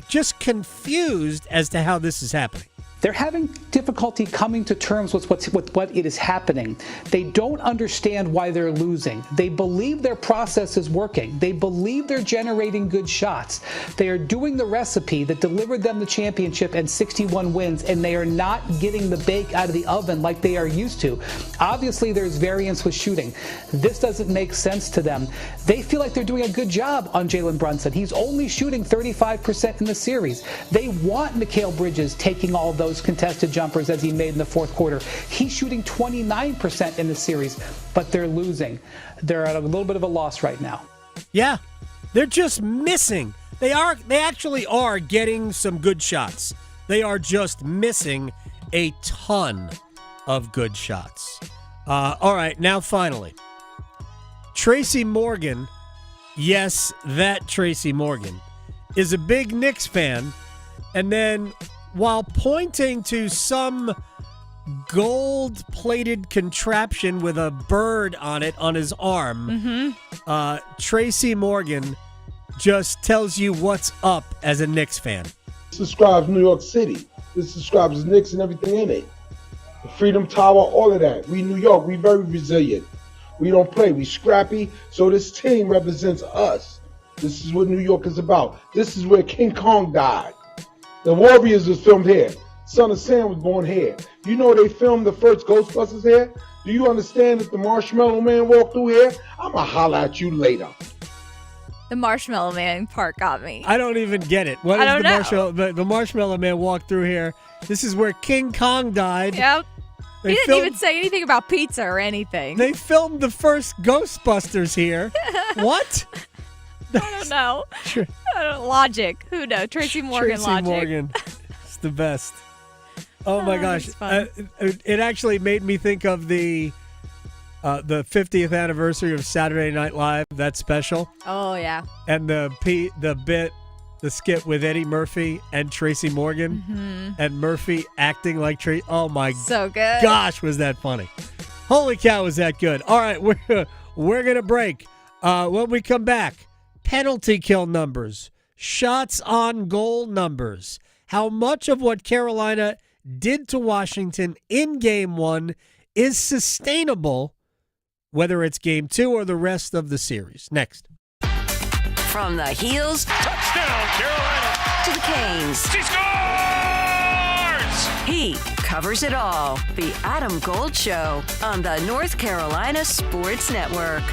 just confused as to how this is happening. They're having difficulty coming to terms with what it is happening. They don't understand why they're losing. They believe their process is working. They believe they're generating good shots. They are doing the recipe that delivered them the championship and 61 wins, and they are not getting the bake out of the oven like they are used to. Obviously, there's variance with shooting. This doesn't make sense to them. They feel like they're doing a good job on Jalen Brunson. He's only shooting 35% in the series. They want Mikal Bridges taking all those contested jumpers as he made in the fourth quarter. He's shooting 29% in the series, but they're losing. They're at a little bit of a loss right now. Yeah, they're just missing. They actually are getting some good shots. They are just missing a ton of good shots. All right, now finally, Tracy Morgan, yes, that Tracy Morgan, is a big Knicks fan, and then while pointing to some gold-plated contraption with a bird on it on his arm, Tracy Morgan just tells you what's up as a Knicks fan. This describes New York City. This describes the Knicks and everything in it. The Freedom Tower, all of that. We New York, we very resilient. We don't play, we scrappy. So this team represents us. This is what New York is about. This is where King Kong died. The Warriors was filmed here. Son of Sam was born here. You know they filmed the first Ghostbusters here? Do you understand that the Marshmallow Man walked through here? I'ma holler at you later. The Marshmallow Man part got me. I don't even get it. What is the Marshmallow? The Marshmallow Man walked through here. This is where King Kong died. Yep. He didn't even say anything about pizza or anything. They filmed the first Ghostbusters here. What? I don't know. Logic. Who knows? Tracy Morgan logic. Tracy Morgan. It's the best. Oh my gosh. It actually made me think of the 50th anniversary of Saturday Night Live, that special. Oh, yeah. And the skit with Eddie Murphy and Tracy Morgan, and Murphy acting like Tracy. Oh my so good. Gosh, was that funny. Holy cow, was that good. All right, we're going to break. When we come back, penalty kill numbers, shots on goal numbers, how much of what Carolina did to Washington in Game 1 is sustainable, whether it's Game 2 or the rest of the series. Next. From the heels, touchdown Carolina, to the canes. She scores! He covers it all. The Adam Gold Show on the North Carolina Sports Network.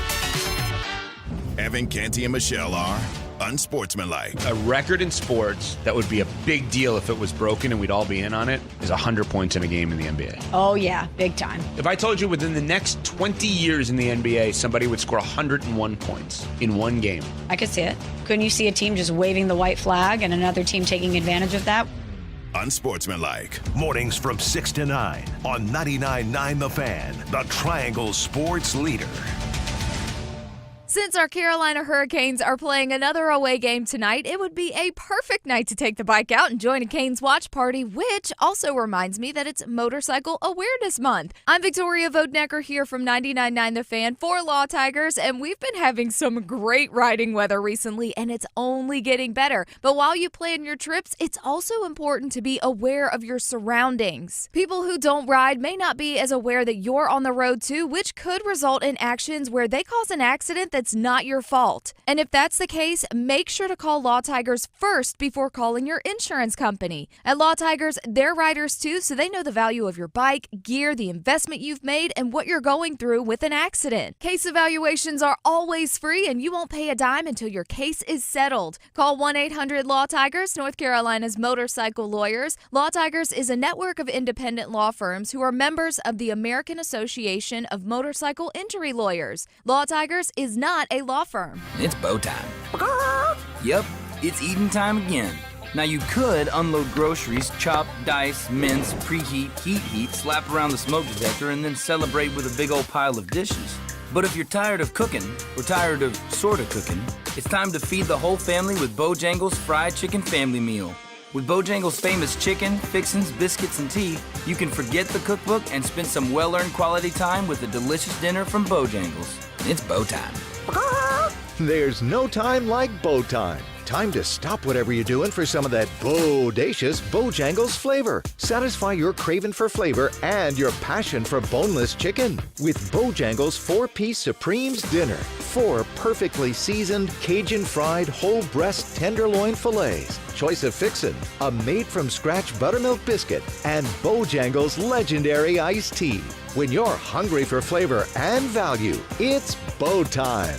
Evan, Canty, and Michelle are unsportsmanlike. A record in sports that would be a big deal if it was broken and we'd all be in on it is 100 points in a game in the NBA. Oh, yeah, big time. If I told you within the next 20 years in the NBA, somebody would score 101 points in one game. I could see it. Couldn't you see a team just waving the white flag and another team taking advantage of that? Unsportsmanlike. Mornings from 6 to 9 on 99.9 The Fan, the Triangle Sports Leader. Since our Carolina Hurricanes are playing another away game tonight, it would be a perfect night to take the bike out and join a Canes watch party, which also reminds me that it's Motorcycle Awareness Month. I'm Victoria Vodnecker here from 99.9 The Fan for Law Tigers, and we've been having some great riding weather recently, and it's only getting better. But while you plan your trips, it's also important to be aware of your surroundings. People who don't ride may not be as aware that you're on the road too, which could result in actions where they cause an accident that's not your fault. And if that's the case, make sure to call Law Tigers first before calling your insurance company. At Law Tigers, they're riders too, so they know the value of your bike, gear, the investment you've made, and what you're going through with an accident. Case evaluations are always free, and you won't pay a dime until your case is settled. Call 1-800-LAW-TIGERS, North Carolina's motorcycle lawyers. Law Tigers is a network of independent law firms who are members of the American Association of Motorcycle Injury Lawyers. Law Tigers is not a law firm. It's bow time. Yep, it's eating time again. Now you could unload groceries, chop, dice, mince, preheat, heat, slap around the smoke detector, and then celebrate with a big old pile of dishes. But if you're tired of cooking, or tired of sorta cooking, it's time to feed the whole family with Bojangles Fried Chicken Family Meal. With Bojangles' famous chicken, fixins, biscuits, and tea, you can forget the cookbook and spend some well-earned quality time with a delicious dinner from Bojangles. It's bow time. There's no time like bow time. Time to stop whatever you're doing for some of that bodacious Bojangles flavor. Satisfy your craving for flavor and your passion for boneless chicken with Bojangles 4-piece Supremes Dinner. 4 perfectly seasoned, Cajun-fried, whole breast tenderloin fillets. Choice of fixin', a made-from-scratch buttermilk biscuit, and Bojangles legendary iced tea. When you're hungry for flavor and value, it's Bo time.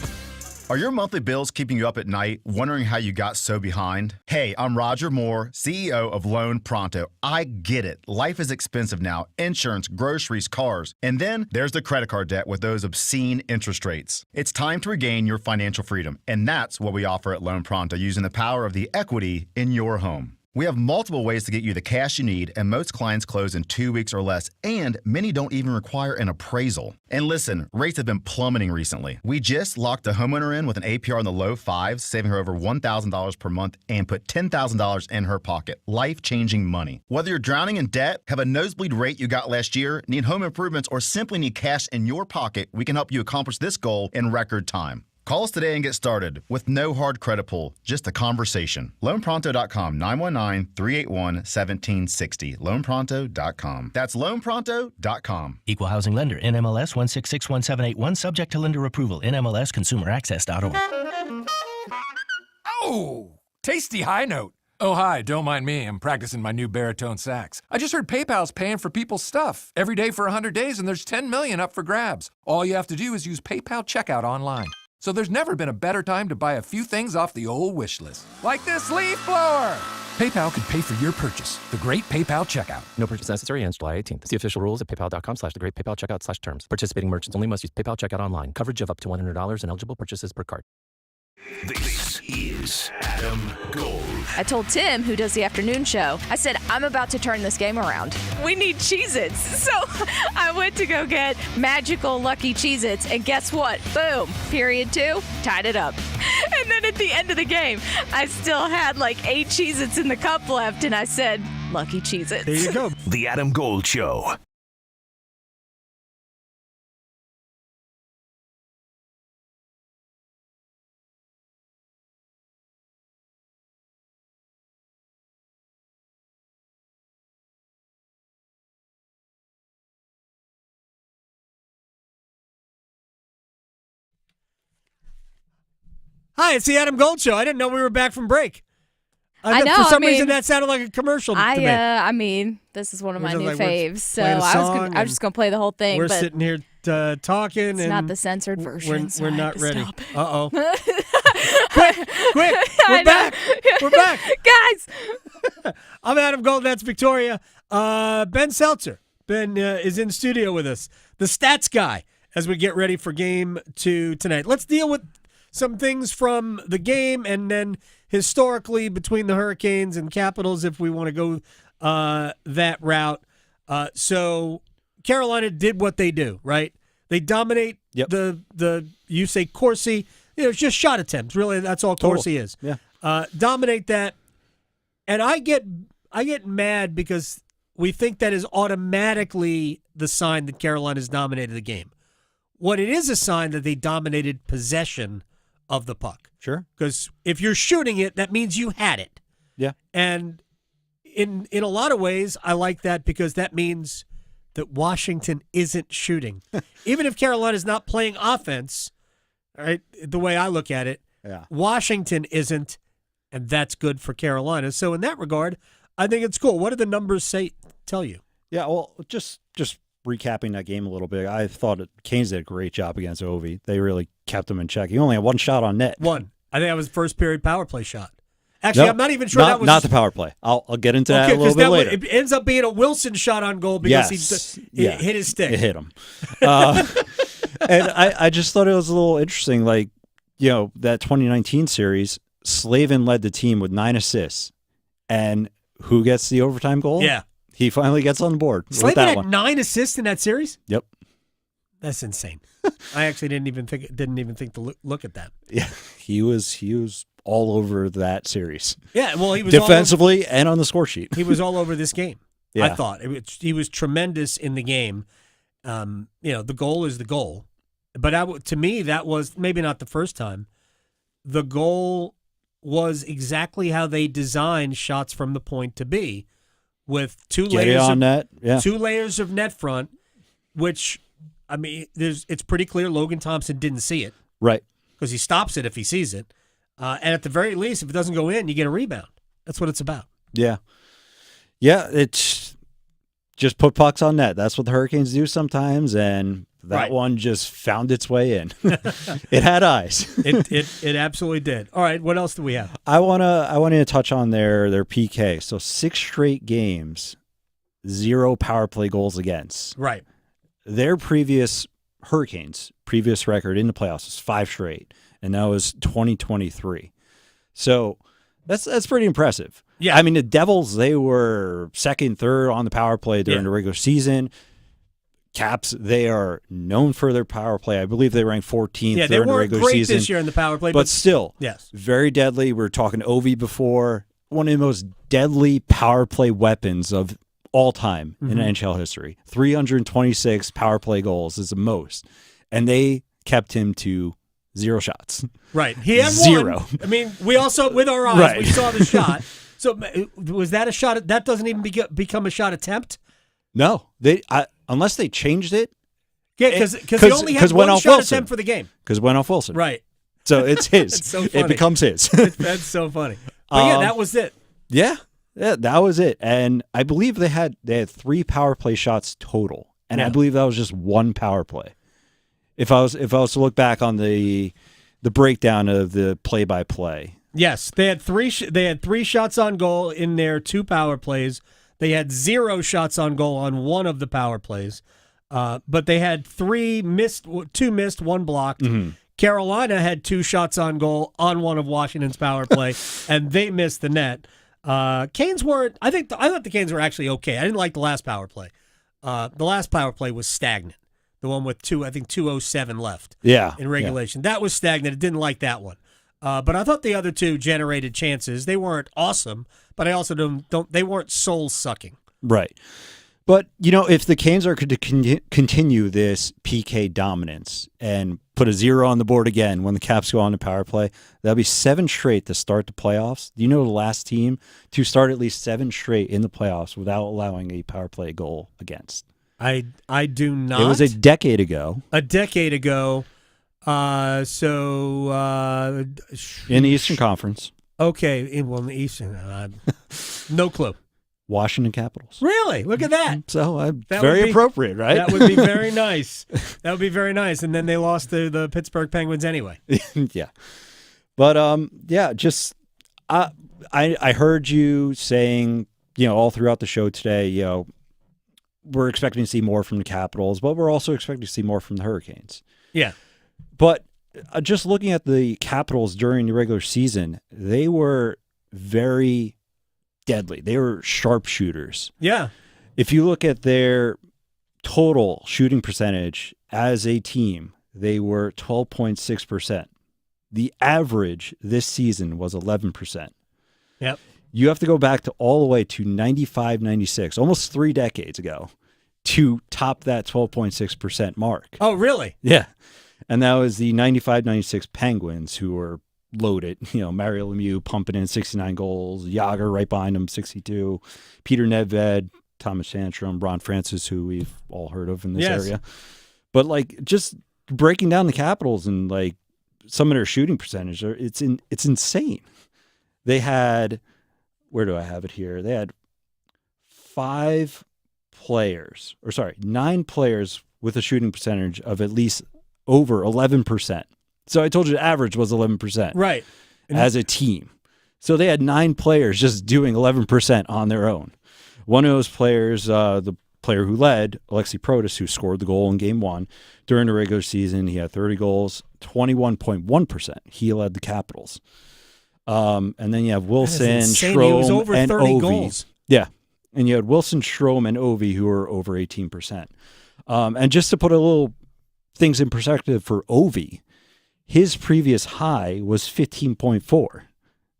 Are your monthly bills keeping you up at night, wondering how you got so behind? Hey, I'm Roger Moore, CEO of Loan Pronto. I get it. Life is expensive now. Insurance, groceries, cars. And then there's the credit card debt with those obscene interest rates. It's time to regain your financial freedom, and that's what we offer at Loan Pronto using the power of the equity in your home. We have multiple ways to get you the cash you need, and most clients close in 2 weeks or less, and many don't even require an appraisal. And listen, rates have been plummeting recently. We just locked a homeowner in with an APR in the low 5s, saving her over $1,000 per month, and put $10,000 in her pocket. Life-changing money. Whether you're drowning in debt, have a nosebleed rate you got last year, need home improvements, or simply need cash in your pocket, we can help you accomplish this goal in record time. Call us today and get started with no hard credit pull, just a conversation. LoanPronto.com, 919-381-1760. LoanPronto.com. That's LoanPronto.com. Equal housing lender, NMLS 1661781, subject to lender approval, NMLSConsumerAccess.org. Oh, tasty high note. Oh, hi, don't mind me. I'm practicing my new baritone sax. I just heard PayPal's paying for people's stuff every day for 100 days, and there's $10 million up for grabs. All you have to do is use PayPal checkout online. So there's never been a better time to buy a few things off the old wish list, like this leaf blower. PayPal could pay for your purchase. The Great PayPal Checkout. No purchase necessary ends July 18th. See official rules at paypal.com/thegreatpaypalcheckout/terms. Participating merchants only must use PayPal checkout online. Coverage of up to $100 and eligible purchases per card. This is Adam Gold. I told Tim, who does the afternoon show, I said, I'm about to turn this game around. We need Cheez-Its. So I went to go get magical lucky Cheez-Its, and guess what? Boom. Period 2, tied it up. And then at the end of the game, I still had like 8 Cheez-Its in the cup left, and I said, lucky Cheez-Its. There you go. The Adam Gold Show. Hi, it's the Adam Gold Show. I didn't know we were back from break. I know. For some reason, that sounded like a commercial to me. I mean, this is one of my new faves, so I was just going to play the whole thing. We're but sitting here talking. It's and not the censored version. We're not ready. Uh-oh. Quick, we're back. We're back. Guys. I'm Adam Gold. That's Victoria. Ben Seltzer. Ben is in studio with us, the stats guy, as we get ready for game 2 tonight. Let's deal with some things from the game and then historically between the Hurricanes and Capitals if we want to go that route. So Carolina did what they do, right? They dominate the you say Corsi. It's just shot attempts. Really, that's all Corsi is. Yeah. Dominate that. And I get mad because we think that is automatically the sign that Carolina's dominated the game. What it is a sign that they dominated possession of the puck. Sure. Because if you're shooting it, that means you had it. Yeah. And in a lot of ways, I like that because that means that Washington isn't shooting. Even if Carolina's not playing offense, right, the way I look at it, Washington isn't, and that's good for Carolina. So in that regard, I think it's cool. What do the numbers tell you? Yeah, well, just recapping that game a little bit, I thought Canes did a great job against Ovi. They really kept him in check. He only had one shot on net. One. I think that was first period power play shot. Actually, I'm not even sure that was not the power play. I'll get into that a little bit later. It ends up being a Wilson shot on goal because he hit his stick. It hit him. And I just thought it was a little interesting. Like, that 2019 series, Slavin led the team with 9 assists. And who gets the overtime goal? Yeah. He finally gets on board. Slavin had 9 assists in that series? Yep. That's insane. I actually didn't even think to look at that. Yeah, he was all over that series. Yeah, well, he was defensively and on the score sheet. He was all over this game. Yeah. I thought he was tremendous in the game. The goal is the goal, but to me that was maybe not the first time. The goal was exactly how they designed shots from the point to be, with two layers of net front, which, I mean, it's pretty clear Logan Thompson didn't see it. Right. Because he stops it if he sees it. And at the very least, if it doesn't go in, you get a rebound. That's what it's about. Yeah. Yeah, it's just put pucks on net. That's what the Hurricanes do sometimes, and that one just found its way in. It had eyes. It absolutely did. All right, what else do we have? I wanted to touch on their PK. So 6 straight games, 0 power play goals against. Right. Their Hurricanes' previous record in the playoffs was 5 straight, and that was 2023. So that's pretty impressive. Yeah. I mean, the Devils, they were second, third on the power play during the regular season. Caps, they are known for their power play. I believe they ranked 14th during the regular season. They weren't great this year in the power play. But still, yes, very deadly. We were talking Ovi before. One of the most deadly power play weapons of all time in NHL history. 326 power play goals is the most. And they kept him to 0 shots. Right. He had 0. 1. I mean, we also, with our eyes, we saw the shot. So was that a shot? That doesn't even become a shot attempt? No. Unless they changed it. Yeah, because he only had one shot attempt for the game. Because went off Wilson. Right. So it's his. It's so funny. It becomes his. That's so funny. But that was it. Yeah, that was it. And I believe they had 3 power play shots total. And I believe that was just 1 power play. If I was to look back on the breakdown of the play-by-play. Yes, they had 3 shots on goal in their 2 power plays. They had 0 shots on goal on 1 of the power plays. But they had 2 missed, 1 blocked. Mm-hmm. Carolina had 2 shots on goal on 1 of Washington's power play, and they missed the net. Canes weren't. I thought the Canes were actually okay. I didn't like the last power play. The last power play was stagnant. The one with 2:07 left. Yeah, in regulation, that was stagnant. I didn't like that one. But I thought the other 2 generated chances. They weren't awesome, but I also don't. They weren't soul sucking. Right. But, if the Canes are to continue this PK dominance and put a 0 on the board again when the Caps go on the power play, that'll be 7 straight to start the playoffs. Do you know the last team to start at least 7 straight in the playoffs without allowing a power play goal against? I do not. It was a decade ago. In the Eastern Conference. Okay, in the Eastern. No clue. Washington Capitals. Really? Look at that. So very appropriate, right? That would be very nice. That would be very nice. And then they lost to the Pittsburgh Penguins anyway. Yeah. But just I heard you saying, all throughout the show today, we're expecting to see more from the Capitals, but we're also expecting to see more from the Hurricanes. Yeah. But just looking at the Capitals during the regular season, they were very deadly. They were sharpshooters. Yeah. If you look at their total shooting percentage as a team, they were 12.6%. The average this season was 11%. Yep. You have to go back to all the way to 95-96, almost 3 decades ago, to top that 12.6% mark. Oh, really? Yeah. And that was the 95-96 Penguins, who were loaded. Mario Lemieux pumping in 69 goals, Yager right behind him, 62, Peter Nedved, Thomas Sandstrom, Ron Francis, who we've all heard of in this area. But just breaking down the Capitals and some of their shooting percentage, it's insane. They had, where do I have it here? They had 9 players with a shooting percentage of at least over 11%. So I told you the average was 11%. Right. As a team. So they had 9 players just doing 11% on their own. One of those players, the player who led, Alexei Protas, who scored the goal in Game 1 during the regular season, he had 30 goals, 21.1%. He led the Capitals. And then you have Wilson, Strome, and Ovi. Goals. Yeah. And you had Wilson, Strome, and Ovi, who were over 18%. And just to put a little things in perspective for Ovi, his previous high was 15.4.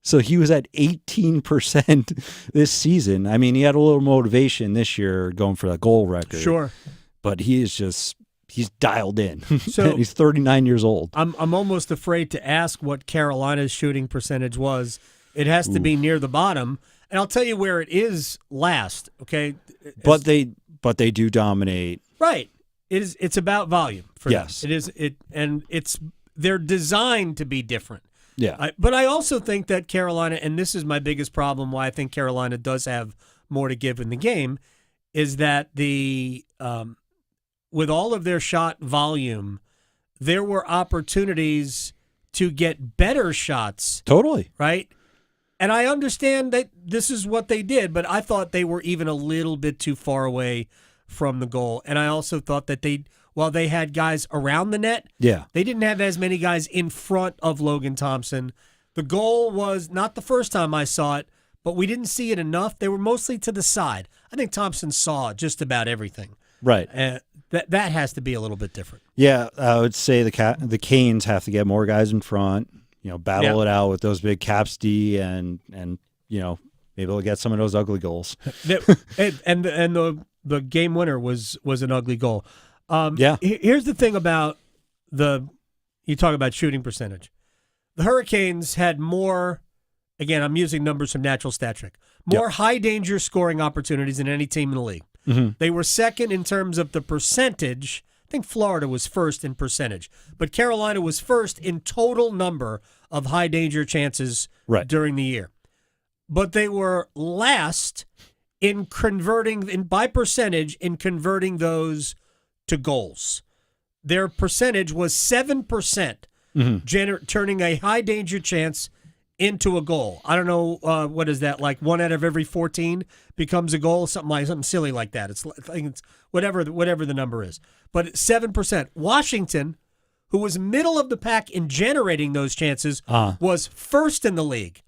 So he was at 18% this season. I mean, he had a little motivation this year going for that goal record. Sure. But he's he's dialed in. So he's 39 years old. I'm almost afraid to ask what Carolina's shooting percentage was. It has to be near the bottom, and I'll tell you where it is last. Okay, but they do dominate. Right. It's about volume for them. Yes. It is they're designed to be different. Yeah. But I also think that Carolina, and this is my biggest problem why I think Carolina does have more to give in the game, is that with all of their shot volume, there were opportunities to get better shots. Totally. Right? And I understand that this is what they did, but I thought they were even a little bit too far away from the goal. And I also thought that while they had guys around the net, they didn't have as many guys in front of Logan Thompson. The goal was not the first time I saw it, but we didn't see it enough. They were mostly to the side. I think Thompson saw just about everything. Right. That has to be a little bit different. Yeah, I would say the Canes have to get more guys in front, battle it out with those big Caps D and maybe they'll get some of those ugly goals. and the game winner was an ugly goal. Here's the thing about you talk about shooting percentage. The Hurricanes had more, again, I'm using numbers from Natural Stat Trick, more high danger scoring opportunities than any team in the league. Mm-hmm. They were second in terms of the percentage. I think Florida was first in percentage, but Carolina was first in total number of high danger chances during the year. But they were last in converting, by percentage, in converting those to goals. Their percentage was 7%, turning a high danger chance into a goal. I don't know, what is that, like 1 out of every 14 becomes a goal, something silly like that. I think it's whatever the number is. But 7%. Washington, who was middle of the pack in generating those chances, was first in the league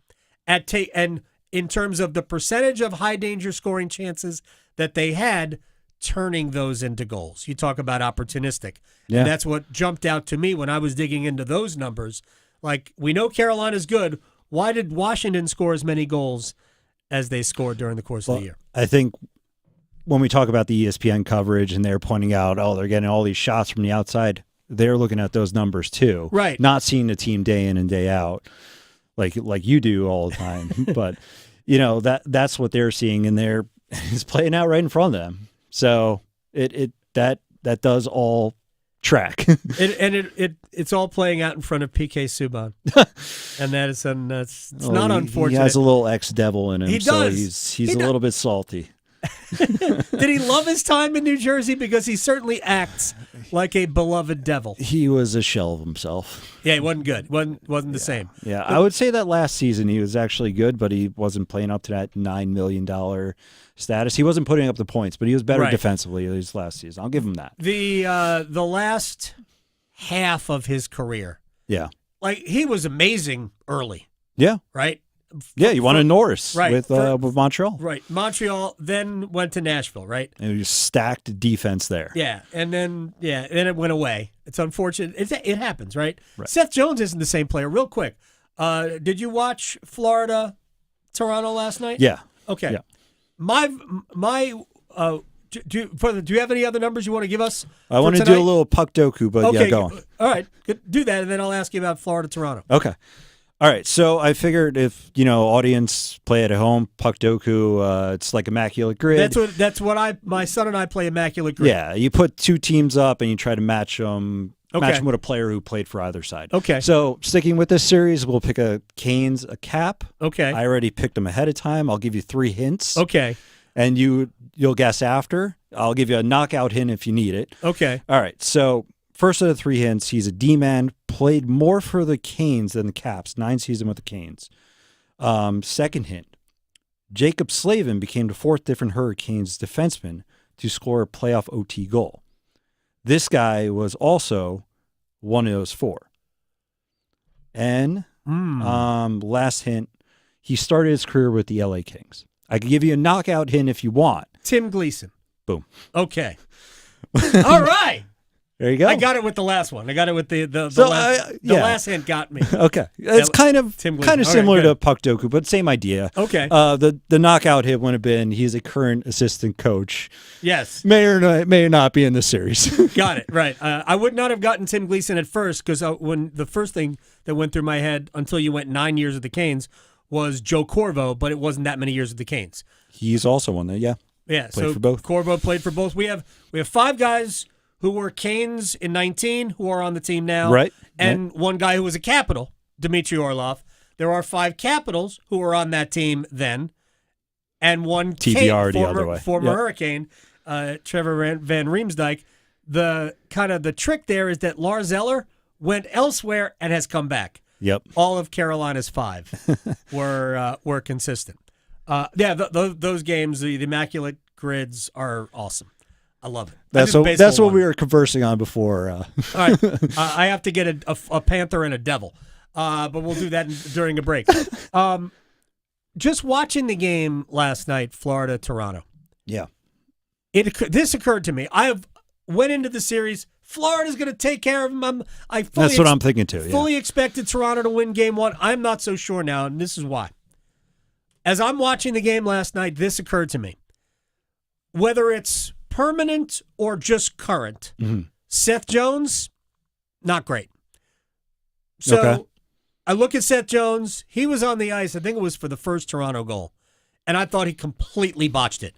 and in terms of the percentage of high danger scoring chances that they had, turning those into goals. You talk about opportunistic. Yeah. And that's what jumped out to me when I was digging into those numbers. Like, we know Carolina's good. Why did Washington score as many goals as they scored during the course of the year? I think when we talk about the ESPN coverage and they're pointing out, they're getting all these shots from the outside, they're looking at those numbers too. Right. Not seeing the team day in and day out like you do all the time. But, that's what they're seeing, and it's playing out right in front of them. So that does all track. It's all playing out in front of PK Subban, and that's not unfortunate. He has a little ex-devil in him, he so does. he's a little bit salty. Did he love his time in New Jersey? Because he certainly acts like a beloved devil. He was a shell of himself. Yeah, he wasn't good. wasn't the same. Yeah, I would say that last season he was actually good, but he wasn't playing up to that $9 million status. He wasn't putting up the points, but he was better defensively this last season. I'll give him that. The last half of his career, like, he was amazing early. Yeah, right. Yeah, you won a Norris with Montreal. Right. Montreal, then went to Nashville, right? And you stacked defense there. Yeah, and then it went away. It's unfortunate. It happens, right? Seth Jones isn't the same player. Real quick, did you watch Florida, Toronto last night? Yeah. Okay. Yeah. Do you have any other numbers you want to give us? I want to do a little puck doku, but okay, go on. All right, do that, and then I'll ask you about Florida, Toronto. Okay. All right, so I figured if audience play it at home, puck doku, it's like Immaculate Grid. That's what my son and I play Immaculate Grid. Yeah, you put two teams up and you try to match them with a player who played for either side. Okay. So sticking with this series, we'll pick a Canes, a Cap. Okay. I already picked them ahead of time. I'll give you 3 hints. Okay. And you'll guess after. I'll give you a knockout hint if you need it. Okay. All right. So first of the 3 hints, he's a D-man, played more for the Canes than the Caps, 9 seasons with the Canes. Second hint, Jacob Slavin became the 4th different Hurricanes defenseman to score a playoff OT goal. This guy was also one of those 4. And last hint, he started his career with the LA Kings. I can give you a knockout hint if you want. Tim Gleason. Boom. Okay. All right. There you go. I got it with the last one. I got it with the last hint got me. Okay. It's kind of similar to Puck Doku, but same idea. Okay. The knockout hit would have been he's a current assistant coach. Yes. May or may not be in this series. Got it. Right. I would not have gotten Tim Gleason at first because when the first thing that went through my head until you went 9 years with the Canes was Joe Corvo, but it wasn't that many years with the Canes. He's also one that, yeah. Yeah. Played for both. Corvo played for both. We have 5 guys who were Canes in 19, who are on the team now. Right. And one guy who was a Capital, Dmitry Orlov. There are 5 Capitals who were on that team then. And one TBR the other way. Former Hurricane, Trevor Van Riemsdyk. The trick there is that Lars Eller went elsewhere and has come back. Yep. All of Carolina's 5 were consistent. Those games, the Immaculate Grids are awesome. I love it. That's what we were conversing on before. All right. I have to get a Panther and a Devil, but we'll do that during a break. Just watching the game last night, Florida-Toronto. Yeah. This occurred to me. I went into the series, Florida's going to take care of them. That's what I'm thinking too. Fully expected Toronto to win game 1. I'm not so sure now, and this is why. As I'm watching the game last night, this occurred to me. Whether it's permanent or just current, Seth Jones, not great. So I look at Seth Jones. He was on the ice. I think it was for the first Toronto goal, and I thought he completely botched it.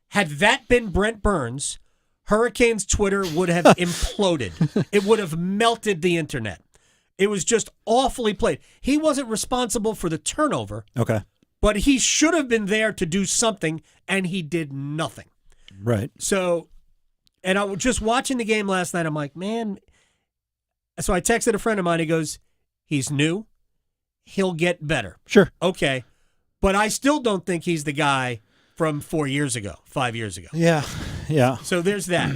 Had that been Brent Burns, Hurricanes Twitter would have imploded. It would have melted the internet. It was just awfully played. He wasn't responsible for the turnover. Okay. But he should have been there to do something, and he did nothing. Right. So, and I was just watching the game last night. I'm like, man. So I texted a friend of mine. He goes, he's new. He'll get better. Sure. Okay. But I still don't think he's the guy from 4 years ago, 5 years ago. Yeah. Yeah. So there's that.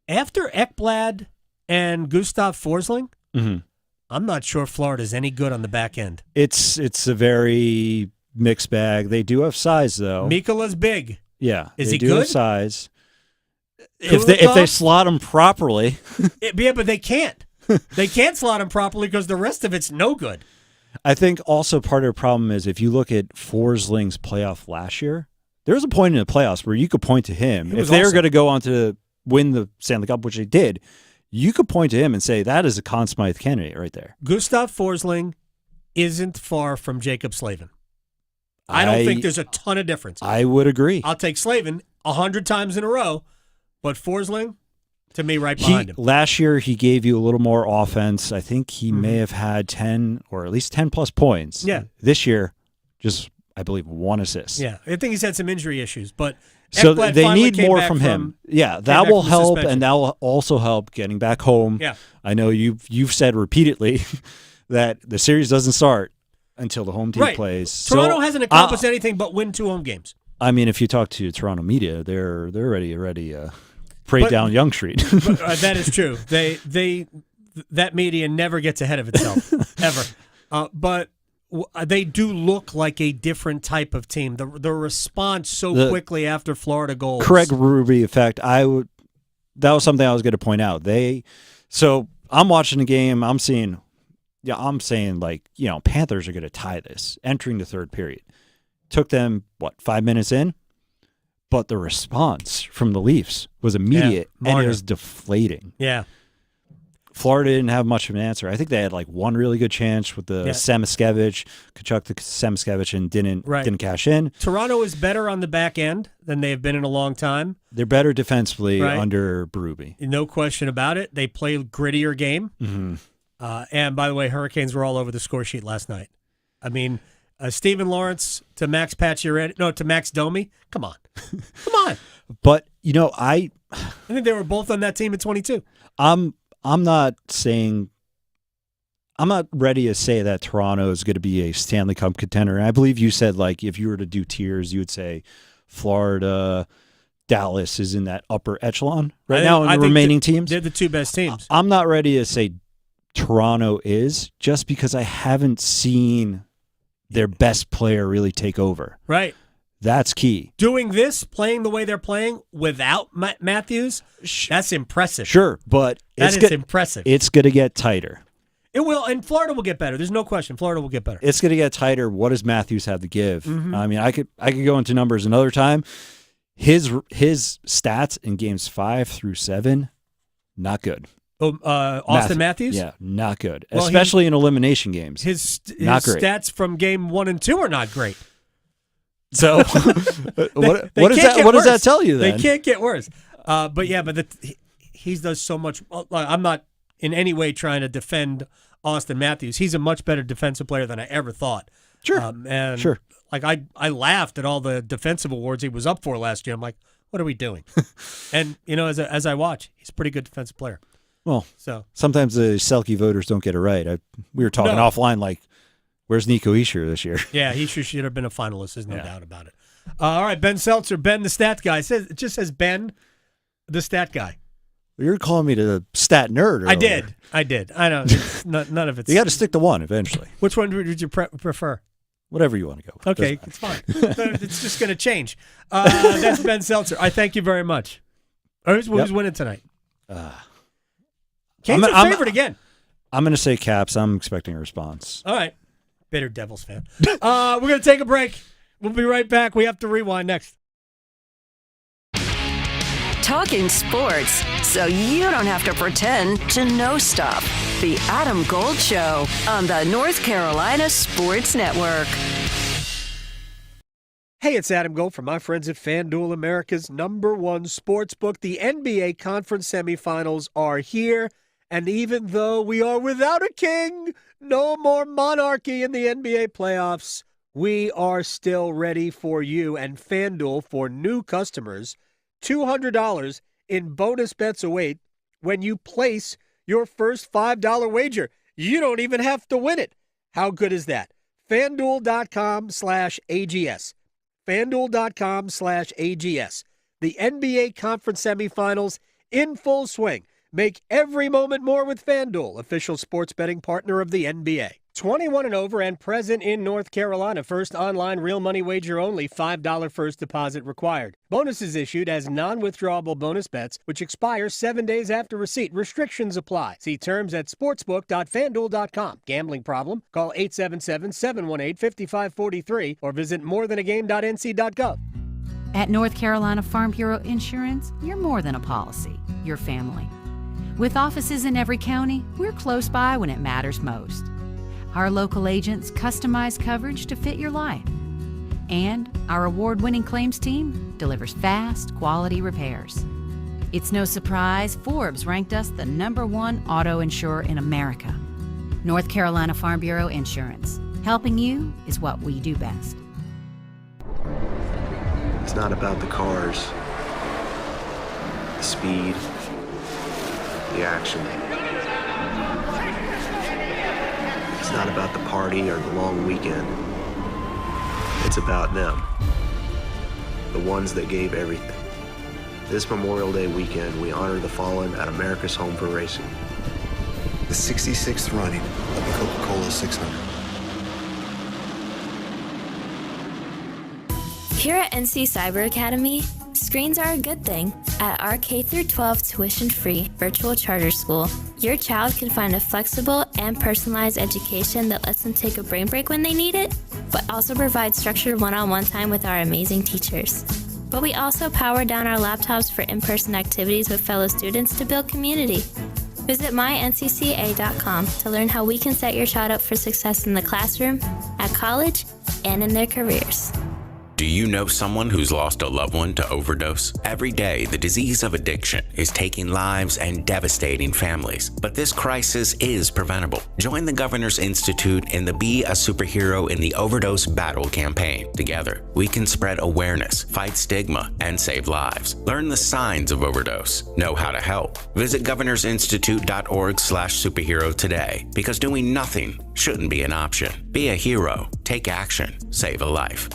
After Ekblad and Gustav Forsling, I'm not sure Florida's any good on the back end. It's a very mixed bag. They do have size, though. Mikola's big. Yeah. Is they he do good? Have size. If they slot him properly. Yeah, but they can't. They can't slot him properly because the rest of it's no good. I think also part of the problem is if you look at Forsling's playoff last year, there was a point in the playoffs where you could point to him. If they were going to go on to win the Stanley Cup, which they did, you could point to him and say, that is a Conn Smythe candidate right there. Gustav Forsling isn't far from Jacob Slavin. I don't think there's a ton of difference. I would agree. I'll take Slavin 100 times in a row, but Forsling, to me, right behind him. Last year, he gave you a little more offense. I think he may have had 10 or at least 10-plus points. Yeah. This year, just, I believe, 1 assist. Yeah. I think he's had some injury issues, but so Ekblad they finally need came more back from him. Yeah, that will help, and that will also help getting back home. Yeah. I know you've said repeatedly that the series doesn't start until the home team plays. Toronto hasn't accomplished anything but win 2 home games. I mean, if you talk to Toronto media, they're already prayed down Yonge Street. That is true. That media never gets ahead of itself ever. But they do look like a different type of team. The response so quickly after Florida goals. Craig Ruby effect. That was something I was going to point out. So I'm watching the game. I'm saying Panthers are going to tie this entering the third period. Took them 5 minutes in, but the response from the Leafs was immediate and it was deflating. Yeah. Florida didn't have much of an answer. I think they had one really good chance with the Samoskevich, Kachuk to Samoskevich, and didn't cash in. Toronto is better on the back end than they have been in a long time. They're better defensively under Berube. No question about it. They play a grittier game. Mm-hmm. And by the way, Hurricanes were all over the score sheet last night. I mean, Stephen Lawrence to Max Pacioretty, to Max Domi. Come on. Come on. But, I think they were both on that team at 22. I'm not ready to say that Toronto is going to be a Stanley Cup contender. And I believe you said, if you were to do tiers, you would say Florida, Dallas is in that upper echelon now in the remaining teams. They're the 2 best teams. I'm not ready to say Toronto is, just because I haven't seen their best player really take over. Right. That's key. Doing this, playing the way they're playing without Matthews, that's impressive. Sure, but That is impressive. It's going to get tighter. It will, and Florida will get better. There's no question. Florida will get better. It's going to get tighter. What does Matthews have to give? Mhm. I mean, I could go into numbers another time. His stats in games 5 through 7, not good. Austin Matthews? Yeah, not good. Well, Especially in elimination games. His not great. stats from game 1 and 2 are not great. So what does that tell you then? They can't get worse. But he does so much. Well, I'm not in any way trying to defend Austin Matthews. He's a much better defensive player than I ever thought. Sure. Sure. Like I laughed at all the defensive awards he was up for last year. I'm like, what are we doing? And as I watch, he's a pretty good defensive player. Well, so sometimes the Selke voters don't get it right. We were talking offline, like, where's Nico Hischier this year? Yeah, he should have been a finalist. There's no doubt about it. All right, Ben Seltzer, Ben the stat guy. It just says Ben the stat guy. You're calling me the stat nerd. I did. I know. It's none of it's. You got to stick to one eventually. Which one would you prefer? Whatever you want to go with. Okay, it's fine. It's just going to change. That's Ben Seltzer. I thank you very much. Who's winning tonight? Canes are favored again. I'm going to say Caps. I'm expecting a response. All right. Bitter Devils fan. We're going to take a break. We'll be right back. We have to rewind next. Talking sports so you don't have to pretend to know stuff. The Adam Gold Show on the North Carolina Sports Network. Hey, it's Adam Gold from my friends at FanDuel, America's #1 sports book. The NBA conference semifinals are here, and even though we are without a king, no more monarchy in the NBA playoffs, we are still ready for you. And FanDuel, for new customers, $200 in bonus bets await when you place your first $5 wager. You don't even have to win it. How good is that? FanDuel.com/AGS. FanDuel.com/AGS. The NBA conference semifinals in full swing. Make every moment more with FanDuel, official sports betting partner of the NBA. 21 and over and present in North Carolina. First online real money wager only. $5 first deposit required. Bonuses issued as non-withdrawable bonus bets, which expire 7 days after receipt. Restrictions apply. See terms at sportsbook.fanduel.com. Gambling problem? Call 877-718-5543 or visit morethanagame.nc.gov. At North Carolina Farm Bureau Insurance, you're more than a policy. You're family. With offices in every county, we're close by when it matters most. Our local agents customize coverage to fit your life. And our award-winning claims team delivers fast, quality repairs. It's no surprise Forbes ranked us the #1 auto insurer in America. North Carolina Farm Bureau Insurance. Helping you is what we do best. It's not about the cars, the speed, the action. It's not about the party or the long weekend. It's about them, the ones that gave everything. This Memorial Day weekend, we honor the fallen at America's Home for Racing. The 66th running of the Coca-Cola 600. Here at NC Cyber Academy, screens are a good thing. At our K-12 tuition-free virtual charter school, your child can find a flexible and personalized education that lets them take a brain break when they need it, but also provides structured one-on-one time with our amazing teachers. But we also power down our laptops for in-person activities with fellow students to build community. Visit myncca.com to learn how we can set your child up for success in the classroom, at college, and in their careers. Do you know someone who's lost a loved one to overdose? Every day, the disease of addiction is taking lives and devastating families. But this crisis is preventable. Join the Governor's Institute in the Be a Superhero in the Overdose Battle campaign. Together, we can spread awareness, fight stigma, and save lives. Learn the signs of overdose. Know how to help. Visit governorsinstitute.org/superhero today, because doing nothing shouldn't be an option. Be a hero. Take action. Save a life.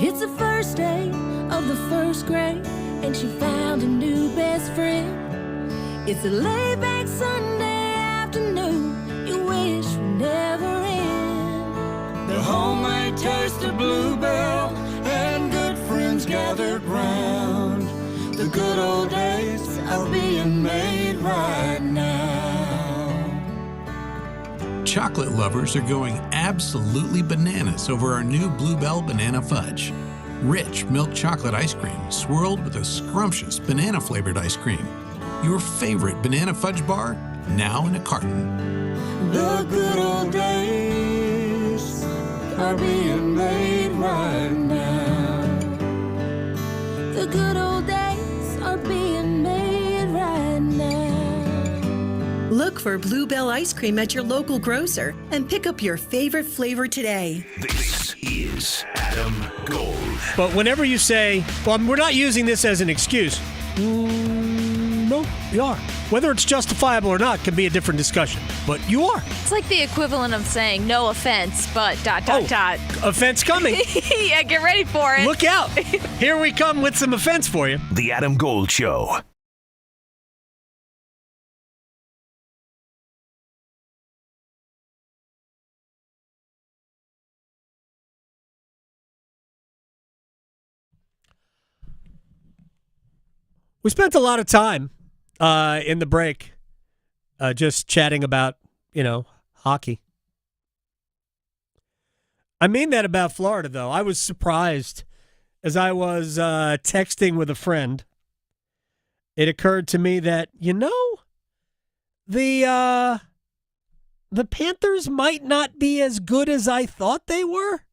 It's the first day of the first grade, and she found a new best friend. It's a laid-back Sunday afternoon, you wish would never end. The home taste of Bluebell and good friends gathered round. The good old days are being made right now. Chocolate lovers are going absolutely bananas over our new Bluebell Banana Fudge. Rich milk chocolate ice cream swirled with a scrumptious banana-flavored ice cream. Your favorite banana fudge bar, now in a carton. The good old days are being made right now. The good old days are being made right now. Look for Bluebell ice cream at your local grocer and pick up your favorite flavor today. This is Adam Gold. But whenever you say, well, we're not using this as an excuse, no, you are. Whether it's justifiable or not can be a different discussion, but you are. It's like the equivalent of saying no offense, but ... Offense coming. Yeah, get ready for it. Look out. Here we come with some offense for you. The Adam Gold Show. We spent a lot of time in the break just chatting about, hockey. I mean that about Florida, though. I was surprised as I was texting with a friend. It occurred to me that, the Panthers might not be as good as I thought they were.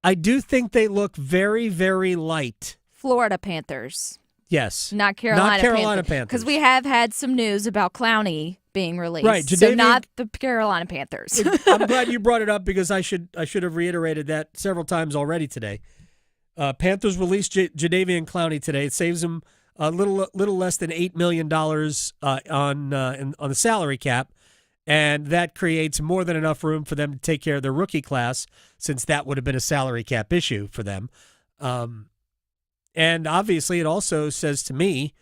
I do think they look very, very light. Florida Panthers. Yes. Not Carolina Panthers. Because we have had some news about Clowney being released. Right. So not the Carolina Panthers. I'm glad you brought it up because I should have reiterated that several times already today. Panthers released Jadeveon Clowney today. It saves them a little less than $8 million on the salary cap, and that creates more than enough room for them to take care of their rookie class, since that would have been a salary cap issue for them. And obviously, it also says to me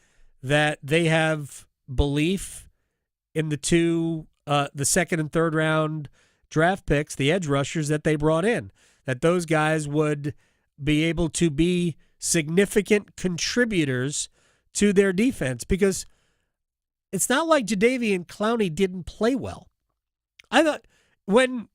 that they have belief in the two, the second and third round draft picks, the edge rushers that they brought in, that those guys would be able to be significant contributors to their defense, because it's not like Jadeveon Clowney didn't play well. I thought when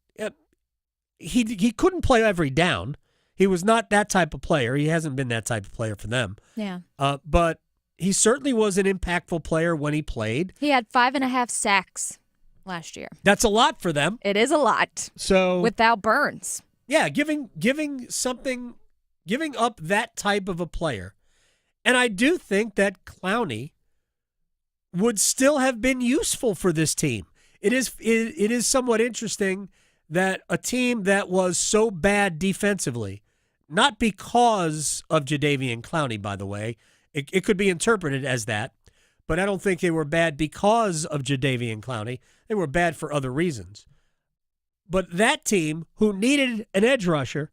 he couldn't play every down. He was not that type of player. He hasn't been that type of player for them. Yeah. But he certainly was an impactful player when he played. He had 5.5 sacks last year. That's a lot for them. It is a lot. So without Burns. Yeah, giving up that type of a player. And I do think that Clowney would still have been useful for this team. It is somewhat interesting that a team that was so bad defensively, not because of Jadeveon Clowney, by the way. It could be interpreted as that, but I don't think they were bad because of Jadeveon Clowney. They were bad for other reasons. But that team, who needed an edge rusher,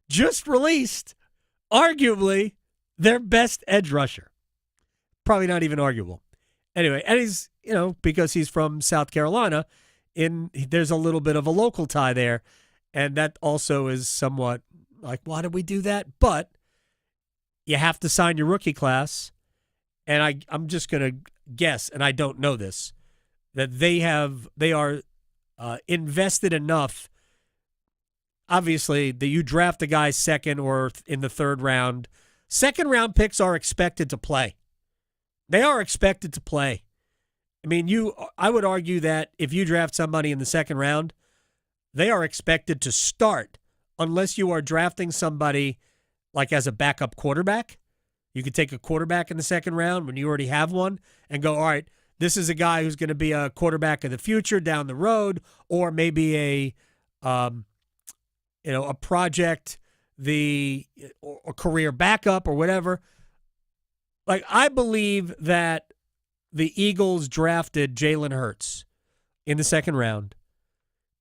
just released arguably their best edge rusher. Probably not even arguable. Anyway, and he's, because he's from South Carolina, there's a little bit of a local tie there, and that also is somewhat like, why did we do that? But you have to sign your rookie class, and I'm just going to guess, and I don't know this, that they are invested enough. Obviously, that you draft a guy second or in the third round. Second round picks are expected to play. They are expected to play. I mean, I would argue that if you draft somebody in the second round, they are expected to start unless you are drafting somebody like as a backup quarterback. You could take a quarterback in the second round when you already have one and go, all right, this is a guy who's going to be a quarterback of the future down the road, or maybe a project, or career backup or whatever. Like, I believe that the Eagles drafted Jalen Hurts in the second round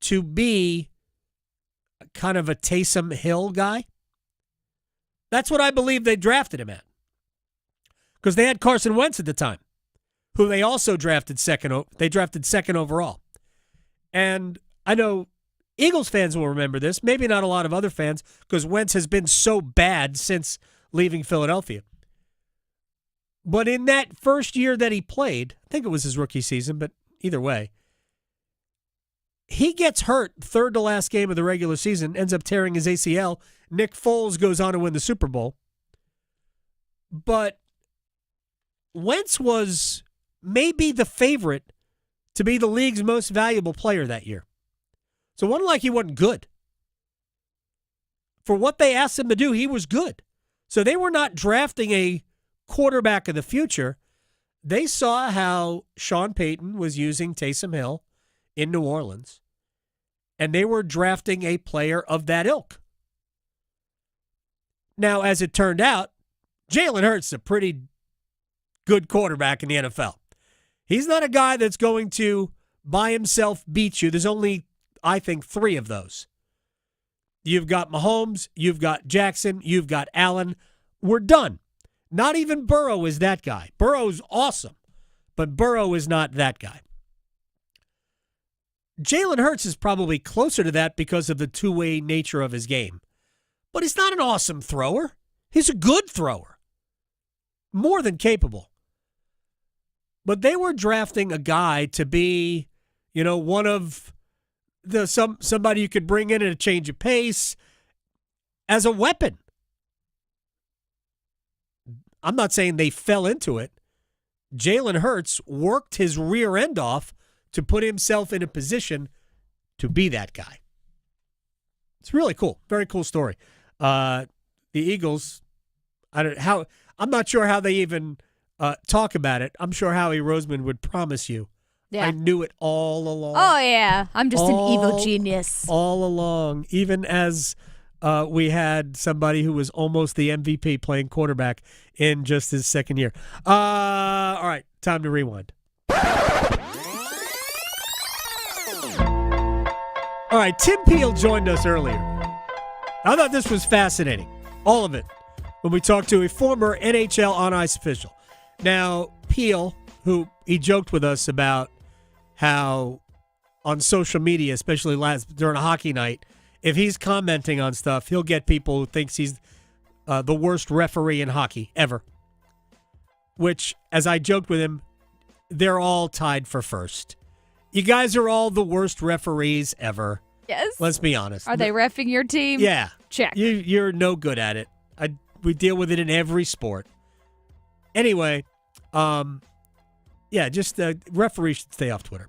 to be kind of a Taysom Hill guy. That's what I believe they drafted him at. Because they had Carson Wentz at the time, who they also drafted second. They drafted second overall. And I know Eagles fans will remember this, maybe not a lot of other fans, because Wentz has been so bad since leaving Philadelphia. But in that first year that he played, I think it was his rookie season, but either way, he gets hurt third to last game of the regular season, ends up tearing his ACL. Nick Foles goes on to win the Super Bowl. But Wentz was maybe the favorite to be the league's most valuable player that year. So it wasn't like he wasn't good. For what they asked him to do, he was good. So they were not drafting a quarterback of the future. They saw how Sean Payton was using Taysom Hill in New Orleans, and they were drafting a player of that ilk. Now, as it turned out, Jalen Hurts is a pretty good quarterback in the NFL. He's not a guy that's going to, by himself, beat you. There's only, I think, 3 of those. You've got Mahomes, you've got Jackson, you've got Allen. We're done. Not even Burrow is that guy. Burrow's awesome, but Burrow is not that guy. Jalen Hurts is probably closer to that because of the two-way nature of his game. But he's not an awesome thrower. He's a good thrower. More than capable. But they were drafting a guy to be, one of somebody you could bring in at a change of pace as a weapon. I'm not saying they fell into it. Jalen Hurts worked his rear end off to put himself in a position to be that guy. It's really cool. Very cool story. The Eagles, I'm not sure how they even talk about it. I'm sure Howie Roseman would promise you. Yeah. I knew it all along. Oh, yeah. I'm just an evil genius. All along. Even as we had somebody who was almost the MVP playing quarterback in just his second year. All right. Time to rewind. All right. Tim Peel joined us earlier. I thought this was fascinating. All of it. When we talked to a former NHL on-ice official. Now, Peel, who he joked with us about how on social media, especially during a hockey night, if he's commenting on stuff, he'll get people who thinks he's the worst referee in hockey ever. Which, as I joked with him, they're all tied for first. You guys are all the worst referees ever. Yes. Let's be honest. Are they reffing your team? Yeah. Check. You're no good at it. We deal with it in every sport. Anyway, just referees should stay off Twitter.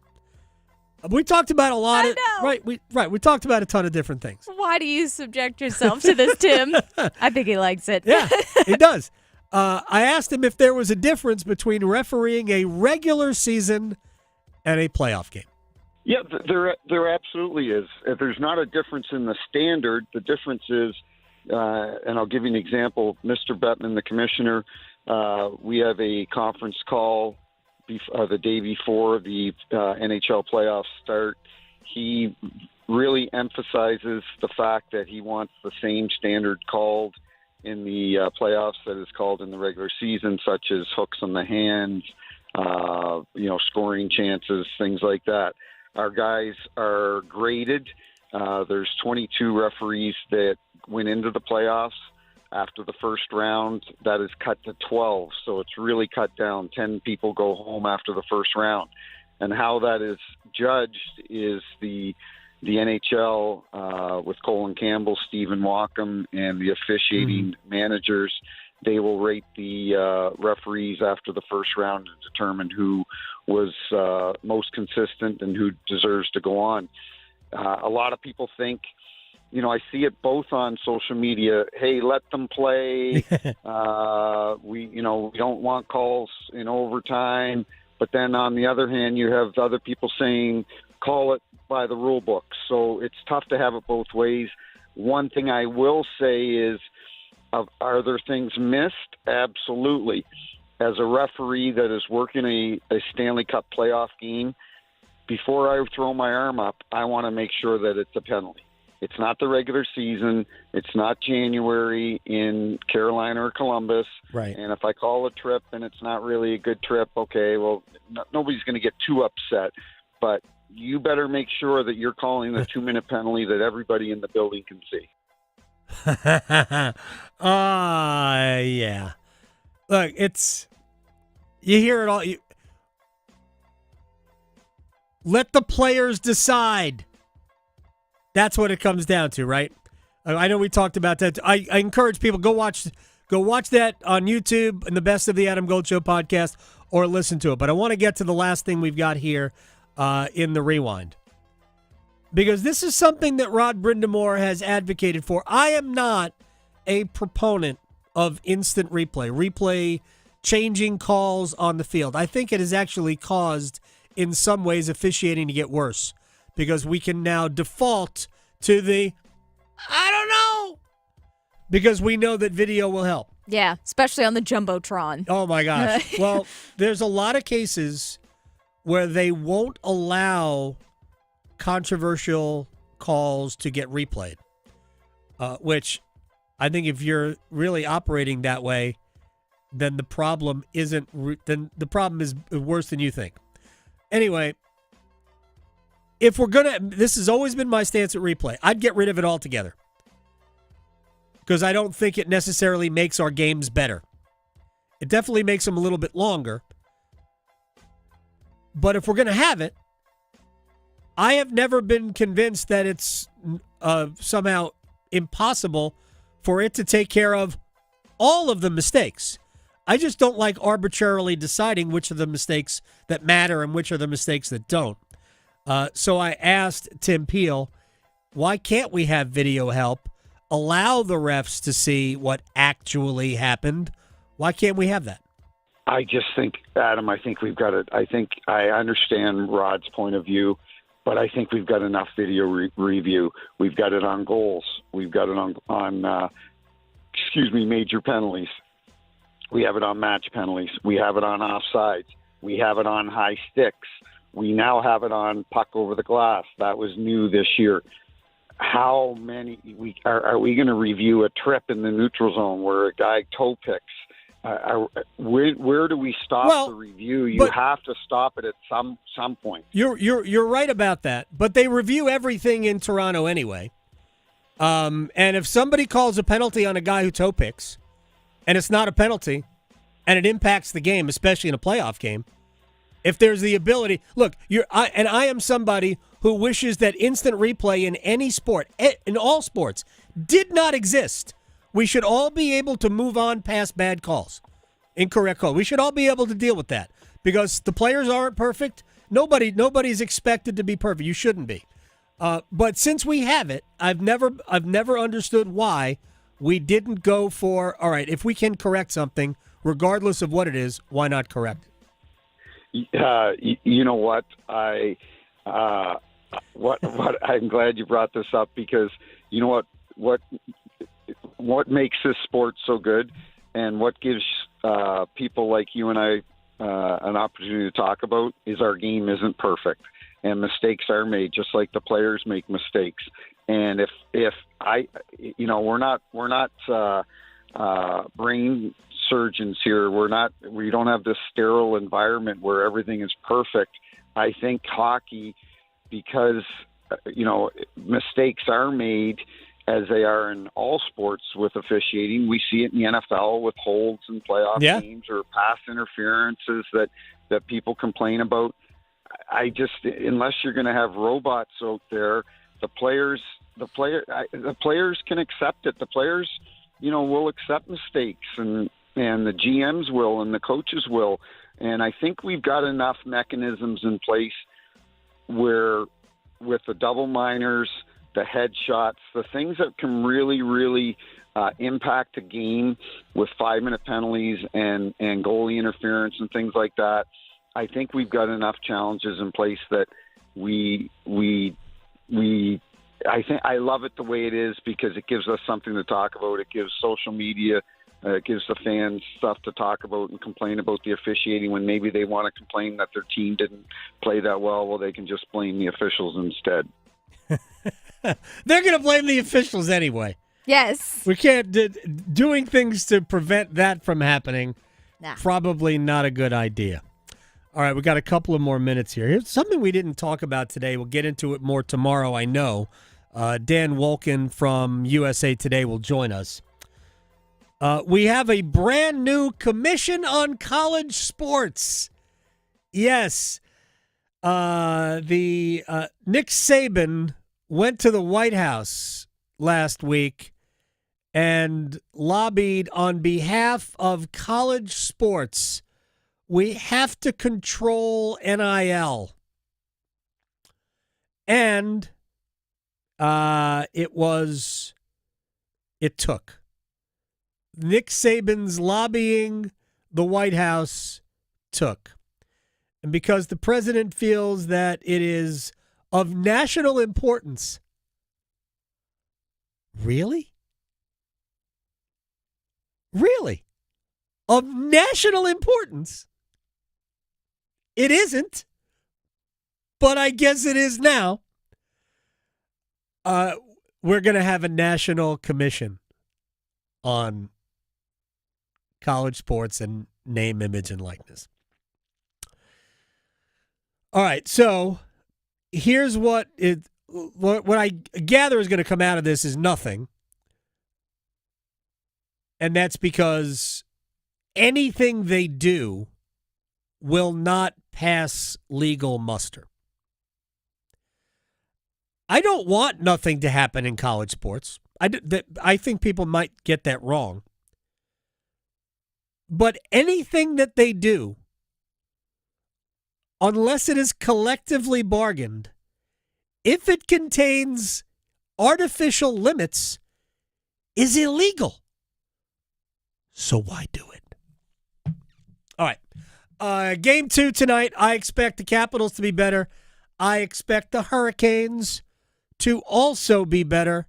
We talked about a lot of we talked about a ton of different things. Why do you subject yourself to this, Tim? I think he likes it. Yeah, he does. I asked him if there was a difference between refereeing a regular season and a playoff game. Yeah, there absolutely is. If there's not a difference in the standard, the difference is, and I'll give you an example. Mr. Bettman, the commissioner, we have a conference call the day before the NHL playoffs start. He really emphasizes the fact that he wants the same standard called in the playoffs that is called in the regular season, such as hooks on the hands, scoring chances, things like that. Our guys are graded. There's 22 referees that went into the playoffs. After the first round, that is cut to 12. So it's really cut down. 10 people go home after the first round. And how that is judged is the NHL with Colin Campbell, Stephen Walkham, and the officiating managers. They will rate the referees after the first round and determine who was most consistent and who deserves to go on. A lot of people think, I see it both on social media. Hey, let them play. We don't want calls in overtime. But then on the other hand, you have other people saying, call it by the rule book. So it's tough to have it both ways. One thing I will say is, are there things missed? Absolutely. As a referee that is working a Stanley Cup playoff game, before I throw my arm up, I want to make sure that it's a penalty. It's not the regular season. It's not January in Carolina or Columbus. Right. And if I call a trip and it's not really a good trip, okay, well, nobody's going to get too upset. But you better make sure that you're calling the 2-minute penalty that everybody in the building can see. Yeah. Look, you hear it all. Let the players decide. That's what it comes down to, right? I know we talked about that. I encourage people, go watch that on YouTube and the Best of the Adam Gold Show podcast, or listen to it. But I want to get to the last thing we've got here in the rewind, because this is something that Rod Brindamore has advocated for. I am not a proponent of instant replay changing calls on the field. I think it has actually caused, in some ways, officiating to get worse, because we can now default to the I don't know, because we know that video will help. Yeah, especially on the Jumbotron. Oh, my gosh. Well, there's a lot of cases where they won't allow controversial calls to get replayed, which I think if you're really operating that way, then the problem is worse than you think. Anyway, if we're going to, this has always been my stance at replay, I'd get rid of it altogether, because I don't think it necessarily makes our games better. It definitely makes them a little bit longer. But if we're going to have it, I have never been convinced that it's somehow impossible for it to take care of all of the mistakes. I just don't like arbitrarily deciding which are the mistakes that matter and which are the mistakes that don't. So I asked Tim Peel, why can't we have video help, allow the refs to see what actually happened? Why can't we have that? I just think, Adam, I think we've got it. I think I understand Rod's point of view, but I think we've got enough video review. We've got it on goals. We've got it on major penalties. We have it on match penalties. We have it on offsides. We have it on high sticks. We now have it on puck over the glass. That was new this year. How many are we going to review a trip in the neutral zone where a guy toe picks? Where do we stop the review? You have to stop it at some point. You're right about that, but they review everything in Toronto anyway. And if somebody calls a penalty on a guy who toe picks, and it's not a penalty, and it impacts the game, especially in a playoff game, if there's the ability, look, I am somebody who wishes that instant replay in any sport, in all sports, did not exist. We should all be able to move on past bad calls, incorrect call. We should all be able to deal with that, because the players aren't perfect. Nobody's expected to be perfect. You shouldn't be. But since we have it, I've never understood why we didn't go for, all right, if we can correct something, regardless of what it is, why not correct it? You know what? I'm glad you brought this up, because you know what makes this sport so good, and what gives people like you and I an opportunity to talk about, is our game isn't perfect, and mistakes are made, just like the players make mistakes. And if we're not brain surgeons here. We don't have this sterile environment where everything is perfect. I think hockey, because mistakes are made, as they are in all sports with officiating. We see it in the NFL with holds in playoff games, or pass interferences that people complain about. Unless you're going to have robots out there, the players can accept it. The players, will accept mistakes, and the GMs will, and the coaches will. And I think we've got enough mechanisms in place where, with the double minors, the headshots, the things that can really, really impact a game with 5-minute penalties and goalie interference and things like that, I think we've got enough challenges in place that I think I love it the way it is, because it gives us something to talk about. It gives social media, it gives the fans stuff to talk about and complain about the officiating when maybe they want to complain that their team didn't play that well. Well, they can just blame the officials instead. They're going to blame the officials anyway. Yes. We can't. Doing things to prevent that from happening, probably not a good idea. All right, we got a couple of more minutes here. Here's something we didn't talk about today. We'll get into it more tomorrow, I know. Dan Wolken from USA Today will join us. We have a brand new commission on college sports. Yes. Nick Saban went to the White House last week and lobbied on behalf of college sports. We have to control NIL. And it took. Nick Saban's lobbying the White House took. And because the president feels that it is of national importance. Really? Really? Of national importance? It isn't, but I guess it is now. We're going to have a national commission on college sports and name, image, and likeness. All right, so here's what I gather is going to come out of this is nothing. And that's because anything they do will not pass legal muster. I don't want nothing to happen in college sports. I think people might get that wrong. But anything that they do, unless it is collectively bargained, if it contains artificial limits, is illegal. So why do it? All right. Game 2 tonight. I expect the Capitals to be better. I expect the Hurricanes to also be better.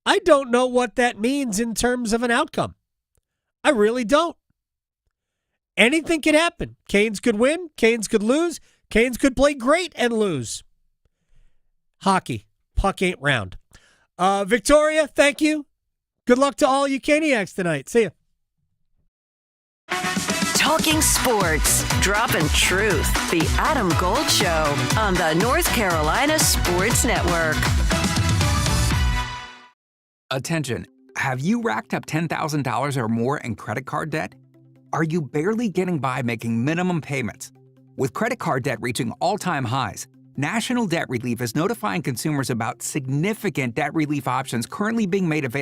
I don't know what that means in terms of an outcome. I really don't. Anything could happen. Canes could win. Canes could lose. Canes could play great and lose. Hockey. Puck ain't round. Victoria, thank you. Good luck to all you Caniacs tonight. See ya. Talking sports, dropping truth. The Adam Gold Show on the North Carolina Sports Network. Attention. Have you racked up $10,000 or more in credit card debt? Are you barely getting by making minimum payments? With credit card debt reaching all-time highs, National Debt Relief is notifying consumers about significant debt relief options currently being made available